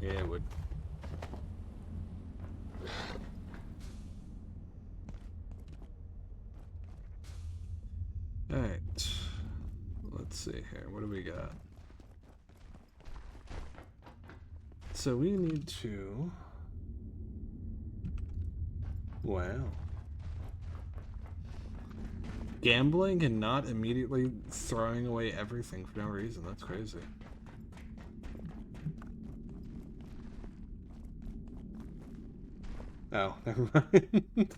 Yeah, it would. Alright. Let's see here. What do we got? So we need to... Wow. Gambling and not immediately throwing away everything for no reason. That's crazy. Oh, never mind.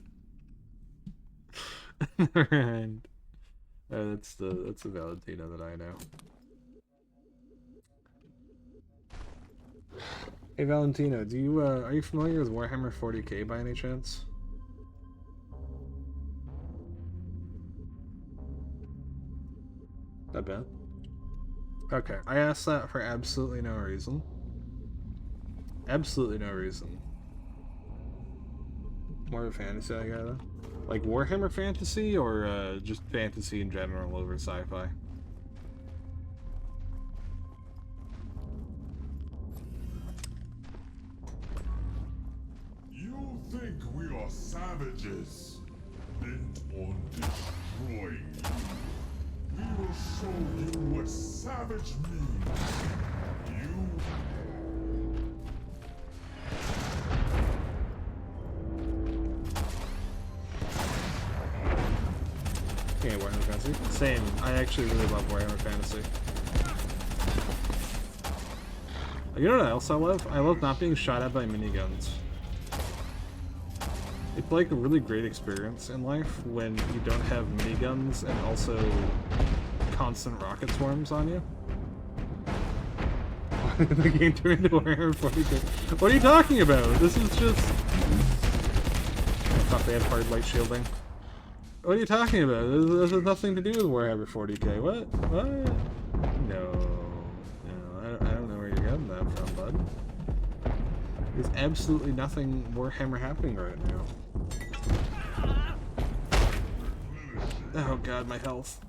Never mind. That's the Valentino that I know. Hey Valentino, do you are you familiar with Warhammer 40k by any chance? That bad? Okay, I asked that for absolutely no reason. Absolutely no reason. More of a fantasy guy though? Like Warhammer fantasy or just fantasy in general over sci-fi? You think we are savages, bent on destroying you. We will show you what savage means. You... Yeah, Warhammer Fantasy. Same. I actually really love Warhammer Fantasy. You know what else I love? I love not being shot at by miniguns. It's like a really great experience in life when you don't have miniguns and also constant rocket swarms on you. The game turned into Warhammer 40k. What are you talking about? This is just... I thought they had hard light shielding. What are you talking about? This has nothing to do with Warhammer 40k. What? What? No. No, I don't know where you're getting that from, bud. There's absolutely nothing Warhammer happening right now. Oh god, my health.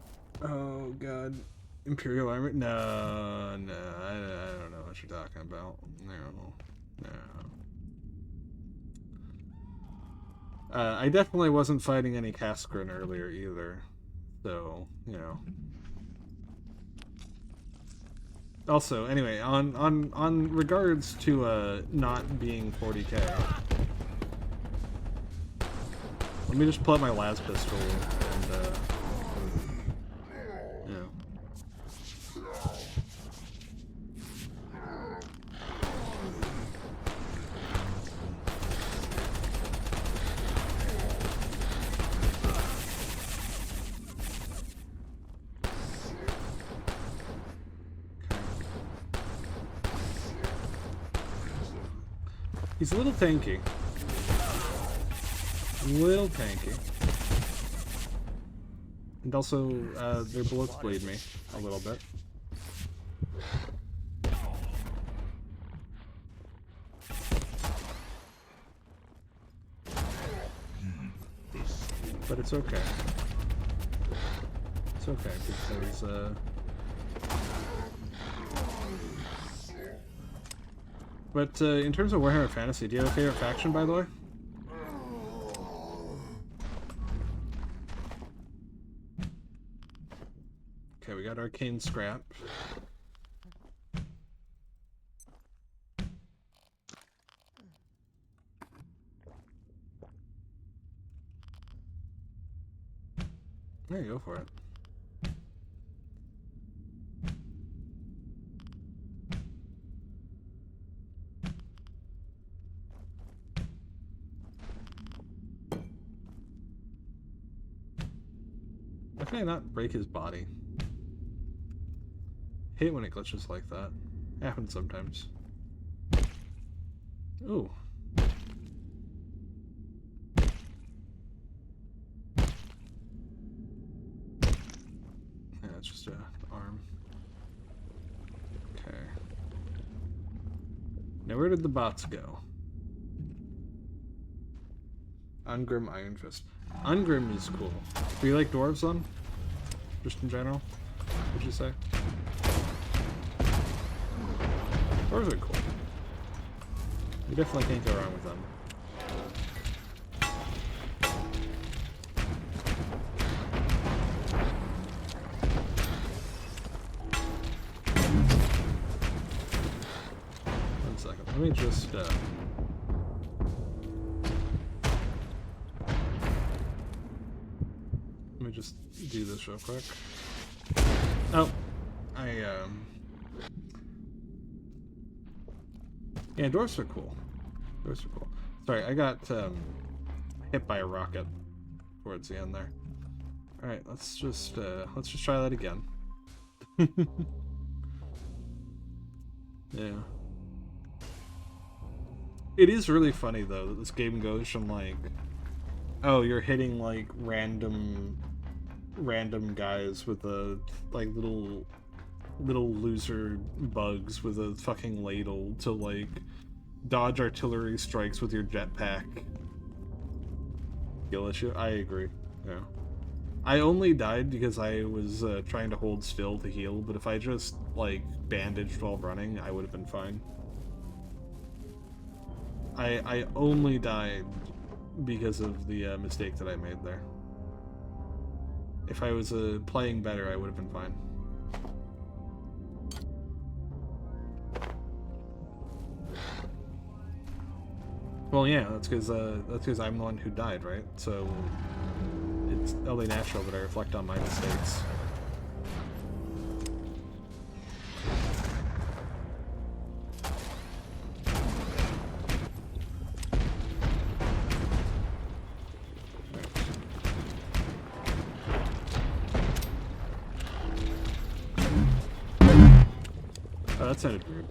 Oh god. Imperial armor? No, I don't know what you're talking about. No. I definitely wasn't fighting any Kaskrin earlier either, so, you know. Also, anyway, on regards to not being 40k, let me just pull out my las pistol and you know. He's a little tanky. Little tanky. And also, their bullets bleed me a little bit. But it's okay. It's okay, because, But, in terms of Warhammer Fantasy, do you have a favorite faction, by the way? Okay, we got Arcane Scrap. There you go for it. Why can I not break his body? I hate when it glitches like that. Happens sometimes. Ooh. Yeah, it's just an arm. Okay. Now where did the bots go? Ungrim Iron Fist. Ungrim is cool. Do you like dwarves then? Just in general? Would you say? Dwarves are cool. You definitely can't go wrong with them. One second. Let me just do this real quick. Oh, yeah, dwarves are cool. Dwarves are cool. Sorry, I got hit by a rocket towards the end there. All right, let's just try that again. Yeah. It is really funny though that this game goes from like, oh, you're hitting like random guys with a like little loser bugs with a fucking ladle to like dodge artillery strikes with your jetpack. Kill issue. I agree. Yeah. I only died because I was trying to hold still to heal, but if I just like bandaged while running, I would have been fine. I only died because of the mistake that I made there. If I was playing better, I would have been fine. Well, yeah, that's because I'm the one who died, right? So it's only natural that I reflect on my mistakes. Oh, that sounded weird.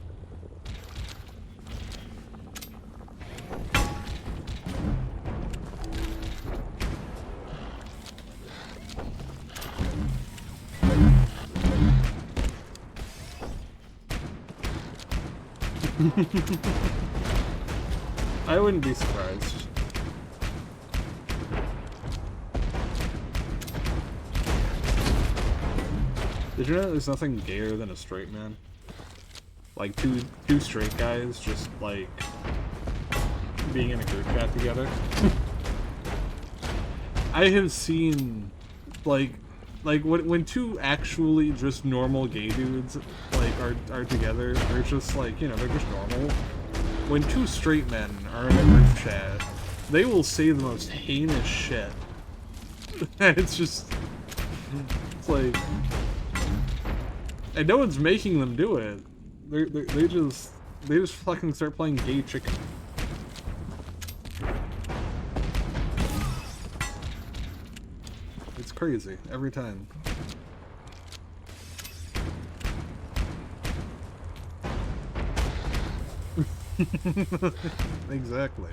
I wouldn't be surprised. Did you know there's nothing gayer than a straight man? Like two straight guys just like being in a group chat together. I have seen like when two actually just normal gay dudes like are together, they're just like, you know, they're just normal. When two straight men are in a group chat, they will say the most heinous shit. It's like, and no one's making them do it. They just fucking start playing gay chicken. It's crazy every time. Exactly.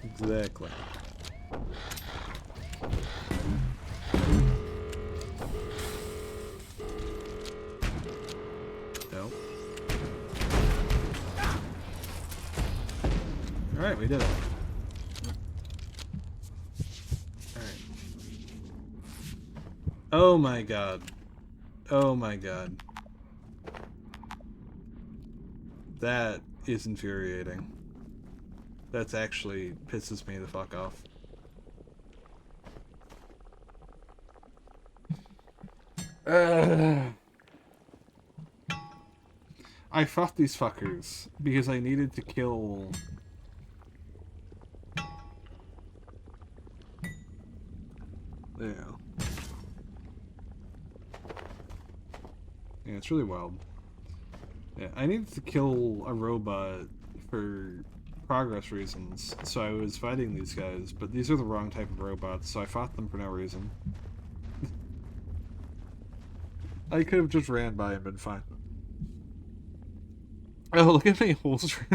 Exactly. Nope. Alright, we did it. Alright. Oh my god. Oh my god. That is infuriating. That's actually pisses me the fuck off. I fought these fuckers because I needed to kill... Yeah. Yeah, it's really wild. Yeah, I needed to kill a robot for progress reasons, so I was fighting these guys, but these are the wrong type of robots, so I fought them for no reason. I could have just ran by and been fine. Oh, look at me holster.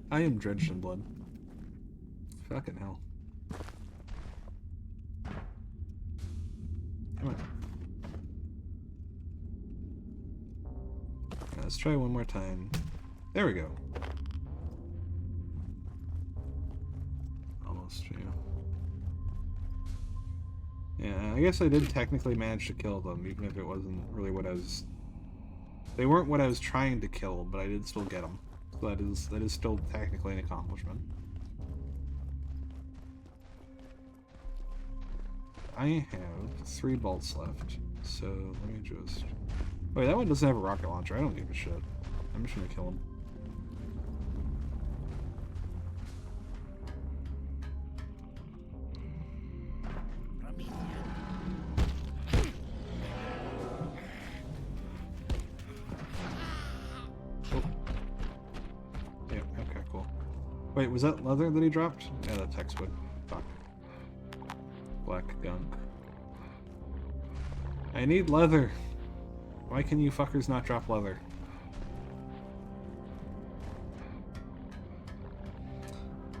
I am drenched in blood. Fucking hell. Come on. Let's try one more time. There we go. Almost, yeah. Yeah, I guess I did technically manage to kill them, even if it wasn't really what I was... They weren't what I was trying to kill, but I did still get them. So that is still technically an accomplishment. I have 3 bolts left, so let me just... Wait, that one doesn't have a rocket launcher. I don't give a shit. I'm just gonna kill him. Oh. Yeah, okay, cool. Wait, was that leather that he dropped? Yeah, that's hexwood. Fuck. Black gunk. I need leather. Why can you fuckers not drop leather?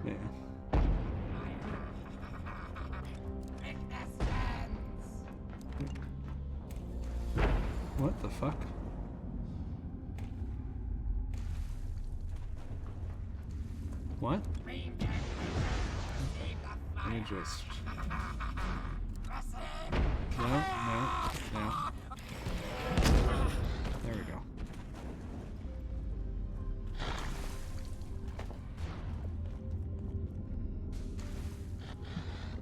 Yeah. What the fuck? What? Let me just... No, no, no. There we go.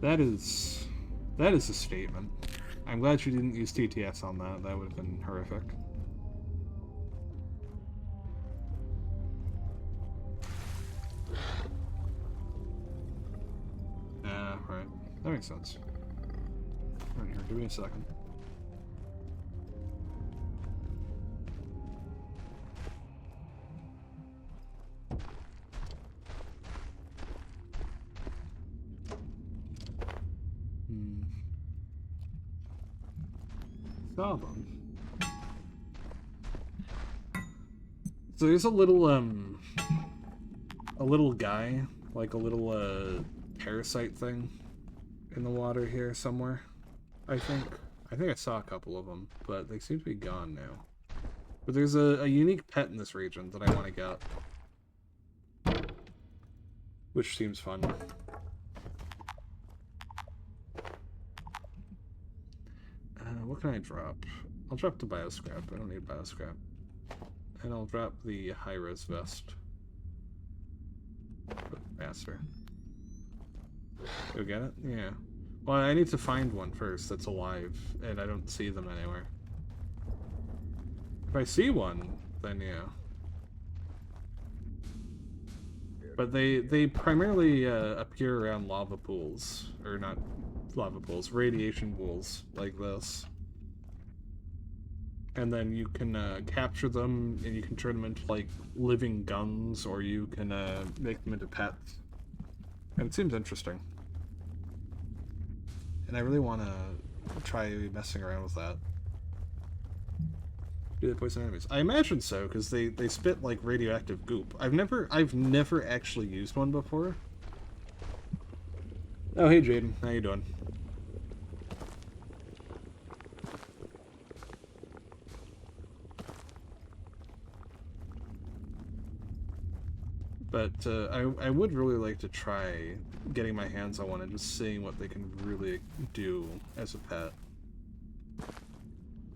That is a statement. I'm glad you didn't use TTS on that. That would have been horrific. Right. That makes sense. Right here, give me a second. Saw them. So there's a little guy, like a little parasite thing in the water here somewhere. I think I saw a couple of them, but they seem to be gone now. But there's a unique pet in this region that I want to get, which seems fun. What can I drop? I'll drop the bioscrap. I don't need bioscrap. And I'll drop the high-res vest. Faster. Go get it? Yeah. Well, I need to find one first that's alive, and I don't see them anywhere. If I see one, then yeah. But they primarily appear around lava pools. Or not lava pools, radiation pools like this. And then you can capture them, and you can turn them into, like, living guns, or you can make them into pets. And it seems interesting. And I really want to try messing around with that. Do they poison enemies? I imagine so, because they spit like radioactive goop. I've never actually used one before. Oh hey Jaden, how you doing? But I would really like to try getting my hands on one and just seeing what they can really do as a pet.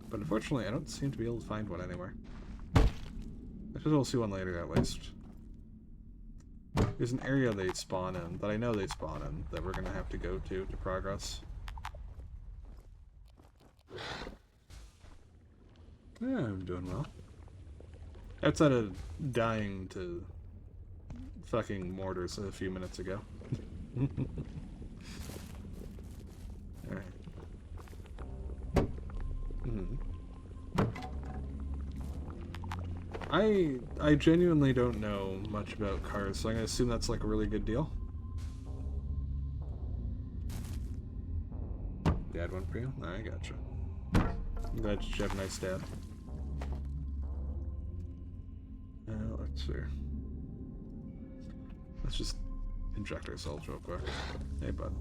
But unfortunately, I don't seem to be able to find one anywhere. I suppose we'll see one later, at least. There's an area they spawn in, that I know they spawn in, that we're gonna have to go to progress. Yeah, I'm doing well. Outside of dying to fucking mortars a few minutes ago. Alright. I genuinely don't know much about cars, so I'm gonna assume that's like a really good deal. Dad one for you? I gotcha. I'm glad you have a nice dad. Let's see. Let's just inject ourselves real quick. Hey, bud.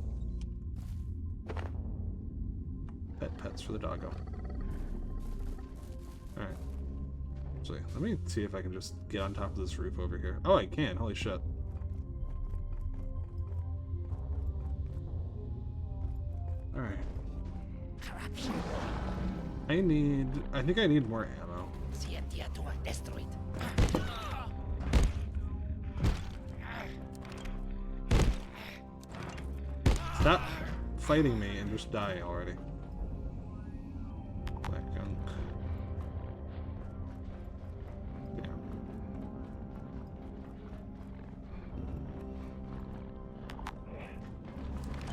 Pets for the doggo. Alright. Actually, let me see if I can just get on top of this roof over here. Oh, I can. Holy shit. Alright. I think I need more ammo. Stop fighting me and just die already. Black gunk. Yeah.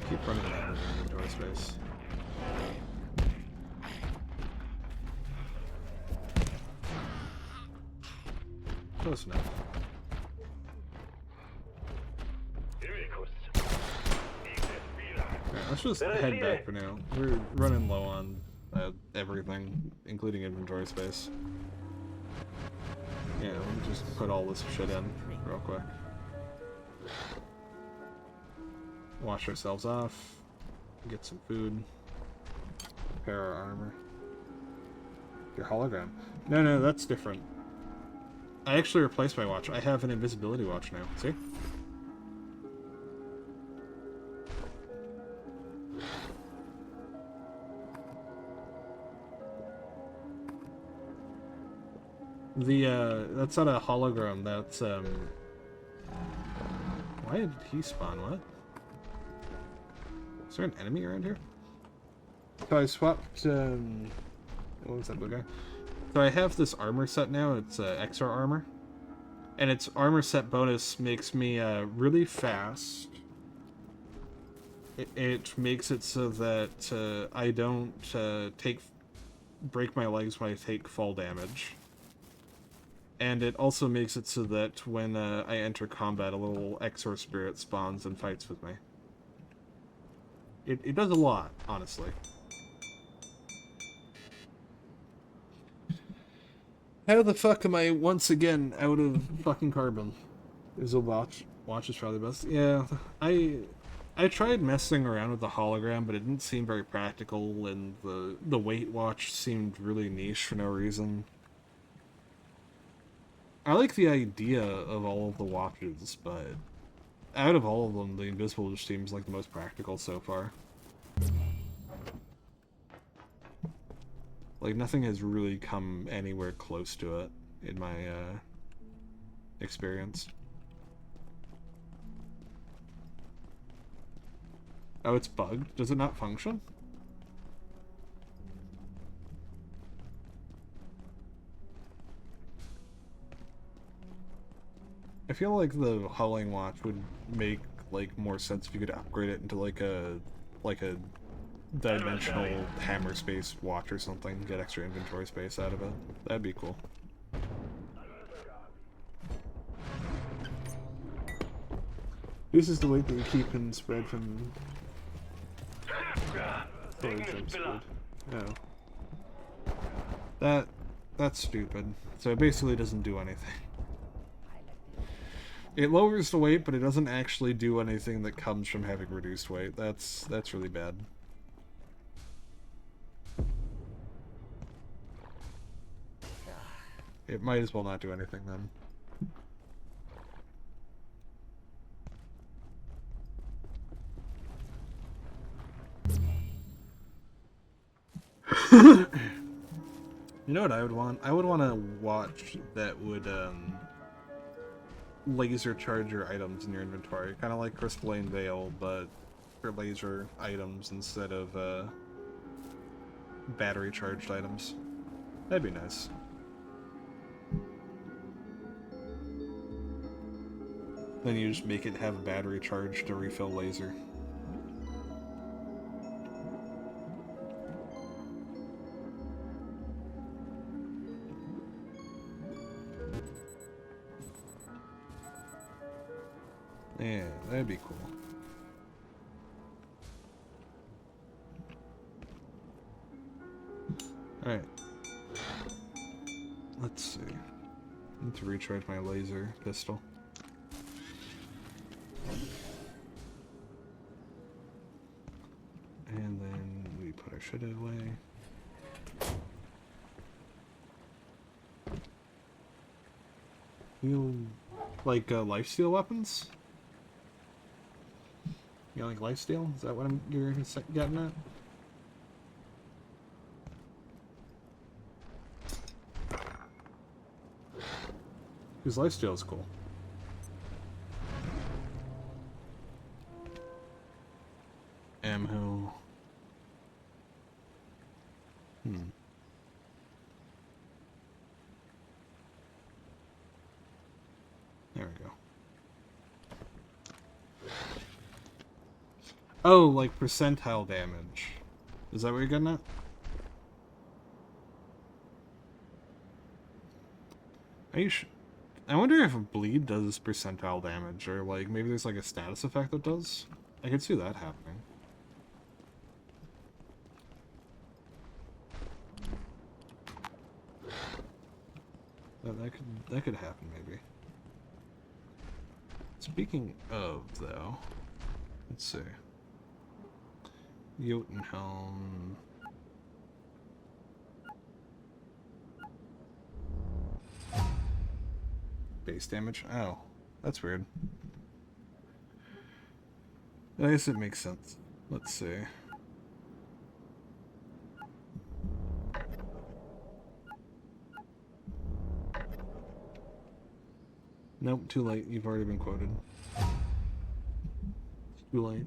Keep running out of inventory space. Close enough. Alright, let's just head back for now. We're running low on everything, including inventory space. Yeah, let me just put all this shit in real quick. Wash ourselves off. Get some food. Repair our armor. Your hologram. No, that's different. I actually replaced my watch. I have an invisibility watch now. See? That's not a hologram, that's, why did he spawn? What? Is there an enemy around here? So I swapped, what was that blue guy? So I have this armor set now, it's extra armor. And its armor set bonus makes me really fast. It makes it so that I don't break my legs when I take fall damage. And it also makes it so that when I enter combat, a little Exor spirit spawns and fights with me. It does a lot, honestly. How the fuck am I once again out of fucking carbon? Is a watch. Watch is probably best. Yeah, I tried messing around with the hologram, but it didn't seem very practical, and the weight watch seemed really niche for no reason. I like the idea of all of the watches, but out of all of them, the invisible just seems like the most practical so far. Like, nothing has really come anywhere close to it in my experience. Oh, it's bugged? Does it not function? I feel like the Hulling watch would make like more sense if you could upgrade it into like a dimensional hammer space watch or something, get extra inventory space out of it. That'd be cool. This is the weight that you keep and spread from storage jump speed. Oh. That's stupid. So it basically doesn't do anything. It lowers the weight, but it doesn't actually do anything that comes from having reduced weight. That's really bad. It might as well not do anything then. You know what I would want? I would want a watch that would laser charge your items in your inventory. Kind of like Crystalline Veil, but for laser items instead of battery charged items. That'd be nice. Then you just make it have a battery charge to refill laser. Yeah, that'd be cool. Alright. Let's see. I need to recharge my laser pistol. And then we put our shit away. You like lifesteal weapons? You like lifesteal? Is that what you're getting at? Because lifesteal is cool. Ammo. There we go. Oh, like percentile damage. Is that what you're getting at? I wonder if bleed does percentile damage, or like maybe there's like a status effect that does. I could see that happening. That could happen maybe. Speaking of though, let's see. Jotunhelm. Base damage? Oh, that's weird. I guess it makes sense. Let's see. Nope, too late. You've already been quoted. Too late.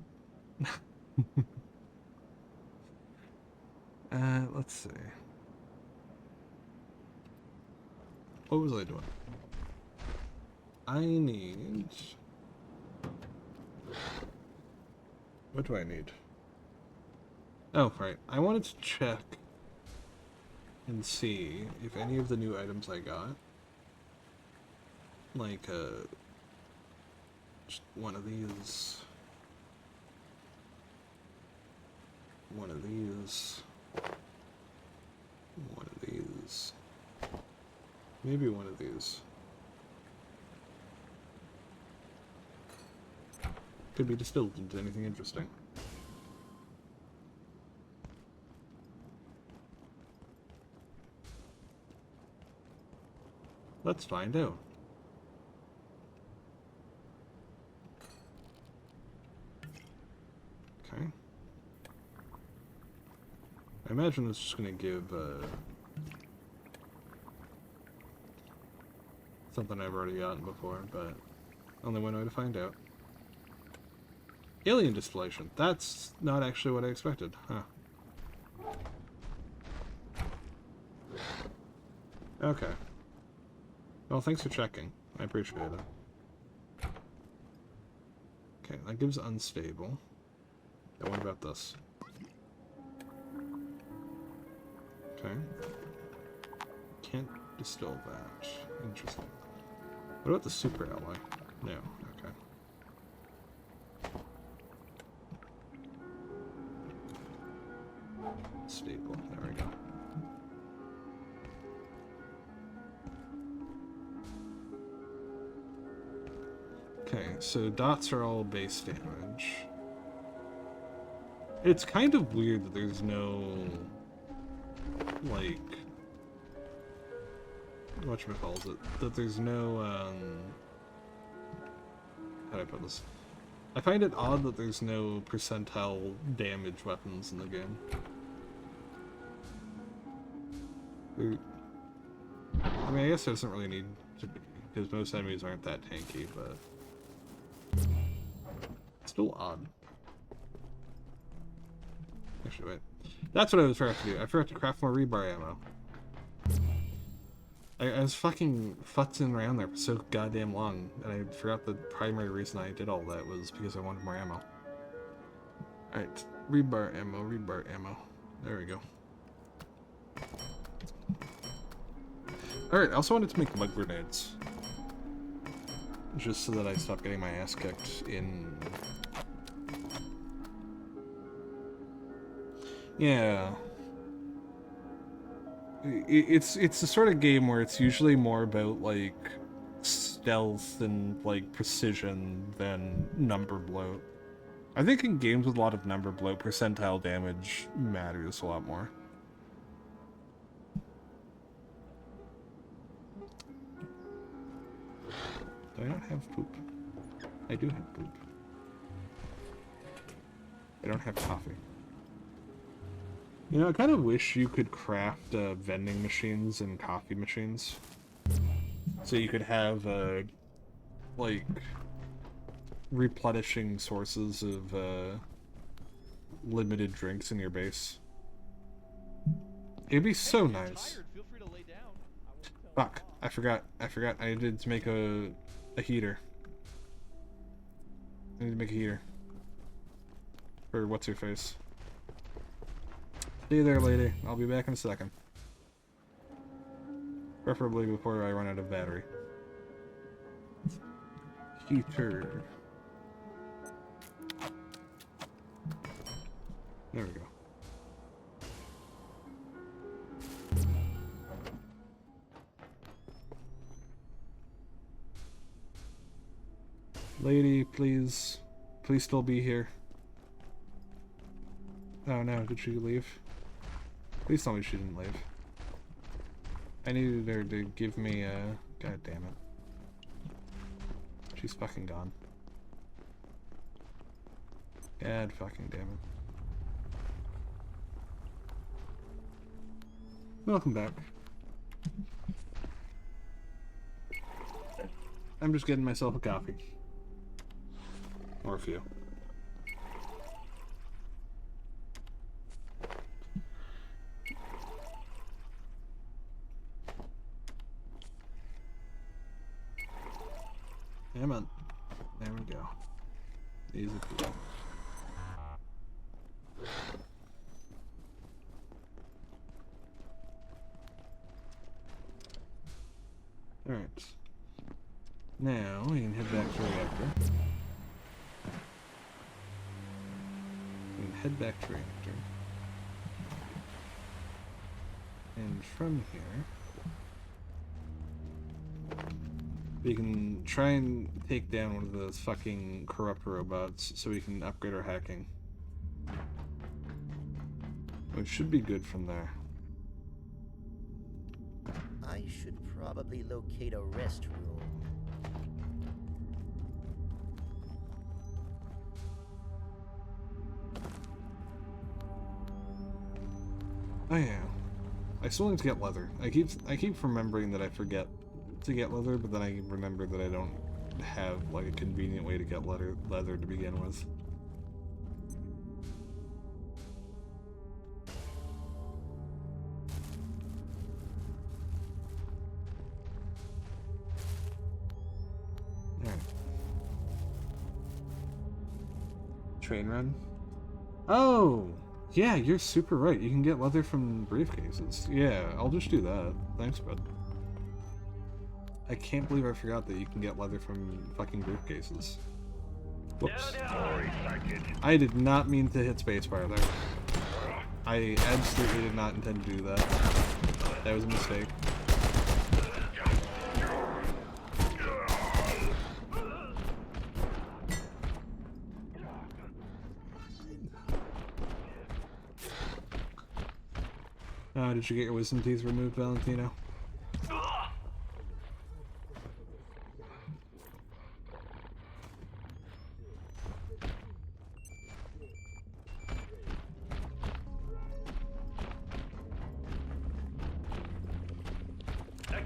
Let's see. What was I doing? I need... What do I need? Oh, right. I wanted to check and see if any of the new items I got, like, just one of these, one of these, one of these, maybe one of these. Could be distilled into anything interesting. Let's find out. Okay. I imagine it's just going to give something I've already gotten before, but only one way to find out. Alien distillation. That's not actually what I expected, huh? Okay. Well, thanks for checking. I appreciate it. Okay, that gives unstable. Now what about this? Okay. Can't distill that. Interesting. What about the super alloy? No. Okay. Stable. There we go. Okay, so dots are all base damage. It's kind of weird that there's no, like, whatchamacallit, that there's no, how do I put this? I find it odd that there's no percentile damage weapons in the game. I mean, I guess there doesn't really need to be, because most enemies aren't that tanky, but it's still odd. Actually, wait. That's what I forgot to do. I forgot to craft more rebar ammo. I was fucking futzing around there for so goddamn long, and I forgot the primary reason I did all that was because I wanted more ammo. Alright, rebar ammo, rebar ammo. There we go. Alright, I also wanted to make mud grenades. Just so that I stop getting my ass kicked in... Yeah. It's the sort of game where it's usually more about, like, stealth and, like, precision than number bloat. I think in games with a lot of number bloat, percentile damage matters a lot more. Do I not have poop? I do have poop. I don't have coffee. You know, I kind of wish you could craft vending machines and coffee machines. So you could have, like, replenishing sources of, limited drinks in your base. It'd be so nice. Fuck, I forgot. I needed to make a heater. I need to make a heater. For what's-her-face. See you there, lady. I'll be back in a second. Preferably before I run out of battery. Heater. There we go. Lady, please. Please still be here. Oh no, did she leave? Please tell me she didn't leave. I needed her to give me a... God damn it. She's fucking gone. God fucking damn it. Welcome back. I'm just getting myself a coffee. Or a few. Come on. There we go. Easy peasy. Alright. Now we can head back to the reactor. We can head back to the reactor. And from here we can try and take down one of those fucking corrupt robots so we can upgrade our hacking. Which should be good from there. I should probably locate a restroom. Oh yeah. I still need to get leather. I keep remembering that I forget to get leather, but then I remember that I don't have like a convenient way to get leather to begin with. Alright. Train run? Oh! Yeah, you're super right. You can get leather from briefcases. Yeah, I'll just do that. Thanks, bud. I can't believe I forgot that you can get leather from fucking briefcases. Whoops. I did not mean to hit spacebar there. I absolutely did not intend to do that. That was a mistake. Did you get your wisdom teeth removed, Valentino? I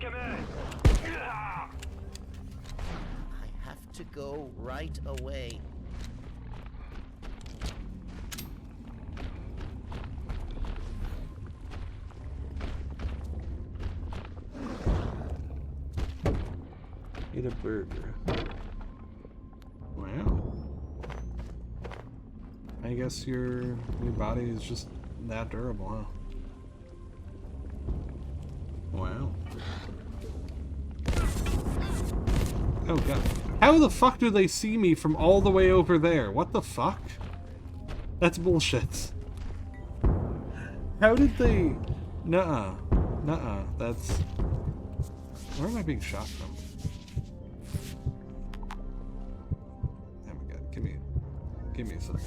have to go right away. Eat a burger. Wow. I guess your body is just that durable, huh? Wow. Oh god. How the fuck do they see me from all the way over there? What the fuck? That's bullshit. How did they... Nuh-uh. Nuh-uh. That's... Where am I being shot from? Oh my god. Give me a second.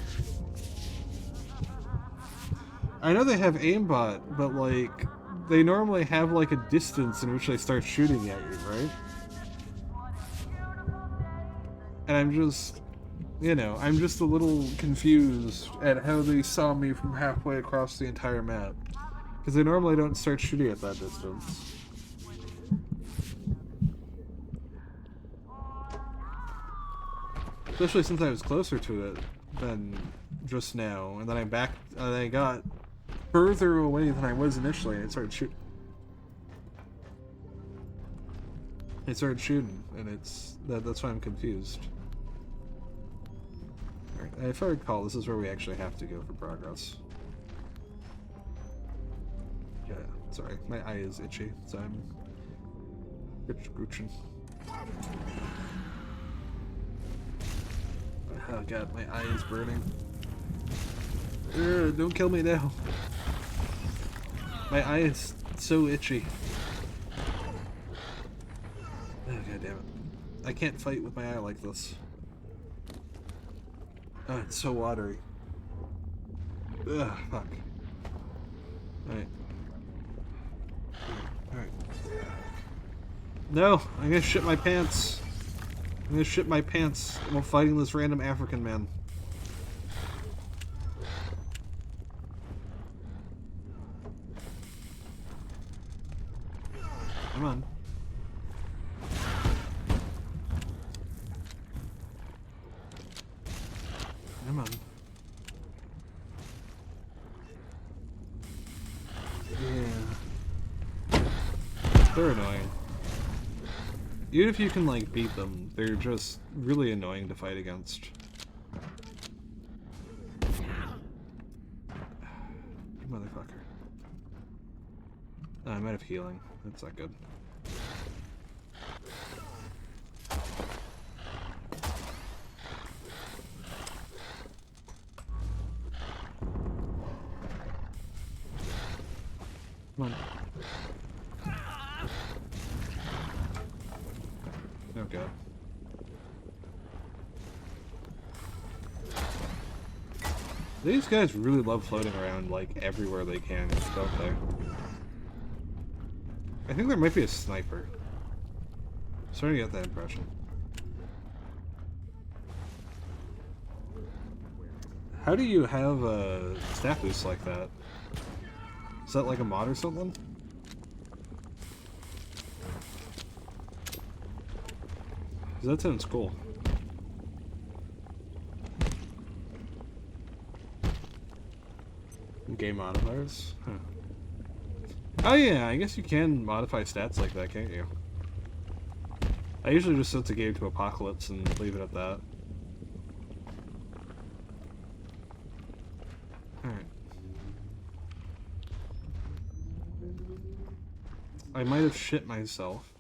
I know they have aimbot, but like... They normally have like a distance in which they start shooting at you, right? And I'm just, you know, I'm just a little confused at how they saw me from halfway across the entire map. Because they normally don't start shooting at that distance. Especially since I was closer to it than just now, and then I got further away than I was initially, and it started shooting. It started shooting, and that's why I'm confused. Alright, if I recall, this is where we actually have to go for progress. Yeah, sorry, my eye is itchy, so I'm gooching. Oh god, my eye is burning. Ugh, don't kill me now. My eye is so itchy. Oh god damn it. I can't fight with my eye like this. Oh, it's so watery. Ugh, fuck. Alright. Alright. No! I'm gonna shit my pants! I'm gonna shit my pants while fighting this random African man. Come on. Come on. Yeah. They're annoying. Even if you can, like, beat them, they're just really annoying to fight against. You motherfucker. Oh, I'm out of healing. That's not good. Come on. Oh god. These guys really love floating around, like, everywhere they can, don't they? I think there might be a sniper. I'm starting to get that impression. How do you have a staff boost like that? Is that like a mod or something? That sounds cool. Game modifiers? Huh. Oh yeah, I guess you can modify stats like that, can't you? I usually just set the game to Apocalypse and leave it at that. Alright. I might have shit myself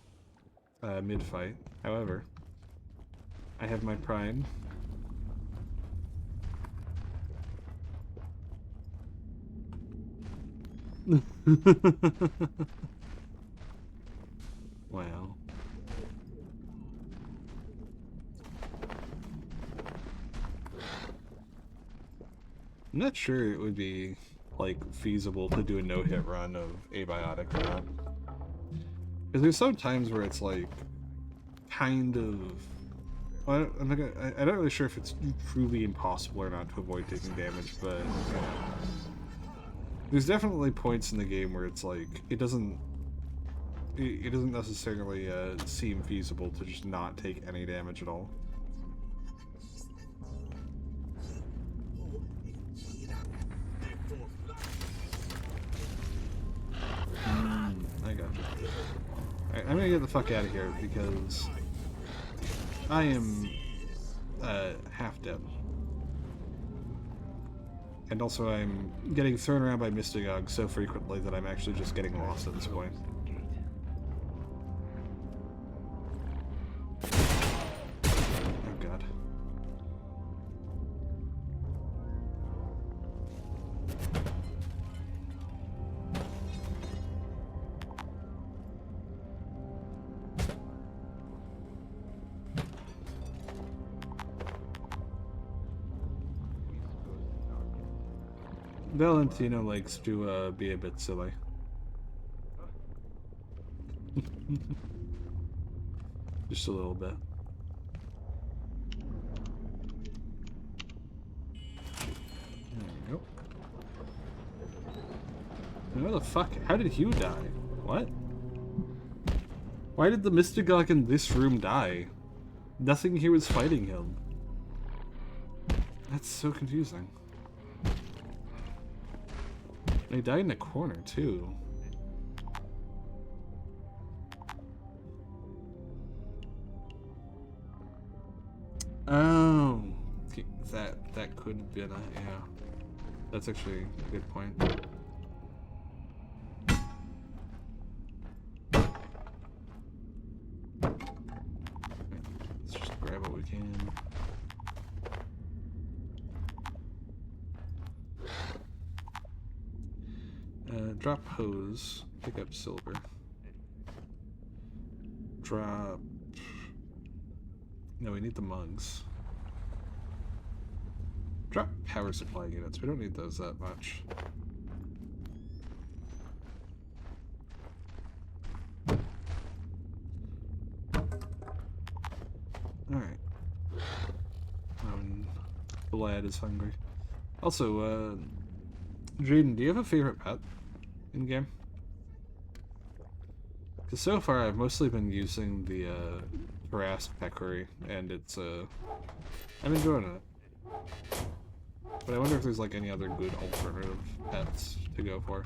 mid-fight, however, I have my pride. Wow. I'm not sure it would be like feasible to do a no-hit run of Abiotic or not. Because there's some times where it's like kind of. Well, I'm not really sure if it's truly impossible or not to avoid taking damage, but you know, there's definitely points in the game where it's like it doesn't necessarily seem feasible to just not take any damage at all. I got you. Alright, I'm gonna get the fuck out of here because I am half dead. And also I'm getting thrown around by Mystagogs so frequently that I'm actually just getting lost at this point. Oh god. Valentino likes to be a bit silly. Just a little bit. There we go. Where the fuck? How did Hugh die? What? Why did the Mystagog in this room die? Nothing here was fighting him. That's so confusing. They died in a corner, too. Oh, that could have been a, yeah. That's actually a good point. Let's just grab what we can. Drop hose, pick up silver. Drop... No, we need the mugs. Drop power supply units, we don't need those that much. Alright. Vlad is hungry. Also, Jaden, do you have a favorite pet in game? Because so far I've mostly been using the harassed peccary, and it's I'm enjoying it. But I wonder if there's like any other good alternative pets to go for.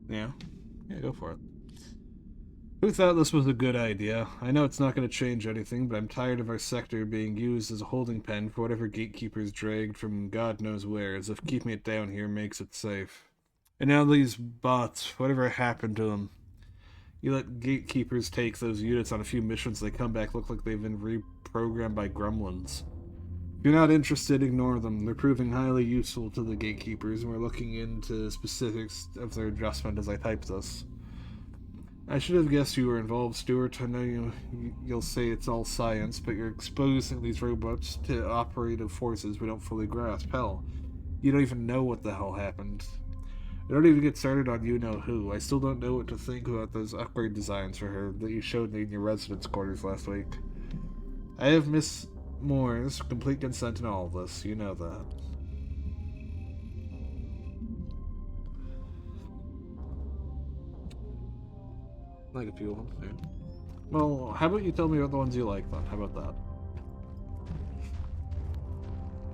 Yeah, go for it. Who thought this was a good idea? I know it's not going to change anything, but I'm tired of our sector being used as a holding pen for whatever gatekeepers dragged from God knows where, as if keeping it down here makes it safe. And now these bots, whatever happened to them? You let gatekeepers take those units on a few missions, they come back look like they've been reprogrammed by gremlins. If you're not interested, ignore them. They're proving highly useful to the gatekeepers, and we're looking into specifics of their adjustment as I type this. I should have guessed you were involved, Stuart. I know you'll say it's all science, but you're exposing these robots to operative forces we don't fully grasp. Hell, you don't even know what the hell happened. I don't even get started on you-know-who. I still don't know what to think about those upgrade designs for her that you showed me in your residence quarters last week. I have Miss Moore's complete consent in all of this. You know that. Like a few of them, yeah. Well, how about you tell me about the ones you like, then? How about that?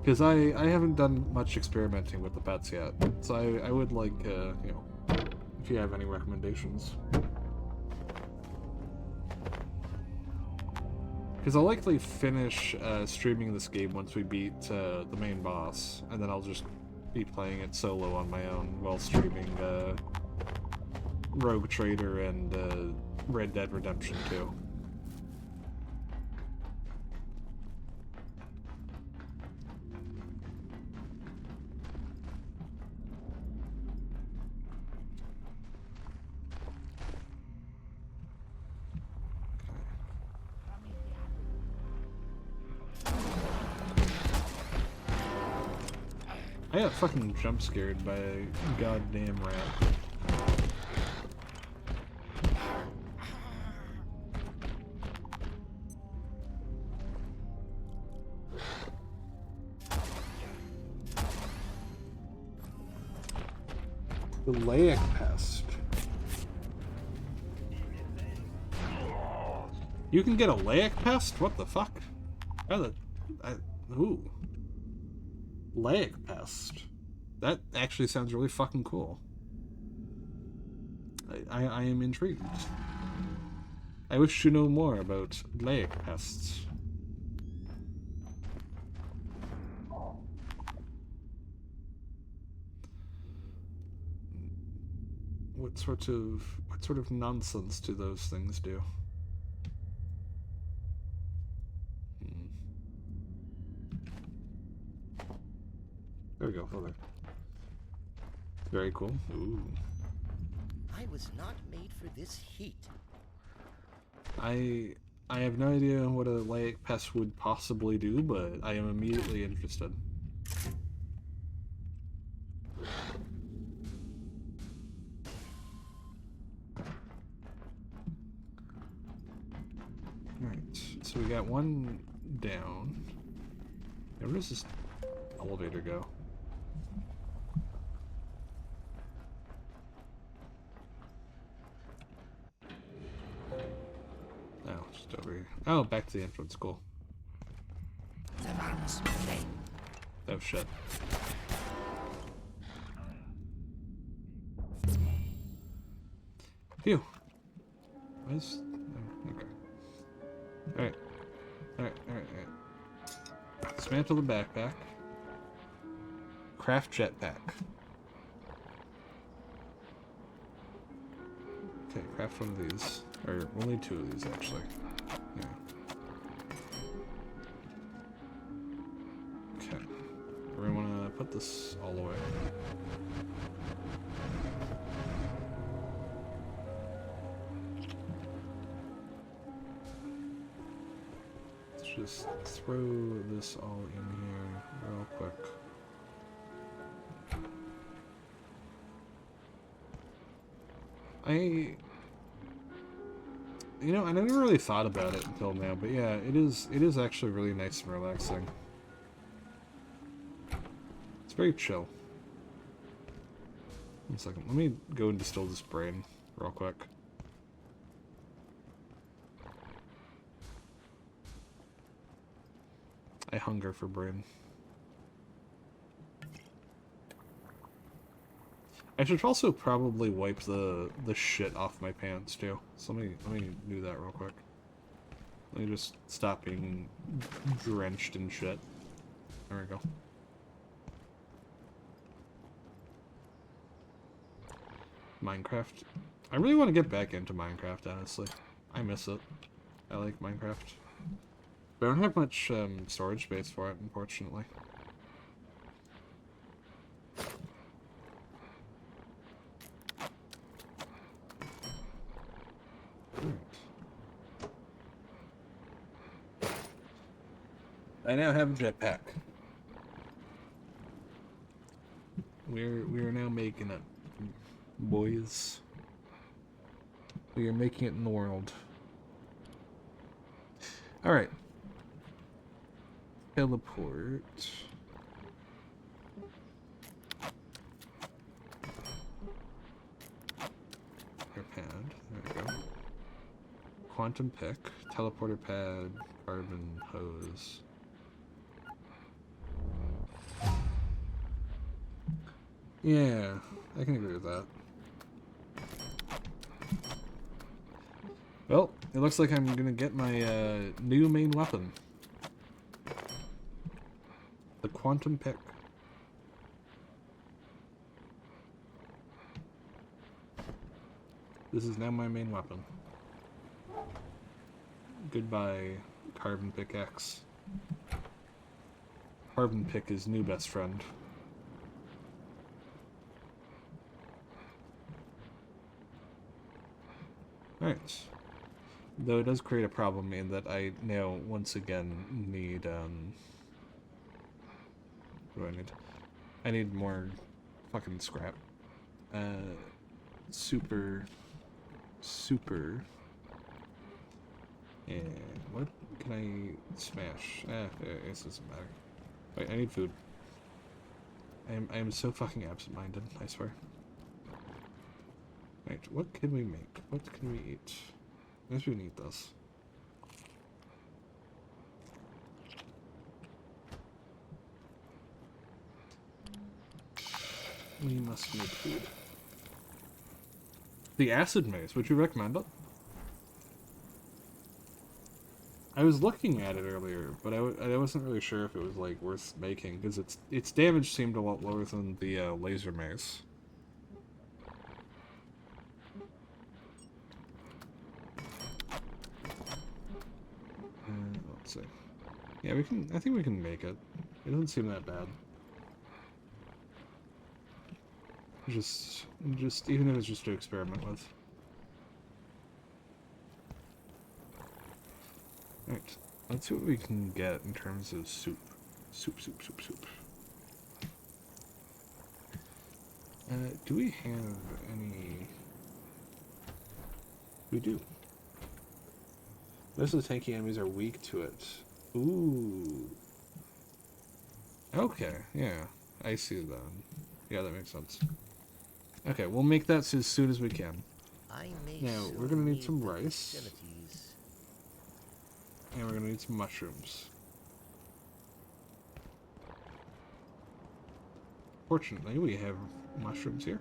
Because I haven't done much experimenting with the pets yet, so I would like, you know, if you have any recommendations. Because I'll likely finish streaming this game once we beat the main boss, and then I'll just be playing it solo on my own while streaming Rogue Trader and Red Dead Redemption 2. I got fucking jump scared by a goddamn rat. The Laic pest. You can get a Laic pest? What the fuck? Ooh. Laic pest. That actually sounds really fucking cool. I am intrigued. I wish to know more about Laic pests. What sort of nonsense do those things do? There we go. Over. Very cool. Ooh. I was not made for this heat. I have no idea what a Laic pest would possibly do, but I am immediately interested. Alright, so we got one down. Now, where does this elevator go? Oh, just over here. Oh, back to the entrance. Cool. Oh, shit. Phew. Where's... Oh, okay. Alright. Alright. Dismantle the backpack. Craft jetpack. Okay, craft one of these. Or only two of these, actually. Yeah. Okay. We want to put this all away. Let's just throw this all in here real quick. You know, I never really thought about it until now, but yeah, it is actually really nice and relaxing. It's very chill. One second, let me go and distill this brain real quick. I hunger for brain. I should also probably wipe the shit off my pants too. So let me do that real quick. Let me just stop being drenched in shit. There we go. Minecraft. I really want to get back into Minecraft, honestly. I miss it. I like Minecraft. But I don't have much storage space for it, unfortunately. I now have a jetpack. We are now making it, boys. We are making it in the world. All right. Teleport. Air pad. There we go. Quantum pick. Teleporter pad. Carbon hose. Yeah, I can agree with that. Well, it looks like I'm gonna get my new main weapon. The quantum pick. This is now my main weapon. Goodbye, carbon pickaxe. Carbon pick is new best friend. Alright. Though it does create a problem in that I now, once again, need, what do I need? I need more fucking scrap. Super. And what can I smash? It doesn't matter. Wait, I need food. I am so fucking absent-minded, I swear. Right, what can we make? What can we eat? I guess we can eat this. We must make food. The acid mace, would you recommend it? I was looking at it earlier, but I wasn't really sure if it was like worth making because its damage seemed a lot lower than the laser mace. Let's see. Yeah, we can. I think we can make it. It doesn't seem that bad. Just even if it's just to experiment with. Right, let's see what we can get in terms of soup. Soup. Do we have any... We do. Most of the tanky enemies are weak to it. Ooh. Okay, yeah. I see that. Yeah, that makes sense. Okay, we'll make that as soon as we can. Now, we're gonna need some rice. And we're gonna need some mushrooms. Fortunately, we have mushrooms here.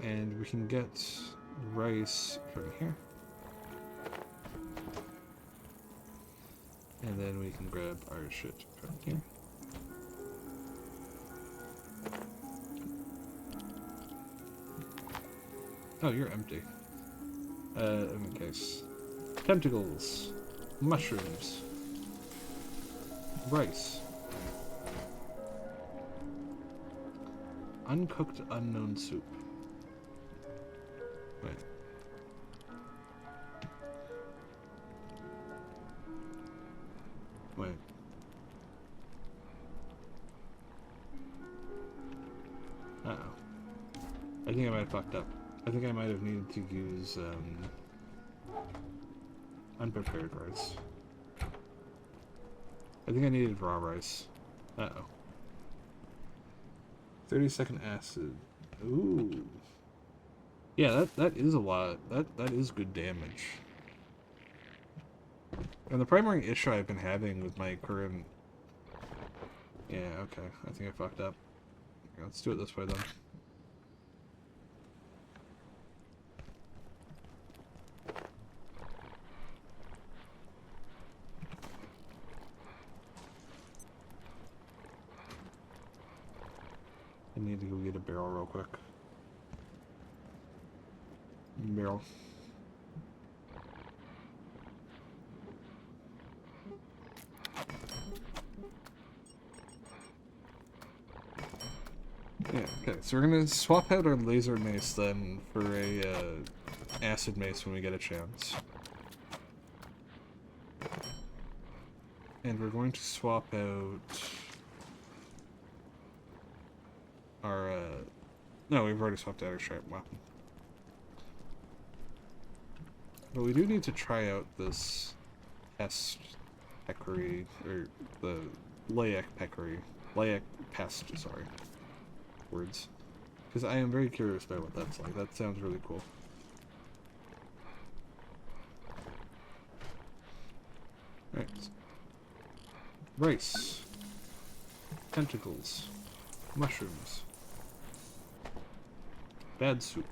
And we can get rice from here. And then we can grab our shit from here. Oh, you're empty. In case. Tentacles. Mushrooms. Rice. Uncooked unknown soup. Wait. Wait. Uh-oh. I think I might have fucked up. I think I might have needed to use, unprepared rice. I think I needed raw rice. Uh-oh. 30-second acid. Ooh. Yeah, that is a lot. That is good damage. And the primary issue I've been having with my current... Yeah, okay. I think I fucked up. Okay, let's do it this way then. I need to go get a barrel real quick. Barrel. Yeah, okay, so we're gonna swap out our laser mace then for a acid mace when we get a chance. And we're going to swap out our, no, we've already swapped out our sharp weapon. But we do need to try out this pest peccary, or the Layak peccary. Layak pest, sorry. Words. Because I am very curious about what that's like. That sounds really cool. Right. Rice. Tentacles. Mushrooms. Bad soup.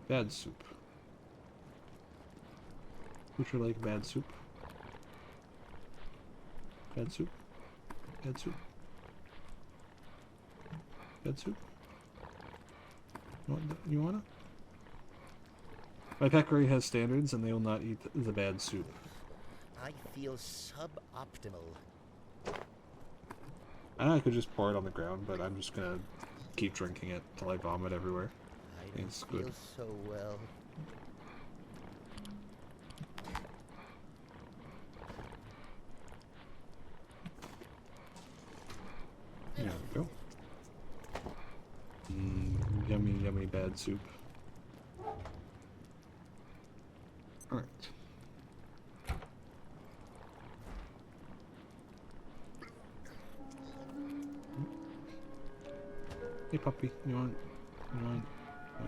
Bad soup. Would you like bad soup? Bad soup? Bad soup? Bad soup? You want it? My peccary has standards and they will not eat the bad soup. I feel suboptimal. I could just pour it on the ground, but I'm just gonna keep drinking it till I vomit everywhere. I don't feel so well. Yummy, yummy bad soup. Alright. Hey puppy, you want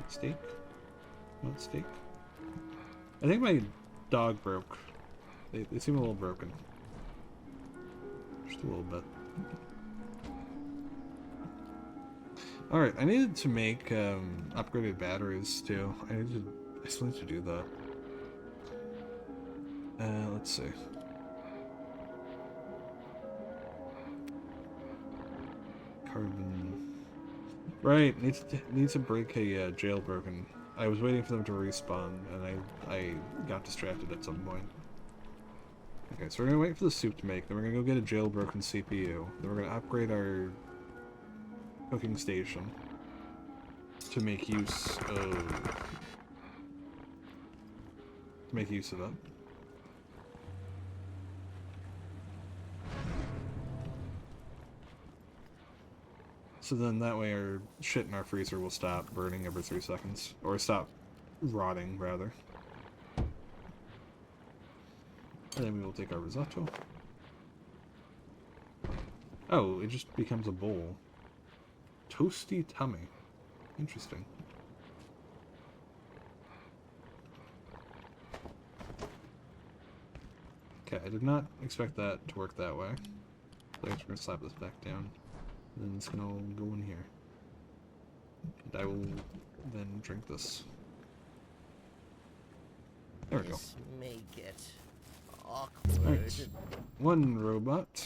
steak? You want steak? I think my dog broke. They seem a little broken. Just a little bit. Alright, I needed to make upgraded batteries too. I still need to do that. Let's see. Carbon. Right, needs to break a jailbroken. I was waiting for them to respawn, and I got distracted at some point. Okay, so we're gonna wait for the soup to make, then we're gonna go get a jailbroken CPU, then we're gonna upgrade our cooking station to make use of it. So then that way our shit in our freezer will stop burning every 3 seconds. Or stop rotting, rather. And then we will take our risotto. Oh, it just becomes a bowl. Toasty tummy. Interesting. Okay, I did not expect that to work that way. So I'm just gonna slap this back down. And then it's gonna all go in here. And I will then drink this. There we go. This may get awkward. Alright. One robot,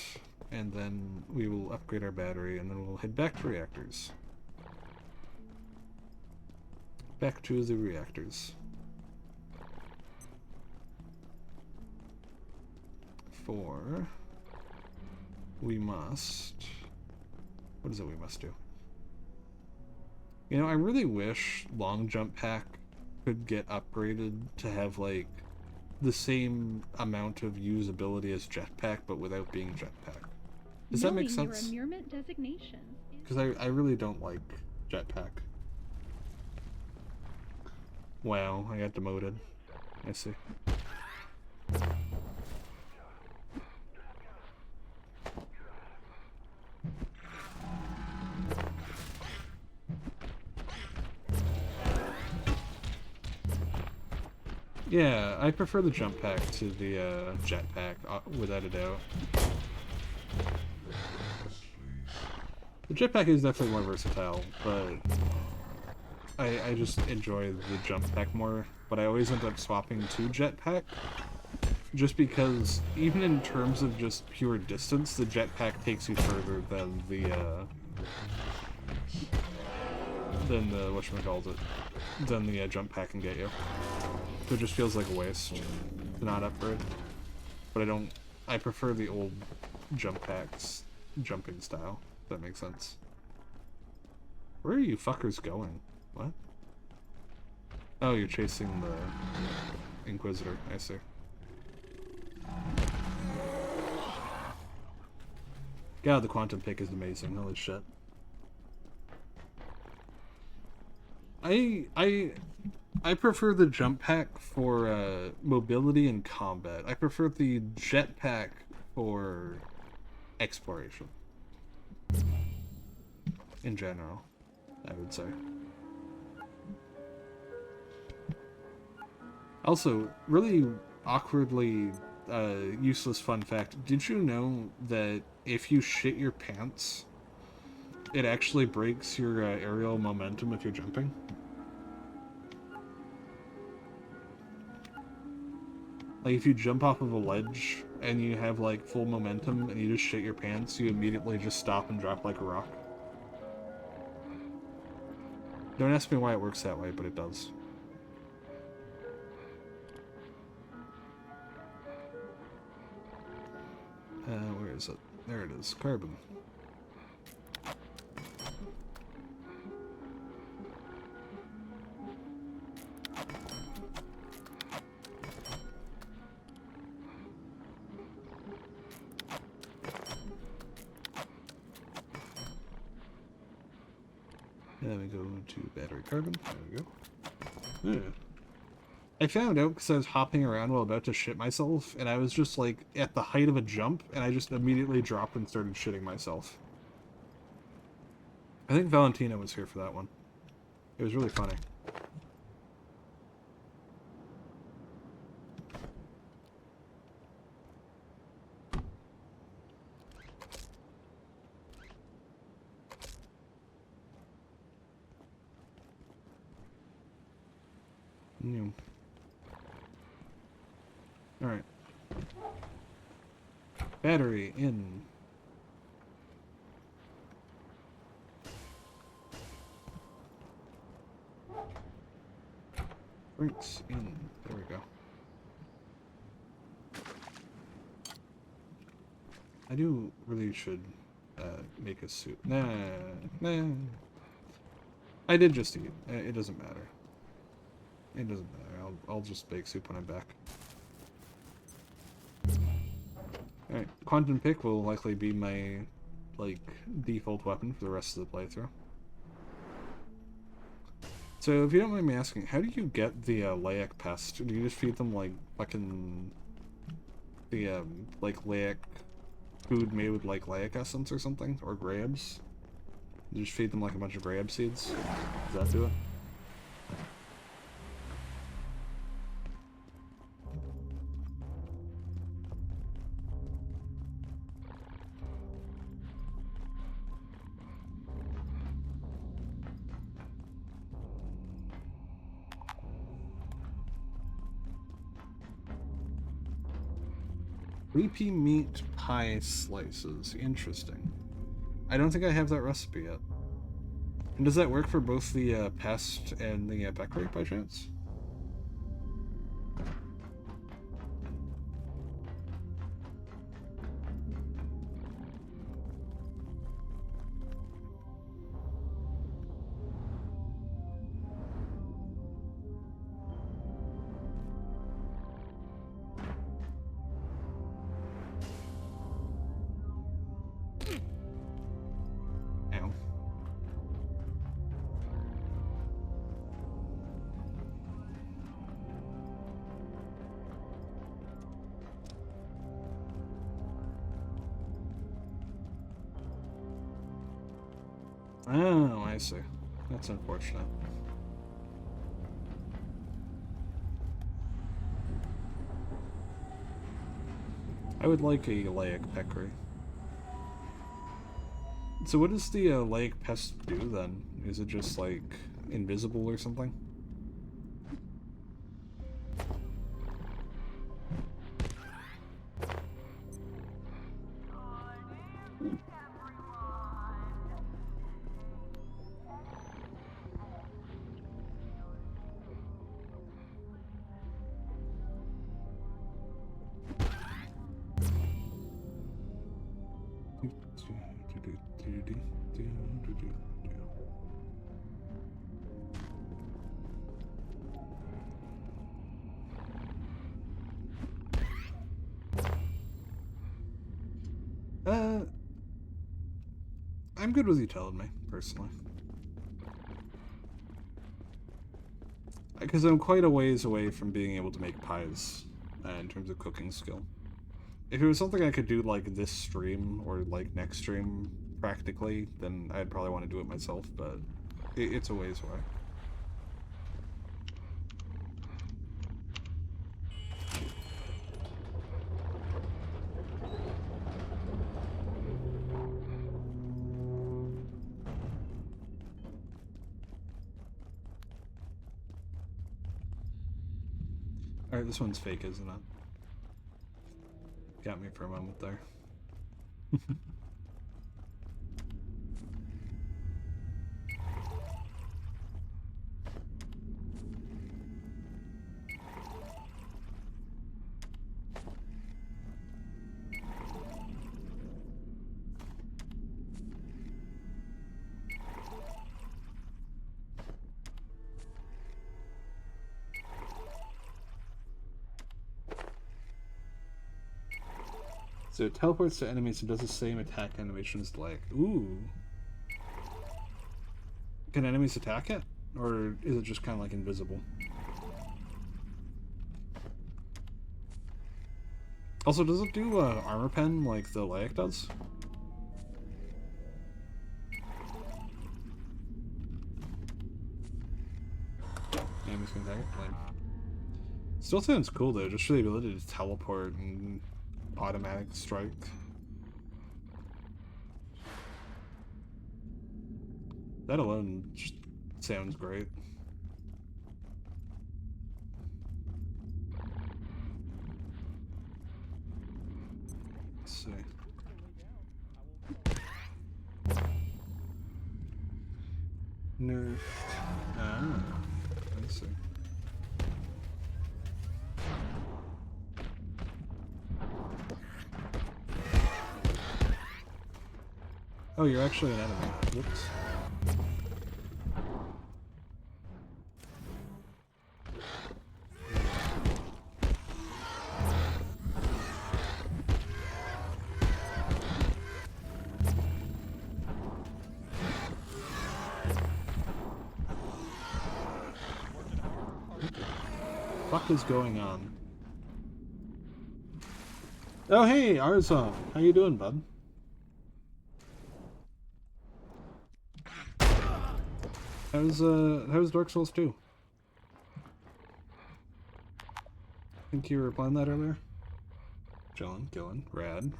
and then we will upgrade our battery, and then we'll head back to reactors. Back to the reactors. For we must... What is it we must do? You know, I really wish Long Jump Pack could get upgraded to have, like, the same amount of usability as Jetpack, but without being Jetpack. Does that make sense? Because I really don't like Jetpack. Wow, I got demoted. I see. Yeah, I prefer the jump pack to the jetpack, without a doubt. The jetpack is definitely more versatile, but I just enjoy the jump pack more. But I always end up swapping to jetpack, just because even in terms of just pure distance, the jetpack takes you further than the whatchamacallit, than the jump pack can get you. So it just feels like a waste to not upgrade. But I prefer the old jump packs jumping style, if that makes sense. Where are you fuckers going? What? Oh, you're chasing the Inquisitor, I see. God, the quantum pick is amazing, holy shit. I prefer the jump pack for mobility and combat. I prefer the jet pack for exploration. In general, I would say. Also, really awkwardly useless fun fact. Did you know that if you shit your pants, it actually breaks your aerial momentum if you're jumping? Like, if you jump off of a ledge and you have, like, full momentum and you just shit your pants, you immediately just stop and drop like a rock. Don't ask me why it works that way, but it does. Where is it? There it is. Carbon. Then we go to battery carbon. There we go. Yeah. I found out because I was hopping around while about to shit myself, and I was just like at the height of a jump, and I just immediately dropped and started shitting myself. I think Valentina was here for that one. It was really funny. Alright. Battery in. Drinks in. There we go. I do really should make a suit. Nah. I did just eat. It doesn't matter. It doesn't matter. I'll just bake soup when I'm back. Alright, Quantum Pick will likely be my, like, default weapon for the rest of the playthrough. So, if you don't mind me asking, how do you get the Laic pest? Do you just feed them, like, fucking... the, like, Laic food made with, like, Laic essence or something? Or grabs? You just feed them, like, a bunch of grab seeds? Does that do it? Creepy meat pie slices. Interesting. I don't think I have that recipe yet. And does that work for both the pest and the Beckery by chance? Oh, I see. That's unfortunate. I would like a Laic peccary. So what does the Laic pest do then? Is it just like invisible or something? I'm good with you telling me, personally. Because I'm quite a ways away from being able to make pies, in terms of cooking skill. If it was something I could do, like, this stream, or, like, next stream, practically, then I'd probably want to do it myself, but it's a ways away. Alright, this one's fake, isn't it? Got me for a moment there. So it teleports to enemies and does the same attack animation as Laic. Ooh. Can enemies attack it? Or is it just kind of like invisible? Also, does it do armor pen like the Layak does? Enemies can attack it? Like, still sounds cool though, just for the ability to teleport and automatic strike. That alone just sounds great. Let's see. Nerfed. Ah, I see. Oh, you're actually an enemy. Whoops. What is going on? Oh hey, Arzon, how you doing, bud? How's Dark Souls 2? Think you were playing that earlier? Chillin', killing, rad. You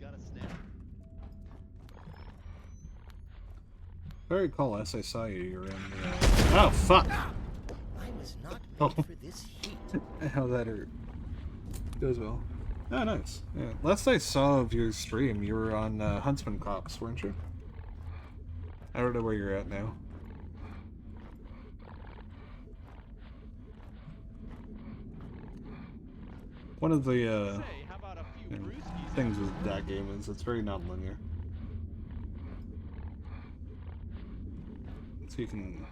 got a snap. If I recall, last I saw you, you were in the... Oh, fuck! I was not made for this heat. How that hurt. Goes well. Oh, nice. Yeah. Last I saw of your stream, you were on Huntsman Cops, weren't you? I don't know where you're at now. One of the things with that game is it's very non-linear. So you can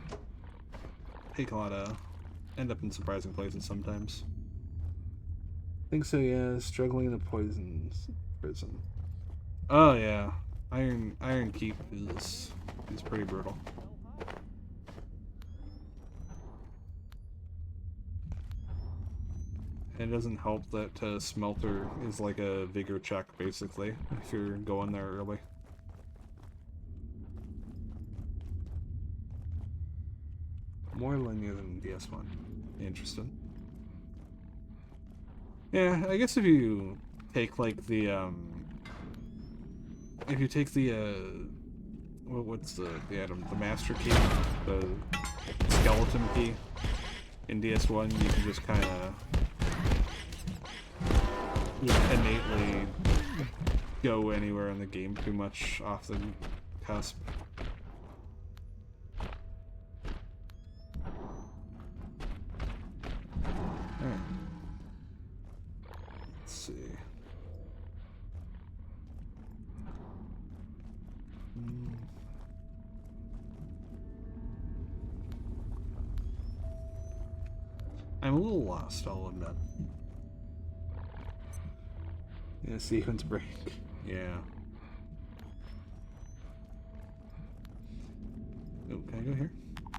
take a lot of... end up in surprising places sometimes. I think so, yeah. Struggling in a poison's prison. Oh yeah, Iron Keep is pretty brutal. And it doesn't help that Smelter is like a vigor check basically if you're going there early. More linear than DS1. Interesting. Yeah, I guess if you take like the if you take the what's the item, the master key, the skeleton key in DS1, you can just kind of innately go anywhere in the game pretty much off the cusp. Alright. Let's see. I'm a little lost, I'll admit. Yeah, sequence break. Yeah. Oh, can I go here?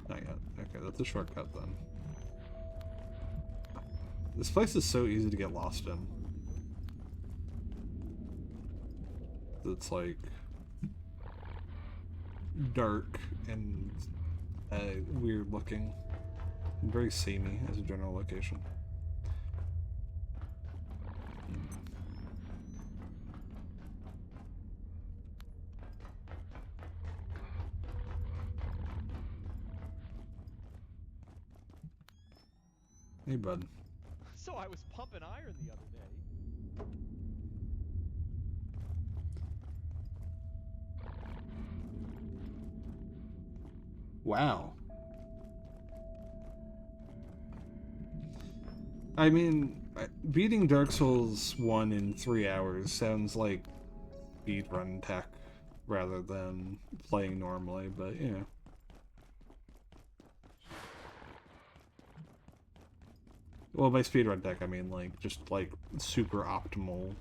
Not yet. Okay, that's a shortcut then. This place is so easy to get lost in. It's like dark and weird looking. And very samey as a general location. Hey, bud. So I was pumping iron the other day. Wow. I mean, beating Dark Souls 1 in 3 hours sounds like speedrun tech rather than playing normally, but yeah. Well, by speedrun tech, I mean, like, just, like, super optimal,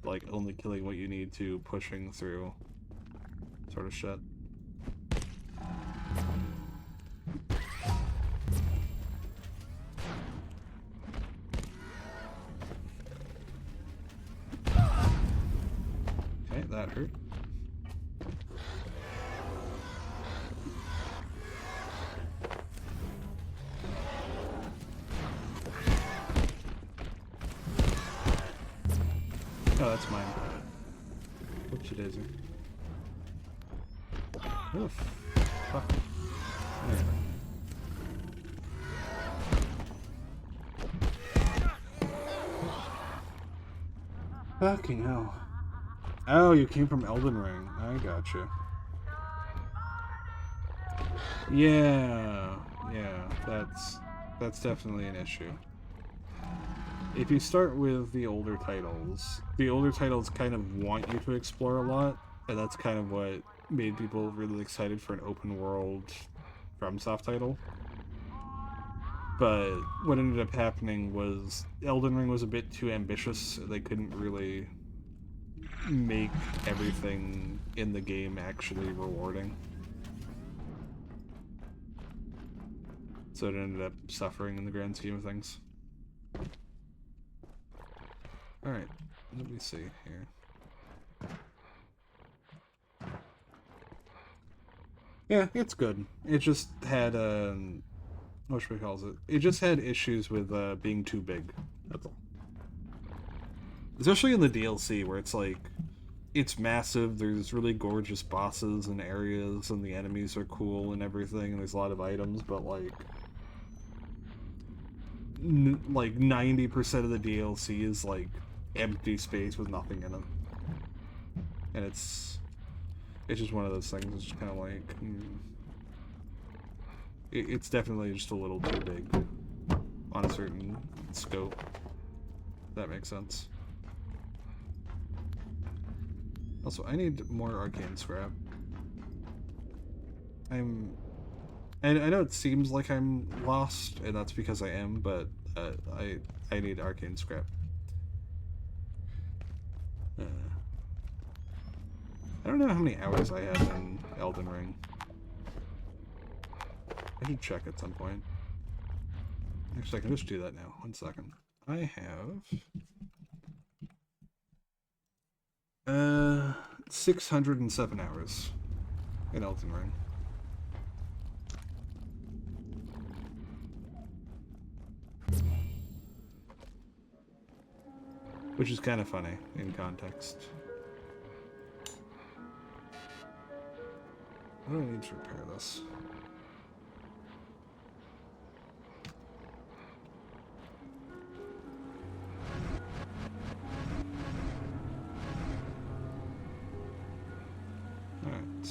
like, only killing what you need to, pushing through sort of shit. Okay, that hurt. Oh, that's mine. Whoopsie daisy. Oof. Fuck. There. Fucking hell. Oh, you came from Elden Ring. I gotcha. Yeah. Yeah, that's definitely an issue. If you start with the older titles kind of want you to explore a lot, and that's kind of what made people really excited for an open world FromSoft title. But what ended up happening was Elden Ring was a bit too ambitious. They couldn't really make everything in the game actually rewarding. So it ended up suffering in the grand scheme of things. Alright, let me see here. Yeah, it's good. It just had, what should we call it? It just had issues with, being too big. That's all. Especially in the DLC, where it's like, it's massive, there's really gorgeous bosses and areas, and the enemies are cool and everything, and there's a lot of items, but like 90% of the DLC is like empty space with nothing in it. And it's just one of those things, it's just kind of like, it's definitely just a little too big on a certain scope, if that makes sense. Also, I need more arcane scrap. I know it seems like I'm lost, and that's because I am, but I need arcane scrap. I don't know how many hours I have in Elden Ring. I should check at some point. Actually, I can just do that now. 1 second. I have 607 hours in Elden Ring. Which is kind of funny in context. What do I need to repair this? Alright.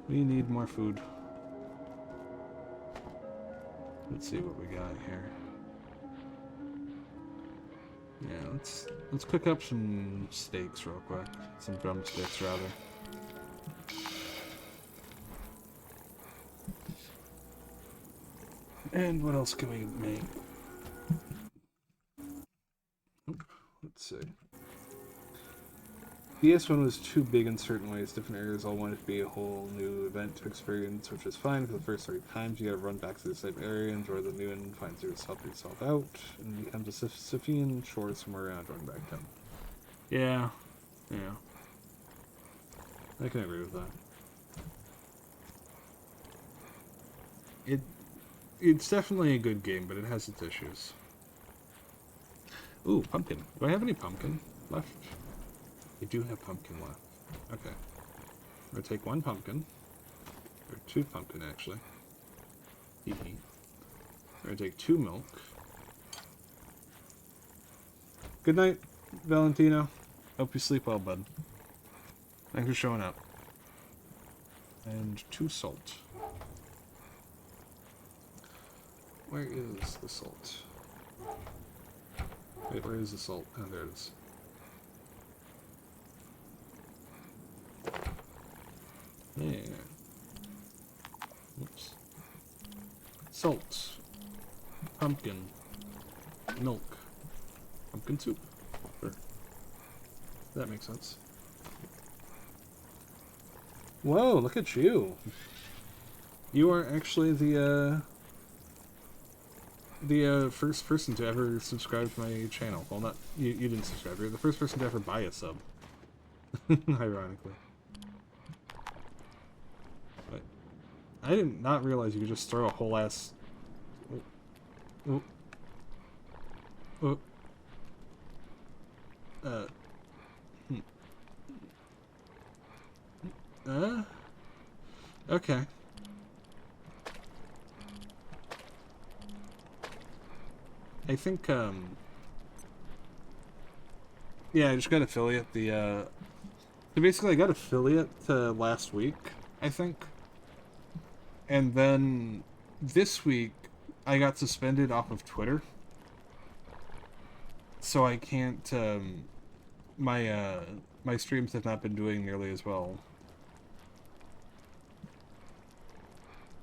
We need more food. Let's see what we got here. Yeah, let's cook up some steaks real quick. Some drumsticks, rather. And what else can we make? Let's see. DS1 was too big in certain ways. Different areas all wanted to be a whole new event to experience, which is fine. For the first 3 times, you gotta run back to the same area, enjoy the new and find yourself out, and it becomes a Sophian chore somewhere around going back down. Yeah. I can agree with that. It's definitely a good game, but it has its issues. Ooh, pumpkin. Do I have any pumpkin left? I do have pumpkin left. Okay. I'm gonna take 1 pumpkin. Or 2 pumpkin, actually. Hee hee. I'm gonna take 2 milk. Good night, Valentino. Hope you sleep well, bud. Thanks for showing up. And 2 salt. Where is the salt? Wait, where is the salt? Oh, there it is. Yeah. Oops. Salt. Pumpkin. Milk. Pumpkin soup. Sure. That makes sense. Whoa, look at you. You are actually the first person to ever subscribe to my channel. Well, not you didn't subscribe. You're the first person to ever buy a sub. Ironically. But I did not realize you could just throw a whole ass... Oh. Oh. Oh. Okay. I think, yeah, I just got affiliate so basically I got affiliate last week, I think. And then this week, I got suspended off of Twitter. So I can't, my streams have not been doing nearly as well.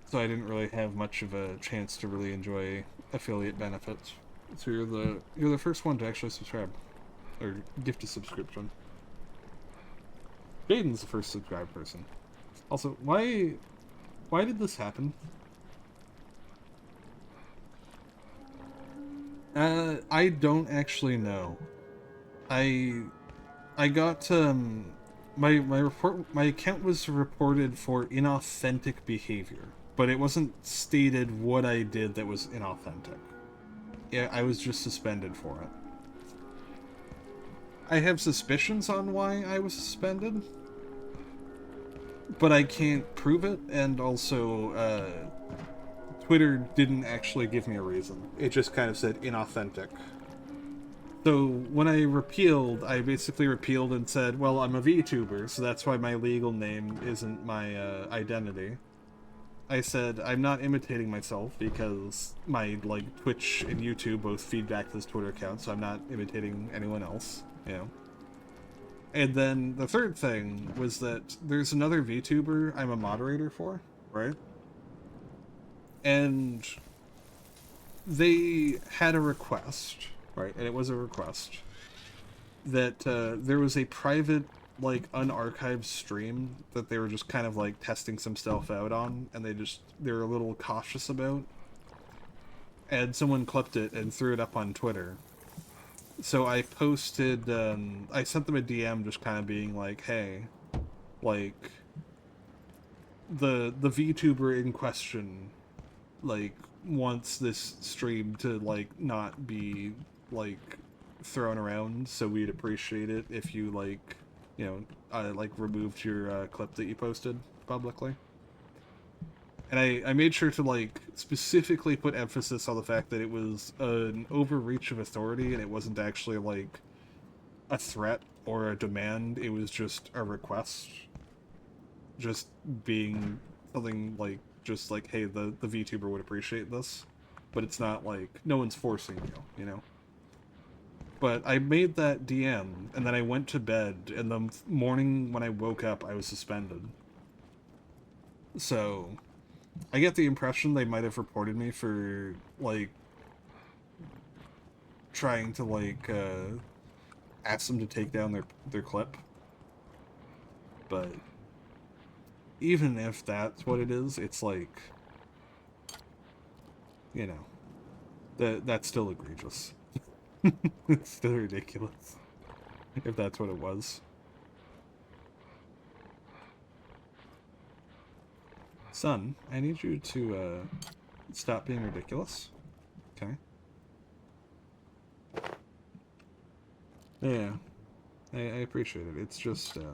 So I didn't really have much of a chance to really enjoy affiliate benefits. So you're the first one to actually subscribe. Or gift a subscription. Jaden's the first subscribed person. Also, why did this happen? I don't actually know. I got my account was reported for inauthentic behavior, but it wasn't stated what I did that was inauthentic. Yeah, I was just suspended for it. I have suspicions on why I was suspended, but I can't prove it, and also, Twitter didn't actually give me a reason. It just kind of said inauthentic. So when I repealed, I basically repealed and said, well, I'm a VTuber, so that's why my legal name isn't my identity. I said, I'm not imitating myself because my, like, Twitch and YouTube both feed back to this Twitter account, so I'm not imitating anyone else, you know. And then the third thing was that there's another VTuber I'm a moderator for, right? And they had a request, right? And it was a request that there was a private, like, unarchived stream that they were just kind of, like, testing some stuff out on, and they were a little cautious about. And someone clipped it and threw it up on Twitter. So I posted, I sent them a DM just kind of being like, hey, like, the VTuber in question, like, wants this stream to, like, not be, like, thrown around, so we'd appreciate it if you, like, you know, like, removed your clip that you posted publicly. And I made sure to, like, specifically put emphasis on the fact that it was an overreach of authority and it wasn't actually, like, a threat or a demand. It was just a request. Just being something, like, just like, hey, the VTuber would appreciate this. But it's not, like, no one's forcing you, you know? But I made that DM, and then I went to bed, and the morning when I woke up, I was suspended. So I get the impression they might have reported me for, like, trying to, like, ask them to take down their clip. But even if that's what it is, it's like, you know, that's still egregious. It's still ridiculous. If that's what it was. Son, I need you to, stop being ridiculous. Okay? Yeah. I appreciate it. It's just, there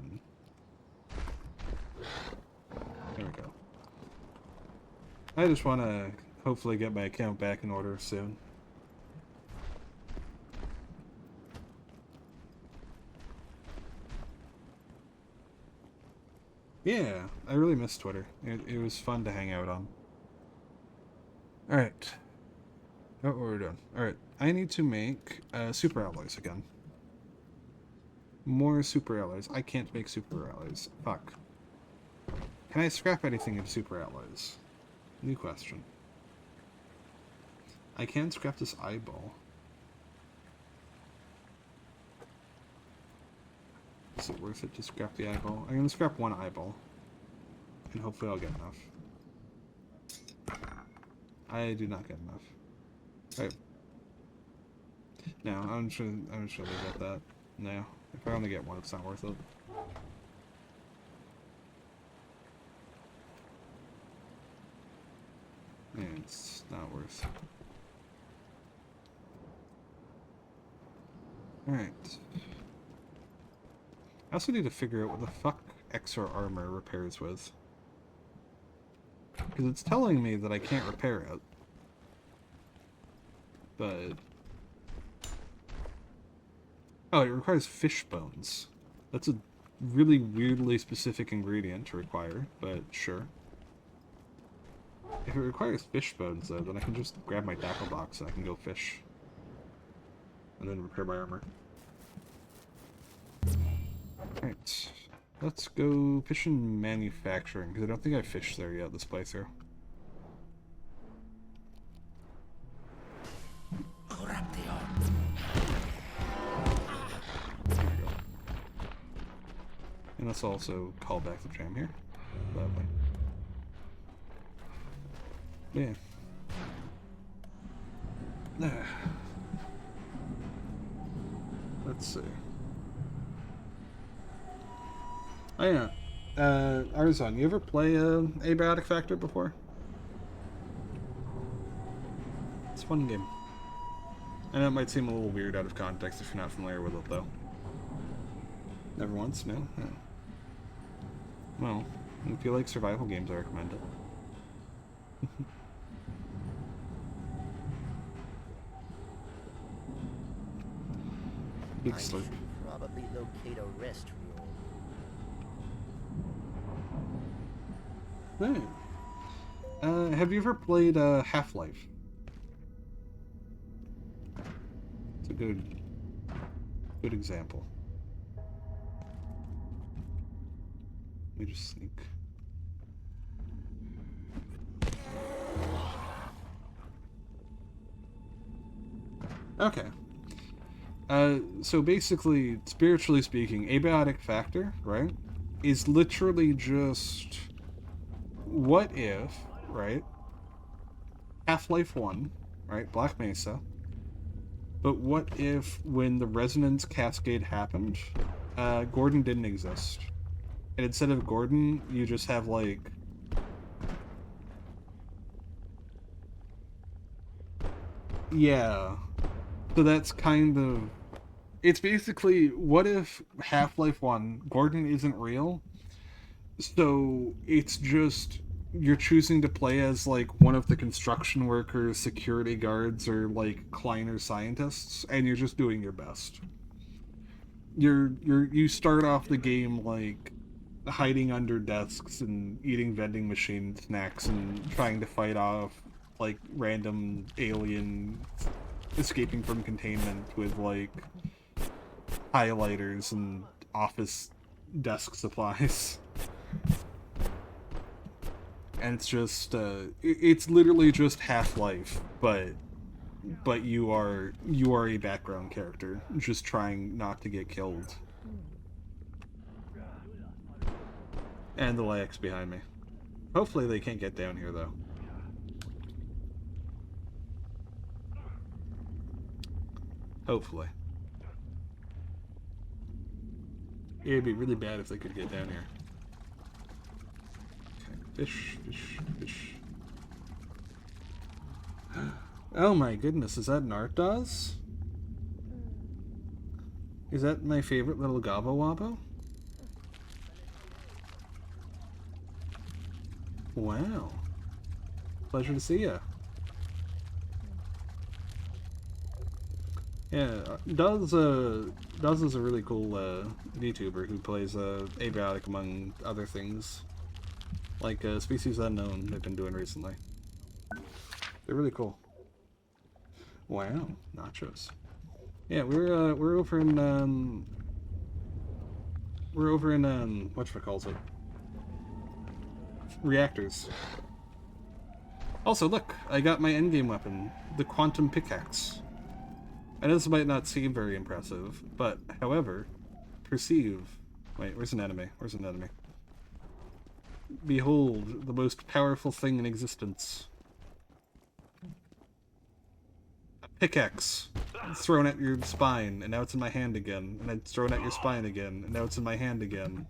we go. I just want to hopefully get my account back in order soon. Yeah, I really miss Twitter. It was fun to hang out on. Alright. What were we doing? Alright, I need to make super alloys again. More super alloys. I can't make super alloys. Fuck. Can I scrap anything in super alloys? New question. I can scrap this eyeball. Is it worth it to scrap the eyeball? I'm gonna scrap one eyeball. And hopefully I'll get enough. I do not get enough. Right. No, I'm just gonna leave it at that. No. If I only get one, it's not worth it. Yeah, it's not worth it. Alright. I also need to figure out what the fuck extra armor repairs with. Because it's telling me that I can't repair it. But... oh, it requires fish bones. That's a really weirdly specific ingredient to require, but sure. If it requires fish bones, though, then I can just grab my tackle box and I can go fish. And then repair my armor. Alright. Let's go fish and manufacturing, because I don't think I fished there yet this playthrough. There we go. And let's also call back the tram here. Lovely. Yeah. Let's see. Oh yeah. Arzon, you ever play Abiotic Factor before? It's a fun game. I know it might seem a little weird out of context if you're not familiar with it, though. Never once? No? No. Well, if you like survival games, I recommend it. Big slurp. Probably locate a rest room. Hey. Have you ever played Half-Life? It's a good example. Let me just sneak. Okay. So basically, spiritually speaking, Abiotic Factor, right, is literally just what if, right, Half-Life 1, right, Black Mesa, but what if when the resonance cascade happened, Gordon didn't exist, and instead of Gordon, you just have, like, yeah, so that's kind of, it's basically, what if Half-Life 1, Gordon isn't real, so it's just, you're choosing to play as, like, one of the construction workers, security guards, or, like, Kleiner scientists, and you're just doing your best. You start off the game, like, hiding under desks and eating vending machine snacks and trying to fight off, like, random alien escaping from containment with, like, highlighters and office desk supplies. And it's just, it's literally just Half-Life, but you are a background character, just trying not to get killed. And the lags behind me. Hopefully they can't get down here, though. Hopefully. It'd be really bad if they could get down here. Okay, fish, fish, fish. Oh my goodness, is that an art Dawes? Is that my favorite little Gobbo Wobbo? Wow. Pleasure to see ya. Yeah, Dawes is a really cool VTuber who plays Abiotic among other things. Like Species Unknown they've been doing recently. They're really cool. Wow, nachos. Yeah, we're over in whatchamacallit? Reactors. Also, look, I got my endgame weapon, the quantum pickaxe. I know this might not seem very impressive, but, however, perceive Wait, where's an enemy? Where's an enemy? Behold, the most powerful thing in existence. A pickaxe. It's thrown at your spine, and now it's in my hand again. And it's thrown at your spine again, and now it's in my hand again.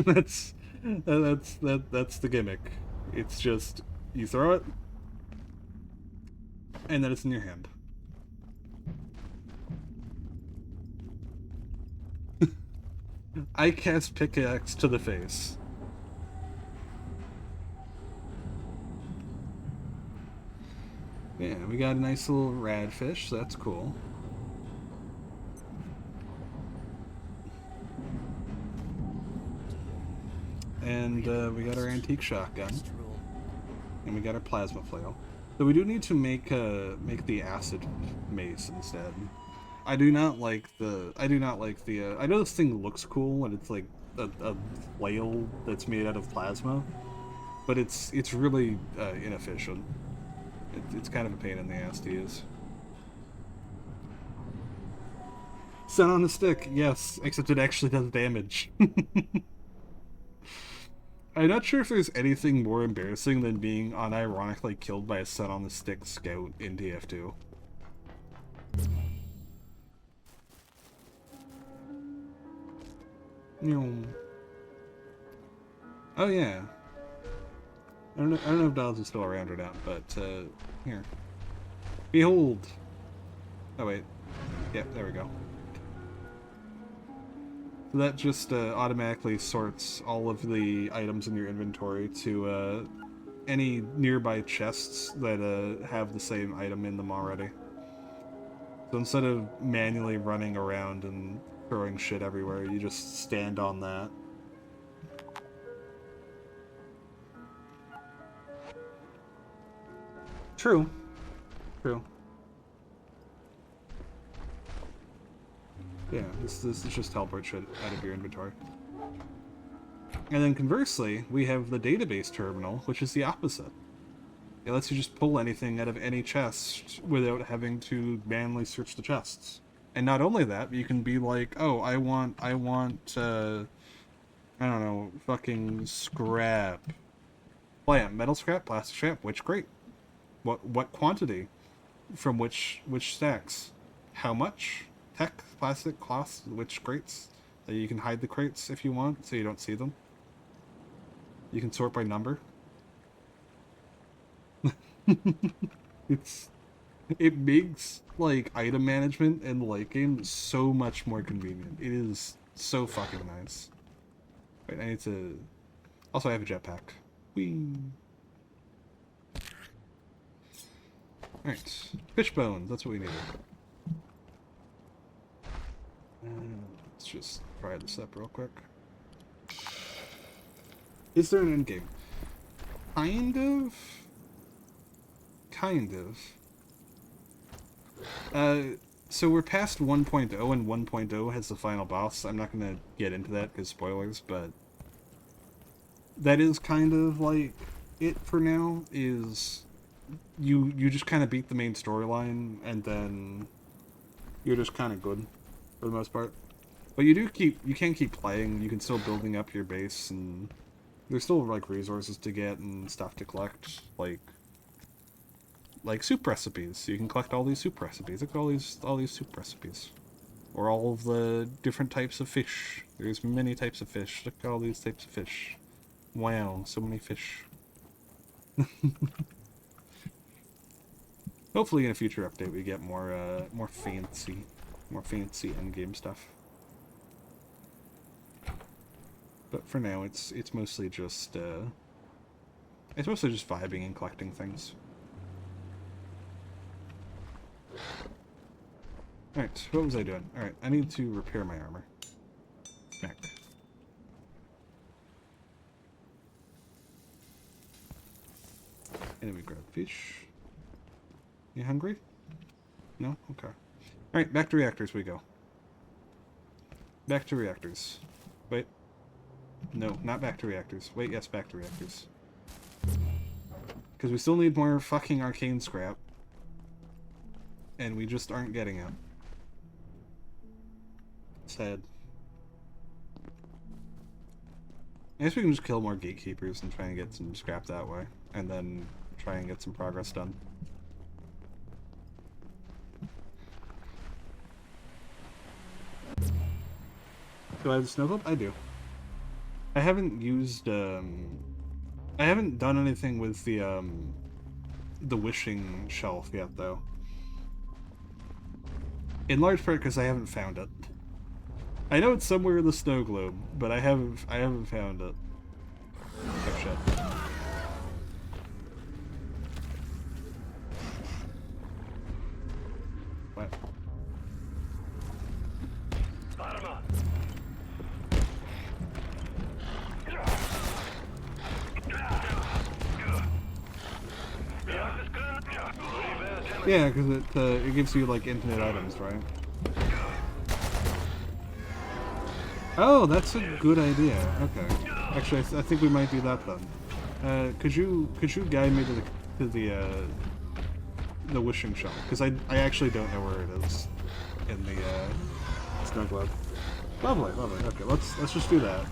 that's the gimmick. It's just you throw it, and then it's in your hand. I cast pickaxe to the face. Yeah, we got a nice little radfish, so that's cool. And we got our antique shotgun. And we got our plasma flail. So we do need to make the acid mace instead. I do not like the I know this thing looks cool when it's like a flail that's made out of plasma, but it's really inefficient. It's kind of a pain in the ass to use. Sun on a stick, yes, except it actually does damage. I'm not sure if there's anything more embarrassing than being unironically killed by a sun on the stick scout in TF2. Oh yeah. I don't know if Dodds is still around or not, but here. Behold! Oh wait. Yep, there we go. So that just automatically sorts all of the items in your inventory to any nearby chests that have the same item in them already. So instead of manually running around and throwing shit everywhere, you just stand on that. True. True. Yeah, this is just teleport shit out of your inventory. And then conversely, we have the database terminal, which is the opposite. It lets you just pull anything out of any chest without having to manually search the chests. And not only that, but you can be like, oh, I want, I don't know, fucking scrap. Plant, metal scrap, plastic scrap, which crate? What quantity? From which stacks? How much? Tech, plastic, cloth, which crates? You can hide the crates if you want, so you don't see them. You can sort by number. It makes like item management and light game so much more convenient. It is so fucking nice. Wait, I need to. Also, I have a jetpack. Whee. Alright, fish bones. That's what we need. Let's just fire this up real quick. Is there an endgame? Kind of. So we're past 1.0 and 1.0 has the final boss. I'm not going to get into that because spoilers, but that is kind of like it for now. Is you just kind of beat the main storyline and then you're just kind of good for the most part. But you can keep playing. You can still building up your base, and there's still like resources to get and stuff to collect, like soup recipes. You can collect all these soup recipes. Look at all these soup recipes. Or all of the different types of fish. There's many types of fish. Look at all these types of fish. Wow, so many fish. Hopefully in a future update we get more fancy endgame stuff. But for now it's mostly just vibing and collecting things. Alright, what was I doing? Alright, I need to repair my armor. Smack. And then we grab fish. You hungry? No? Okay. Alright, back to reactors we go. Back to reactors. Wait. No, not back to reactors. Wait, yes, back to reactors. Because we still need more fucking arcane scrap. And we just aren't getting it. sad. I guess we can just kill more gatekeepers and try and get some scrap that way. And then try and get some progress done. Do I have the snow globe? I do. I haven't used, I haven't done anything with the wishing shelf yet, though. In large part because I haven't found it. I know it's somewhere in the snow globe, but I haven't found it. Oh shit. What? Yeah, because it gives you like infinite items, right? Oh, that's a good idea. Okay. Actually, I think we might do that then. Could you guide me to the wishing shelf? Because I actually don't know where it is in the snow globe. Lovely, lovely. Okay, let's just do that.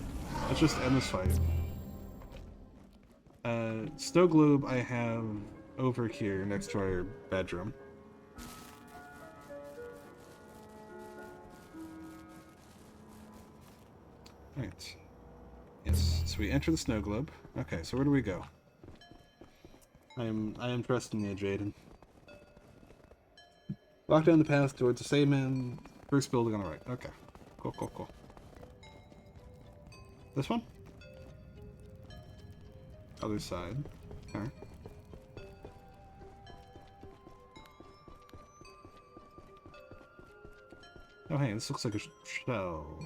Let's just end this fight. Snow globe I have over here next to our bedroom. Alright. Yes, so we enter the snow globe. Okay, so where do we go? I am trusting you, Jaden. Walk down the path towards the same man. First building on the right. Okay. Cool, cool, cool. This one? Other side. Alright. Oh hey, this looks like a shell.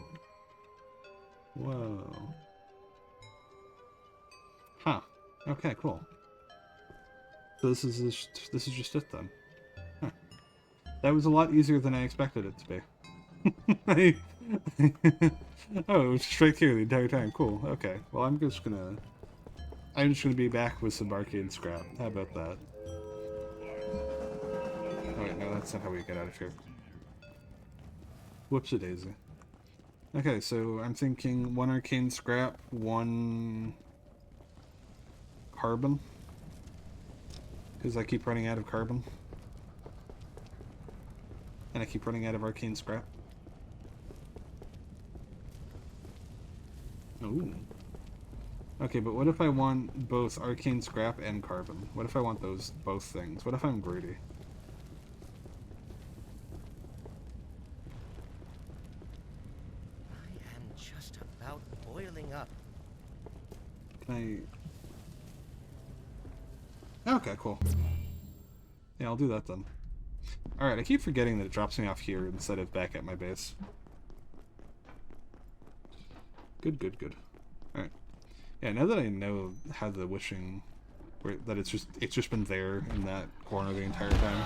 Whoa. Huh. Okay, cool. So this is just it then. Huh. That was a lot easier than I expected it to be. Oh, it was just right here the entire time. Cool. Okay. Well, I'm just gonna be back with some arcade scrap. How about that? Oh wait, no, that's not how we get out of here. Whoopsie-daisy. Okay, so I'm thinking 1 arcane scrap, 1 carbon. Because I keep running out of carbon. And I keep running out of arcane scrap. Ooh. Okay, but what if I want both arcane scrap and carbon? What if I want those both things? What if I'm greedy? Boiling up. Can I... Okay, cool. Yeah, I'll do that then. Alright, I keep forgetting that it drops me off here instead of back at my base. Good, good, good. Alright. Yeah, now that I know how the wishing... that it's just been there in that corner the entire time,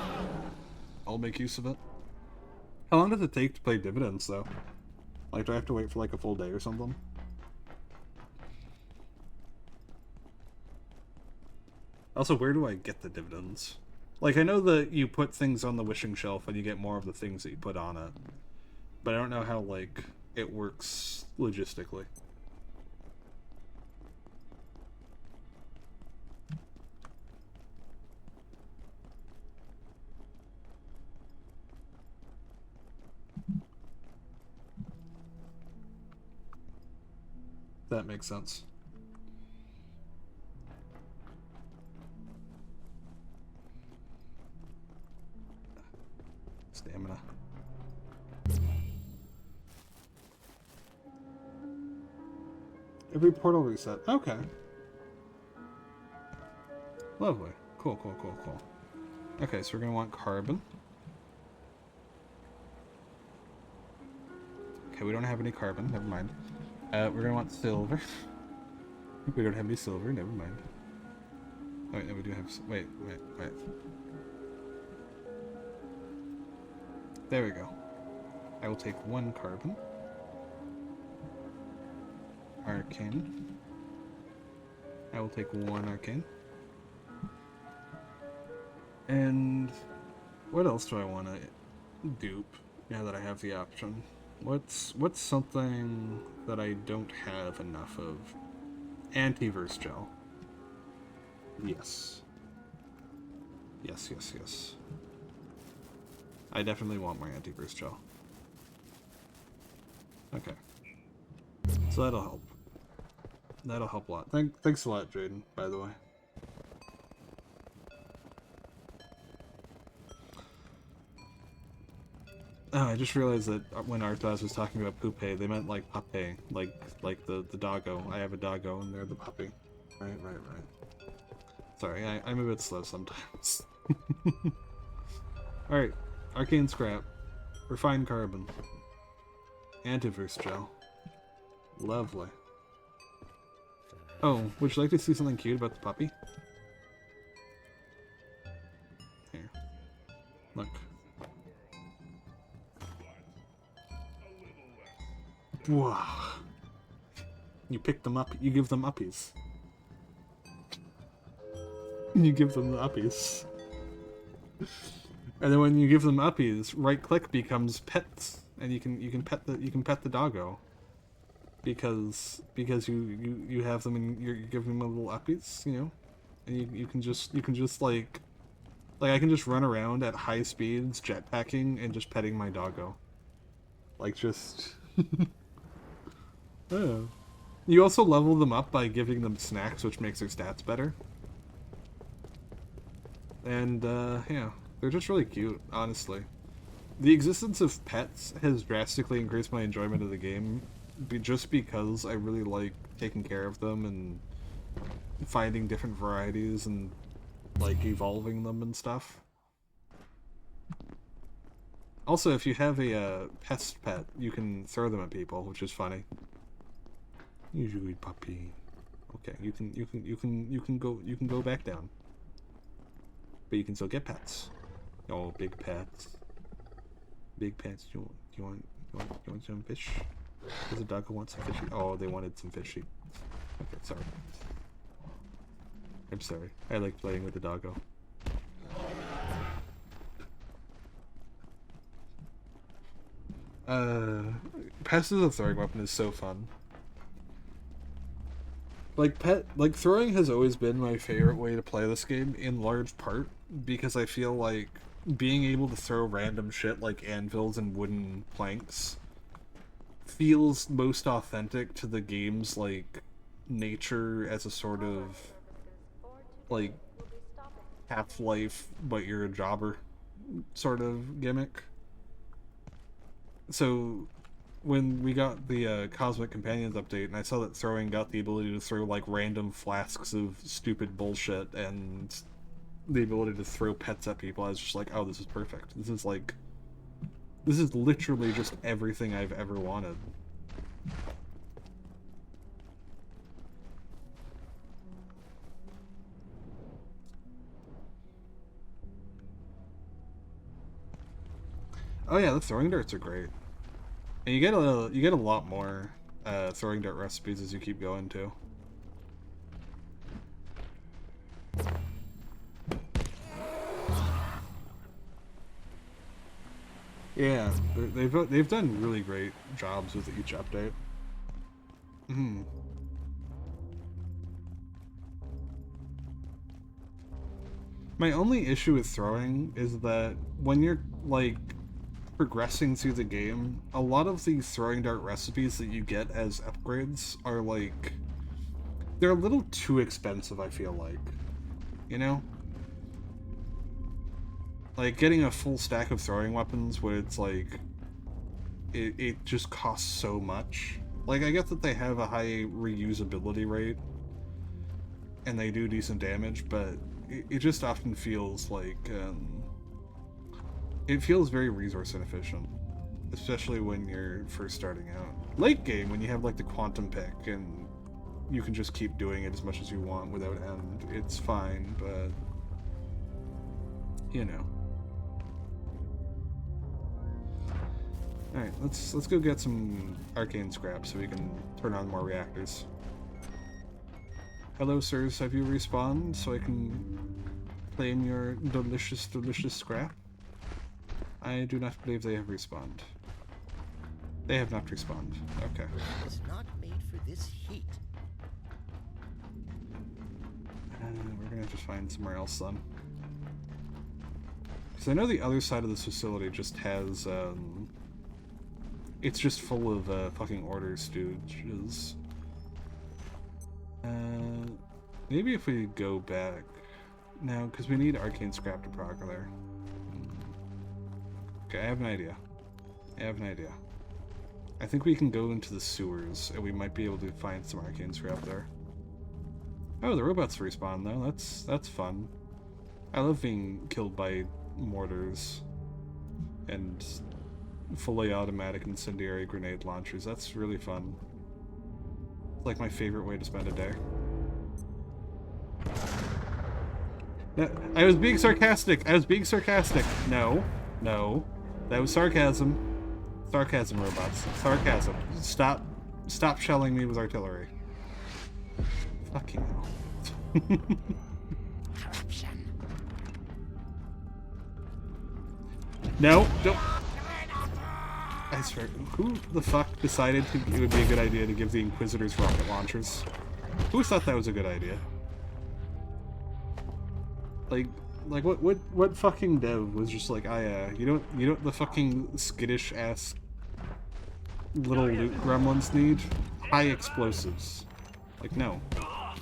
I'll make use of it. How long does it take to play dividends, though? Like, do I have to wait for like a full day or something? Also, where do I get the dividends? Like, I know that you put things on the wishing shelf and you get more of the things that you put on it. But I don't know how, like, it works logistically. That makes sense. Stamina. Every portal reset. Okay. Lovely. Cool, cool, cool, cool. Okay, so we're gonna want carbon. Okay, we don't have any carbon. Never mind. We're gonna want silver. We don't have any silver. Never mind. Oh, wait, no, we do have... Wait. There we go. I will take 1 carbon. Arcane. I will take 1 arcane. And what else do I want to dupe now that I have the option? What's something that I don't have enough of? Antiverse gel. Yes. Yes, yes, yes. I definitely want more antiverse gel. Okay. So that'll help. That'll help a lot. Thanks a lot, Jaden, by the way. Oh, I just realized that when Arthas was talking about Poupe, they meant like Pape, like the doggo. I have a doggo and they're the puppy. Right. Sorry, I'm a bit slow sometimes. Alright, arcane scrap, refined carbon, antiverse gel. Lovely. Oh, would you like to see something cute about the puppy? Here. Look. Wow. You pick them up, you give them uppies. You give them the uppies. And then when you give them uppies, right click becomes pets. And you can pet the doggo. Because you have them and you're giving them little uppies, you know? And you can just like I can just run around at high speeds jetpacking and just petting my doggo. Like just oh. You also level them up by giving them snacks, which makes their stats better. And, yeah, they're just really cute, honestly. The existence of pets has drastically increased my enjoyment of the game, just because I really like taking care of them and finding different varieties and, like, evolving them and stuff. Also, if you have a pest pet, you can throw them at people, which is funny. Usually puppy. Okay, you can go back down. But you can still get pets. Oh, big pets. Big pets. You want some fish? Does the dog want some fishy? Oh, they wanted some fishy. Okay, sorry. I'm sorry. I like playing with the doggo. Pest as a throwing weapon is so fun. Like throwing has always been my favorite way to play this game, in large part because I feel like being able to throw random shit like anvils and wooden planks feels most authentic to the game's like nature as a sort of like Half-Life but you're a jobber sort of gimmick. So when we got the Cosmic Companions update and I saw that throwing got the ability to throw like random flasks of stupid bullshit and the ability to throw pets at people, I was just like, oh, this is perfect. This is literally just everything I've ever wanted. Oh yeah, the throwing darts are great. And you get a lot more throwing dart recipes as you keep going too. Yeah, they've done really great jobs with each update. My only issue with throwing is that when you're like progressing through the game, a lot of the throwing dart recipes that you get as upgrades are like, they're a little too expensive, I feel like. You know? Like, getting a full stack of throwing weapons where it's like, it just costs so much. Like, I get that they have a high reusability rate, and they do decent damage, but it just often feels like, it feels very resource inefficient, especially when you're first starting out. Late game, when you have like the quantum pick and you can just keep doing it as much as you want without end, it's fine, but you know. Alright, let's go get some arcane scrap so we can turn on more reactors. Hello sirs, have you respawned so I can claim your delicious scrap? I do not believe they have respawned. They have not respawned. Okay. It's not made for this heat. We're gonna have to find somewhere else then. Because I know the other side of this facility just has, it's just full of, fucking order stooges. Maybe if we go back... No, because we need arcane scrap to proc there. Okay, I have an idea. I think we can go into the sewers, and we might be able to find some arcane scrap there. Oh, the robots respawn, though. That's fun. I love being killed by mortars and fully automatic incendiary grenade launchers. That's really fun. It's like my favorite way to spend a day. No, I was being sarcastic! No. That was sarcasm. Sarcasm, robots. Sarcasm. Stop shelling me with artillery. Fucking hell. Corruption. No, don't. I swear, who the fuck decided it would be a good idea to give the Inquisitors rocket launchers? Who thought that was a good idea? Like what fucking dev was just like, you don't the fucking skittish ass little loot gremlins need high explosives. Like, no,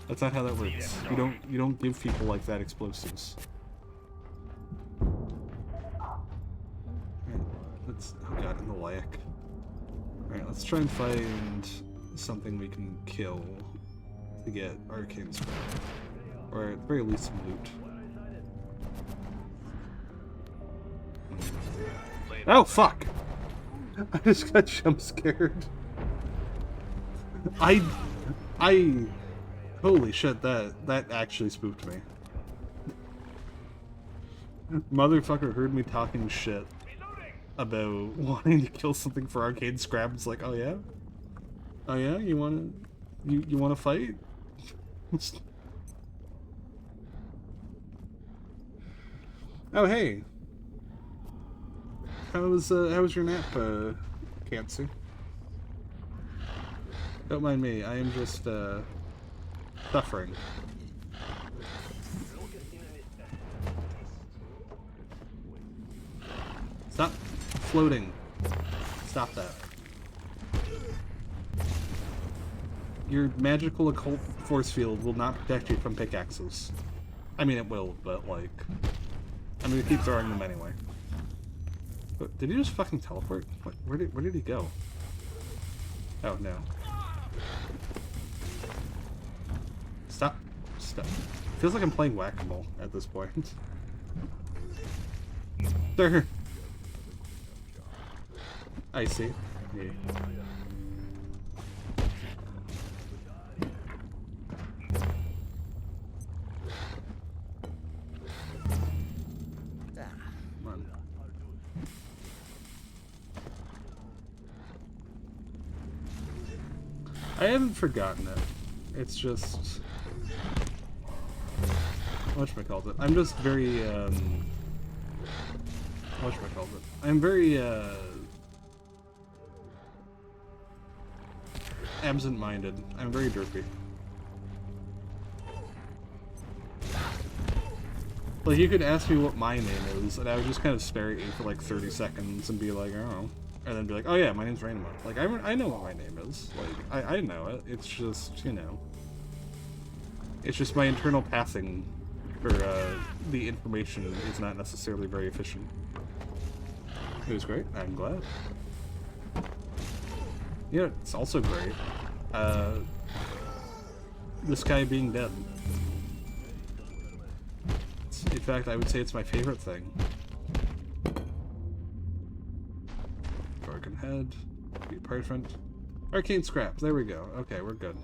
that's not how that works. You don't give people like that explosives. Let's, oh god, in the lack. Alright, let's try and find something we can kill to get arcane scrap, or at the very least some loot. Oh, fuck! I just got jump scared. Holy shit, that actually spooked me. Motherfucker heard me talking shit about wanting to kill something for arcade scrap. It's like, oh yeah? Oh yeah? You wanna fight? Oh hey! How was your nap, Cancer? Don't mind me, I am just, suffering. Stop floating. Stop that. Your magical occult force field will not protect you from pickaxes. I mean, it will, but, like... I'm gonna keep throwing them anyway. But did he just fucking teleport? What, where did he go? Oh, no. Stop. Feels like I'm playing whack-a-mole at this point. Sir! I see. Yeah. Come on. I haven't forgotten it. It's just... whatchamacallit. I'm just very, whatchamacallit. I'm very, absent-minded. I'm very derpy. Like, you could ask me what my name is, and I would just kind of stare at you for like 30 seconds and be like, oh. And then be like, oh yeah, my name's Rainbow. Like, I know what my name is. Like, I know it. It's just, you know. It's just my internal passing for, the information is not necessarily very efficient. It was great. I'm glad. You know, it's also great. This guy being dead. In fact, I would say it's my favorite thing. Broken head. Be parchment. Arcane scrap. There we go. Okay, we're good.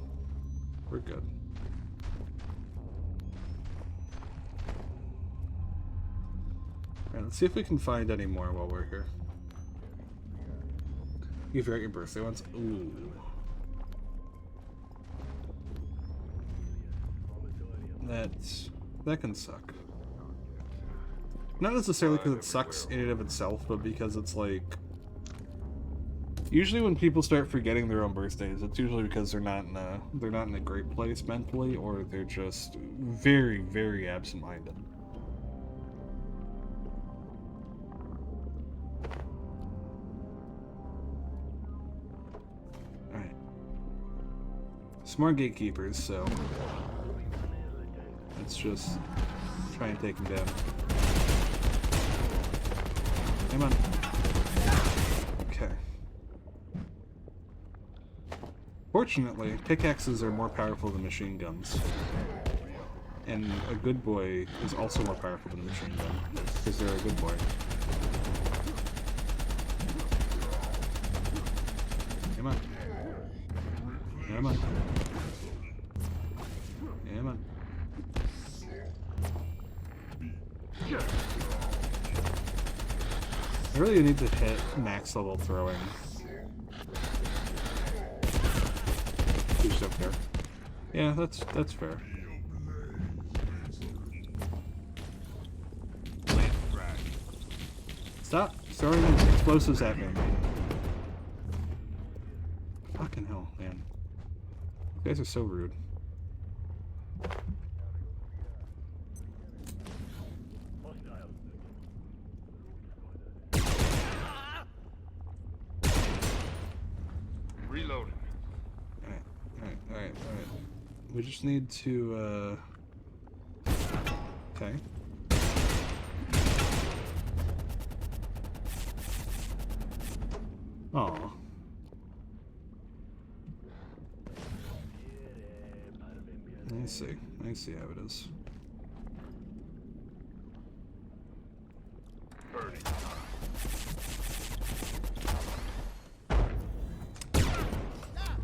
We're good. Alright, let's see if we can find any more while we're here. You forgot your birthday once? Ooh. That can suck. Not necessarily because it sucks in and of itself, but because it's like... Usually when people start forgetting their own birthdays, it's usually because they're not in a great place mentally, or they're just very, very absent-minded. Alright. Some more gatekeepers, so let's just try and take them down. Come on. Okay. Fortunately, pickaxes are more powerful than machine guns. And a good boy is also more powerful than a machine gun, because they're a good boy. Come on. Come on. Come on. I really need to hit max level throwing. You just don't care. Yeah, that's fair. Stop throwing explosives at me. Fucking hell, man. You guys are so rude. Reloading. Alright. We just need to, okay. Aw. I see how it is. Burning.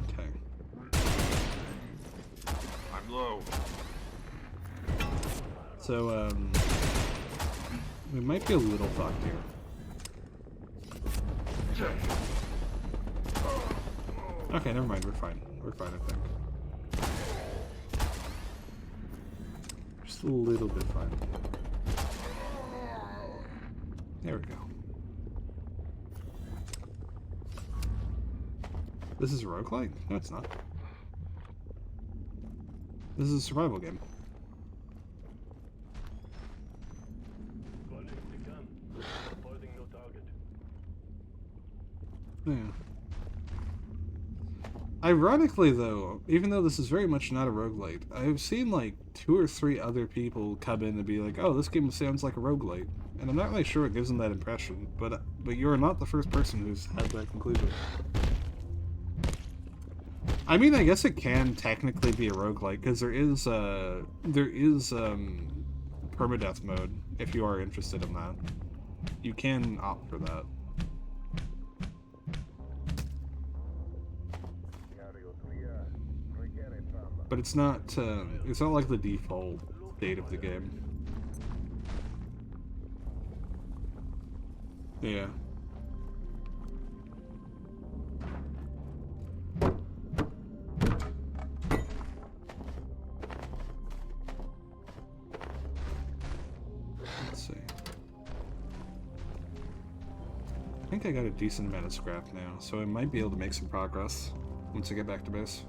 Okay. I'm low. So, we might be a little fucked here. Okay, never mind, we're fine. We're fine, I think. Just a little bit fine. There we go. This is a roguelike? No, it's not. This is a survival game. Yeah. Ironically, though, even though this is very much not a roguelite, I've seen like 2 or 3 other people come in and be like, "Oh, this game sounds like a roguelite," and I'm not really sure what gives them that impression. But you're not the first person who's had that conclusion. I mean, I guess it can technically be a roguelite because there is permadeath mode if you are interested in that. You can opt for that. But it's not like the default state of the game. Yeah. Let's see. I think I got a decent amount of scrap now, so I might be able to make some progress once I get back to base.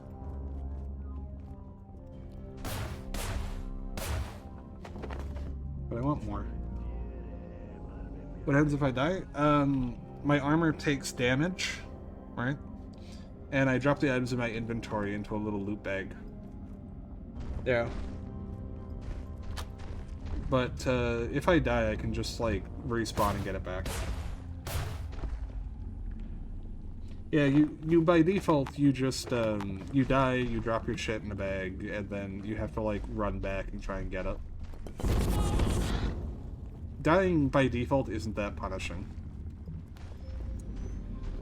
But I want more. What happens if I die? My armor takes damage, right? And I drop the items in my inventory into a little loot bag. Yeah. But if I die, I can just like respawn and get it back. Yeah, you by default you just you die, you drop your shit in a bag, and then you have to like run back and try and get it. Dying by default isn't that punishing.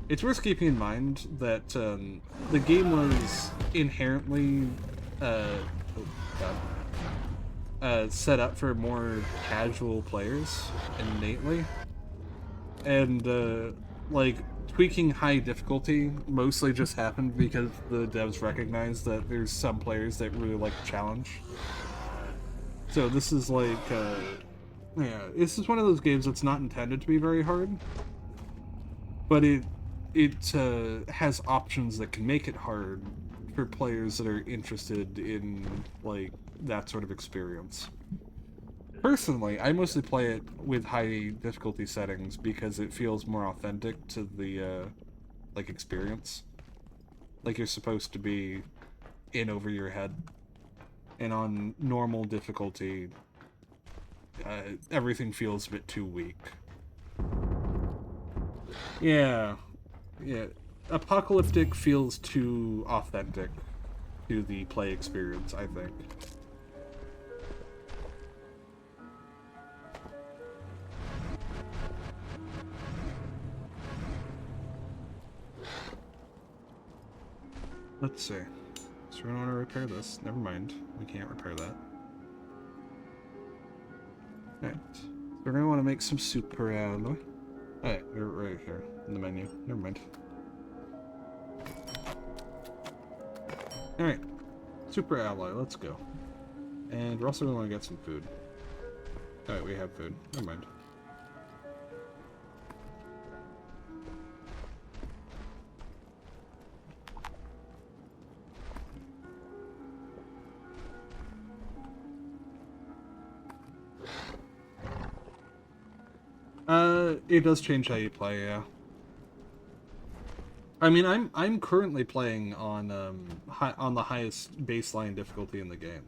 It's worth keeping in mind that the game was inherently set up for more casual players innately, and like tweaking high difficulty mostly just happened because the devs recognized that there's some players that really like the challenge. So this is like yeah, this is one of those games that's not intended to be very hard, but it it has options that can make it hard for players that are interested in, like, that sort of experience. Personally, I mostly play it with high difficulty settings because it feels more authentic to the, like, experience. Like you're supposed to be in over your head. And on normal difficulty, everything feels a bit too weak. Yeah. Yeah. Apocalyptic feels too authentic to the play experience, I think. Let's see. So we don't want to repair this. Never mind. We can't repair that. Alright. So we're going to want to make some super alloy. Alright, we're right here in the menu. Never mind. Alright. Super alloy, let's go. And we're also going to want to get some food. Alright, we have food. Never mind. It does change how you play, yeah. I mean, I'm currently playing on on the highest baseline difficulty in the game,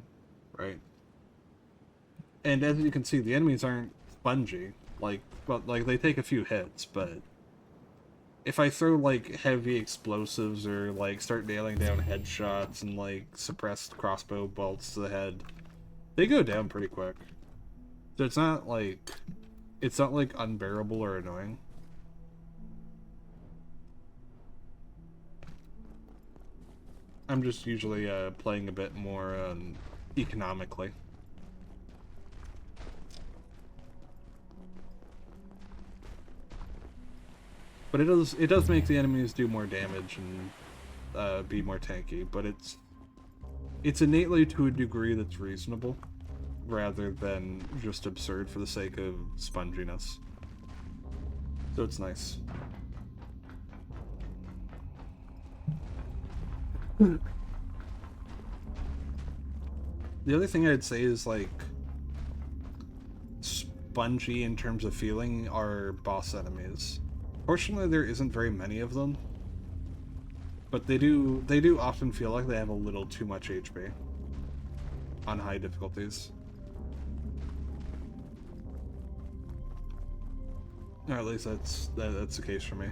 right? And as you can see, the enemies aren't spongy. Like, well, like they take a few hits, but if I throw like heavy explosives or like start nailing down headshots and like suppressed crossbow bolts to the head, they go down pretty quick. So it's not like unbearable or annoying. I'm just usually playing a bit more economically. But it does make the enemies do more damage and be more tanky, but it's innately to a degree that's reasonable, rather than just absurd for the sake of sponginess. So it's nice. The other thing I'd say is, like, spongy in terms of feeling are boss enemies. Fortunately, there isn't very many of them, but they do often feel like they have a little too much HP on high difficulties. Or at least that's the case for me.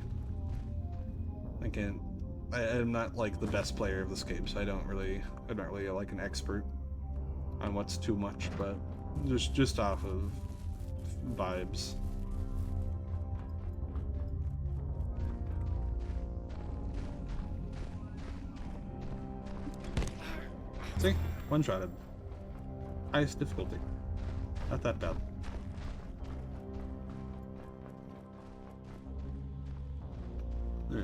Again, I'm not like the best player of this game, so I'm not really like an expert on what's too much, but just off of vibes. See? One-shotted. Highest difficulty. Not that bad. Yeah.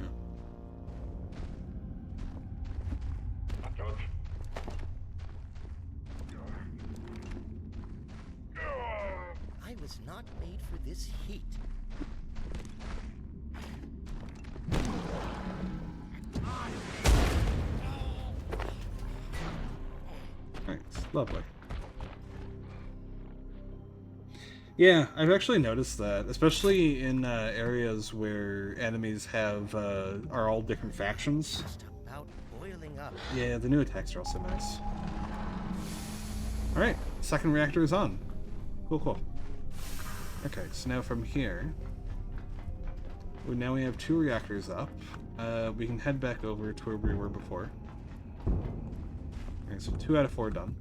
I was not made for this heat. Nice. Lovely. Yeah, I've actually noticed that, especially in areas where enemies are all different factions. Just about boiling up. Yeah, the new attacks are also nice. Alright, second reactor is on. Cool. Okay, so now from here, now we have 2 reactors up. We can head back over to where we were before. Okay, so 2 out of 4 done.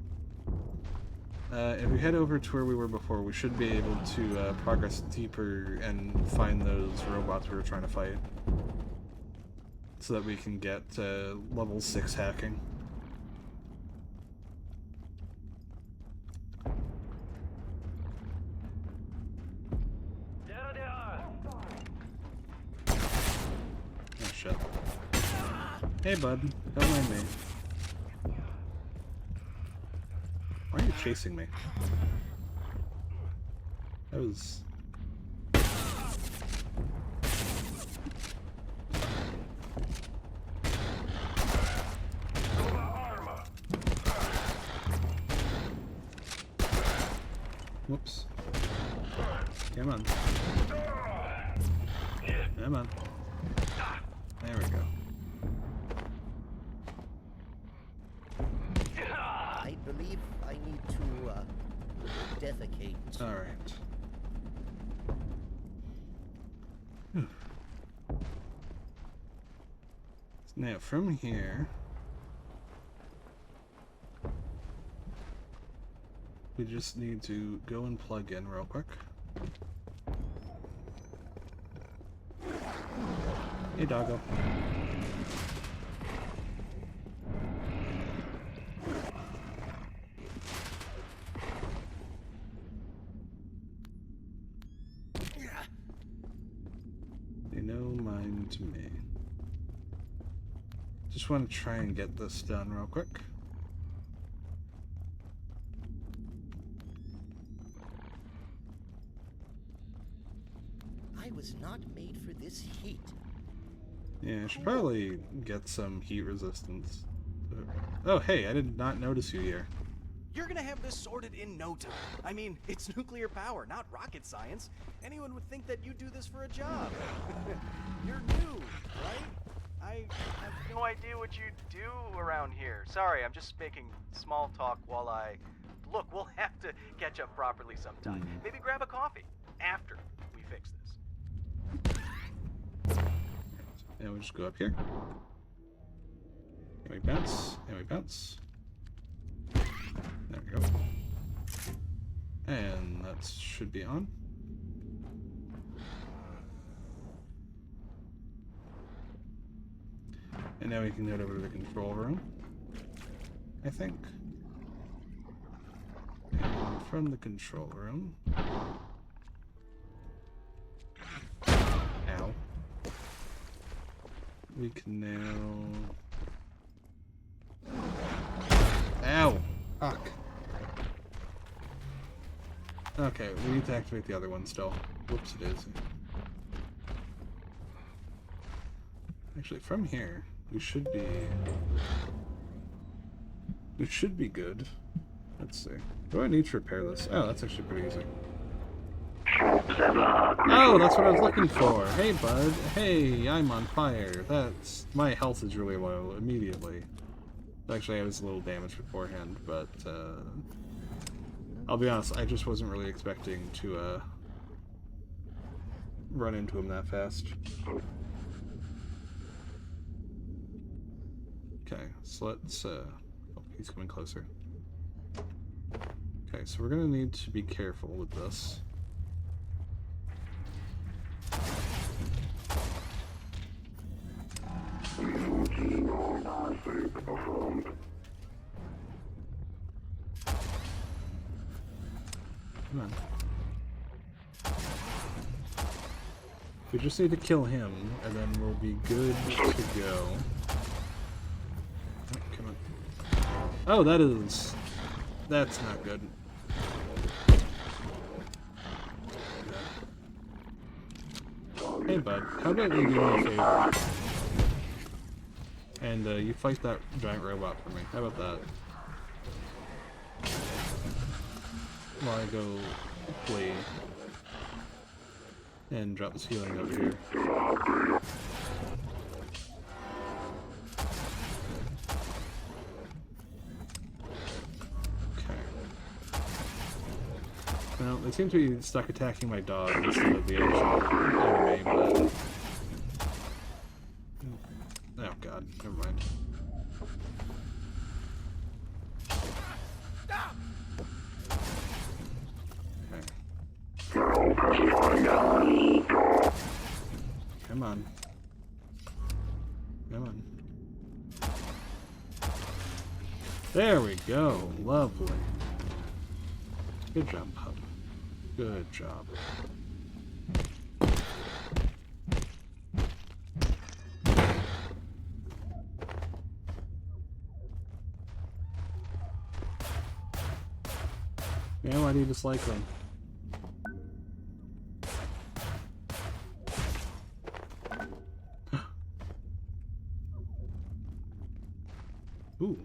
If we head over to where we were before, we should be able to progress deeper and find those robots we were trying to fight, so that we can get level 6 hacking. Oh shit. Hey bud, don't mind me. Why are you chasing me? That was... Whoops. Come on. Come on. There we go. I believe I need to defecate. All right. Now from here, we just need to go and plug in real quick. Hey, doggo. They know mine to me. Just want to try and get this done real quick. I was not made for this heat. Yeah, I should probably get some heat resistance. Oh, hey, I did not notice you here. You're gonna have this sorted in no time. I mean, it's nuclear power, not rocket science. Anyone would think that you do this for a job. You're new, right? I have no idea what you do around here. Sorry, I'm just making small talk while I... Look, we'll have to catch up properly sometime. Maybe grab a coffee after we fix this. And we'll just go up here. And we bounce, and we bounce. There we go. And that should be on. And now we can head over to the control room, I think. And from the control room... Ow. We can now... Ow! Fuck. Okay, we need to activate the other one still. Whoops, it is. Actually, from here, we should be... It should be good. Let's see. Do I need to repair this? Oh, that's actually pretty easy. Oh, that's what I was looking for! Hey, bud. Hey, I'm on fire. That's... My health is really low immediately. Actually, I was a little damaged beforehand, but, I'll be honest, I just wasn't really expecting to, run into him that fast. Okay, so let's, oh, he's coming closer. Okay, so we're gonna need to be careful with this. Come on. We just need to kill him, and then we'll be good to go. Oh, come on. Oh, that is... That's not good. Hey, bud. How about you do me a favor? And, you fight that giant robot for me. How about that? While I go flee and drop this healing over here. Okay. Well, they seem to be stuck attacking my dog instead of the actual enemy, but... Oh god, never mind. Come on. Come on. There we go. Lovely. Good job, pup. Good job. Man, why do you dislike them? Ooh.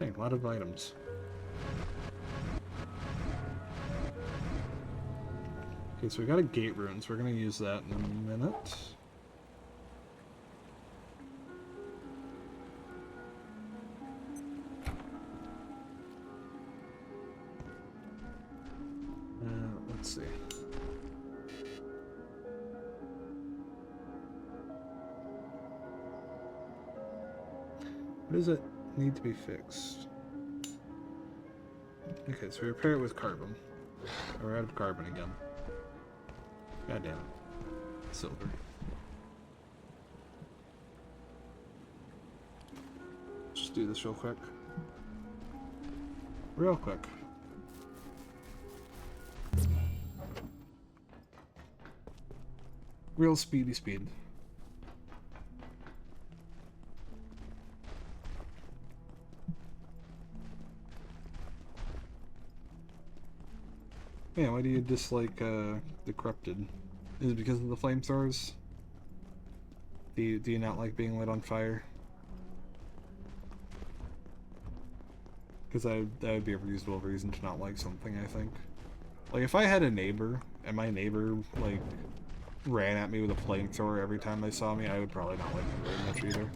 Okay, a lot of items. Okay, so we got a gate runes. We're gonna use that in a minute. Let's see. What does it need to be fixed? Okay, so we repair it with carbon. We're out of carbon again. God damn it. Silver. Just do this real quick. Real quick. Real speedy speed. Yeah, why do you dislike the corrupted? Is it because of the flamethrowers? Do you not like being lit on fire? Because that would be a reasonable reason to not like something, I think. Like, if I had a neighbor, and my neighbor, like, ran at me with a flamethrower every time they saw me, I would probably not like them very much either.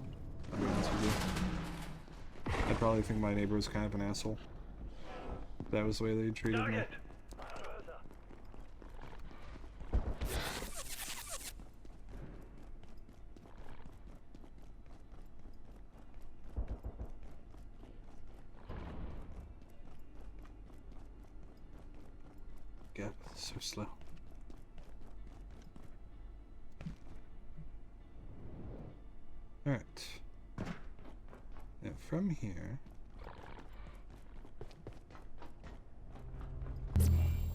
I'll be honest with you. I'd probably think my neighbor was kind of an asshole. If that was the way they treated me. Yeah, so slow. Alright. Now from here...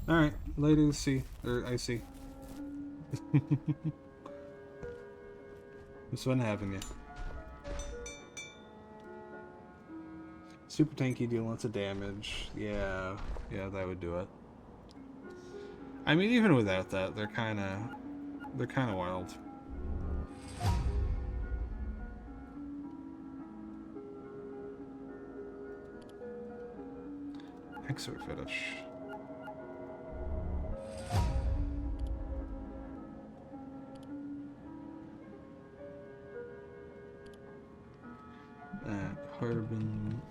Alright, ladies see. Or I see. It's fun having you. Super tanky, deal lots of damage. Yeah, that would do it. I mean, even without that, they're kind of wild. Exor fetish. Carbon.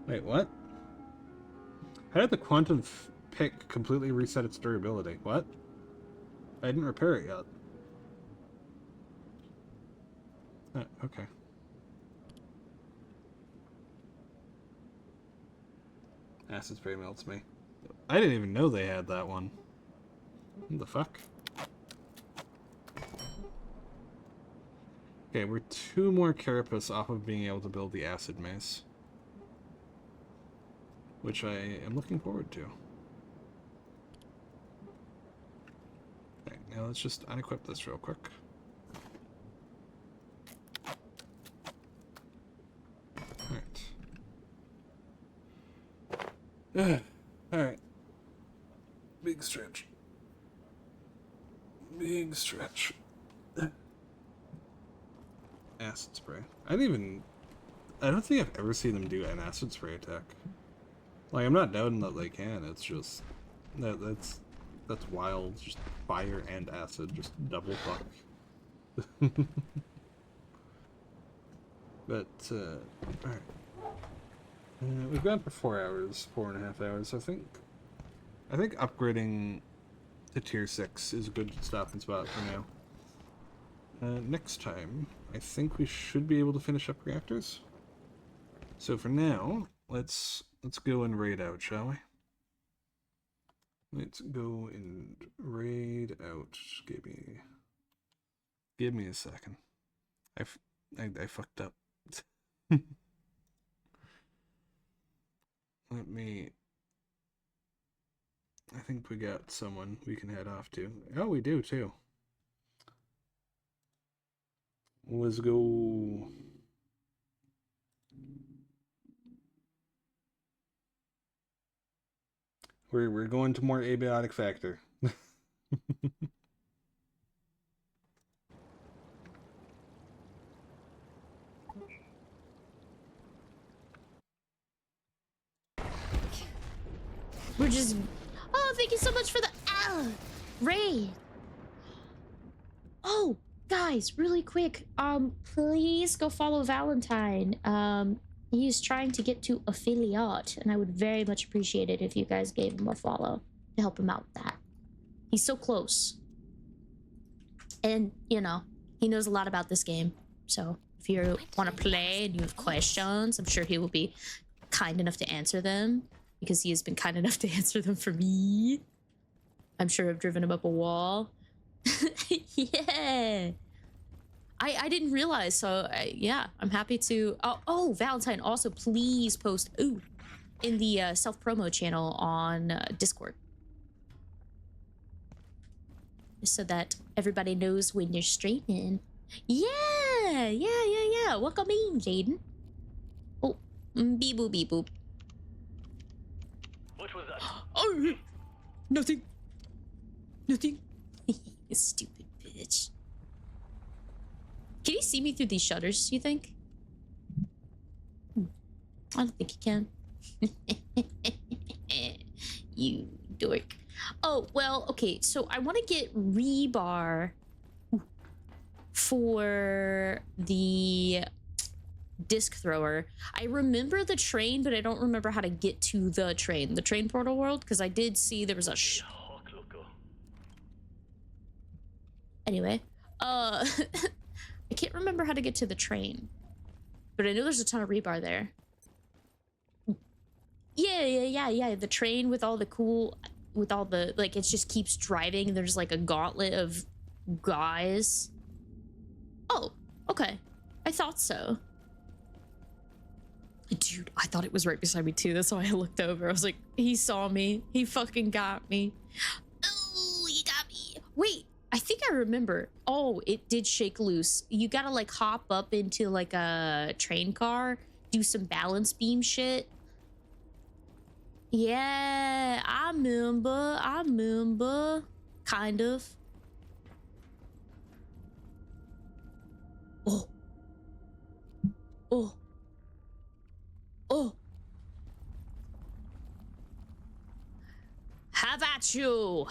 Wait, what? How did the quantum pick completely reset its durability? What? I didn't repair it yet. Okay. Acid spray melts me. I didn't even know they had that one. What the fuck? Okay, we're 2 more carapace off of being able to build the acid mace. Which I am looking forward to. Okay, now let's just unequip this real quick. Alright. Alright. Big stretch. Big stretch. Acid spray. I don't think I've ever seen them do an acid spray attack. Like, I'm not doubting that they can, it's just... That's wild. Just fire and acid. Just double fuck. But, alright. We've gone for 4 hours, 4.5 hours. I think upgrading to tier 6 is a good stopping spot for now. Next time, I think we should be able to finish up reactors. So for now, let's go and raid out, shall we? Let's go and raid out. Give me a second. I fucked up. I think we got someone we can head off to. Oh, we do too. Let's go. We're going to more Abiotic Factor. We're just... Oh, thank you so much for the... Ray! Oh, guys, really quick. Please go follow Valentine. He's trying to get to affiliate, and I would very much appreciate it if you guys gave him a follow to help him out with that. He's so close. And, you know, he knows a lot about this game. So if you want to play and you have questions, I'm sure he will be kind enough to answer them, because he has been kind enough to answer them for me. I'm sure I've driven him up a wall. Yeah. I didn't realize, so yeah, I'm happy to... Oh, Valentine, also please post in the self-promo channel on Discord, so that everybody knows when you're streaming. Yeah. Welcome in, Jaden. Oh, beep boop, beep boop. What was that? Oh, nothing. Nothing. Stupid bitch. Can he see me through these shutters, you think? I don't think he can. You dork. Oh, well, okay, so I want to get rebar for the disc thrower. I remember the train, but I don't remember how to get to the train portal world, because I did see there was a anyway, I can't remember how to get to the train, but I know there's a ton of rebar there. Yeah, the train with all the cool, with all the, like, it just keeps driving. There's like a gauntlet of guys. Oh, okay. I thought so. Dude, I thought it was right beside me too. That's why I looked over. I was like, he saw me. He fucking got me. Oh, he got me. Wait, I think I remember. Oh, it did shake loose. You gotta like hop up into like a train car, do some balance beam shit. Yeah, I remember. Kind of. Oh. How about you?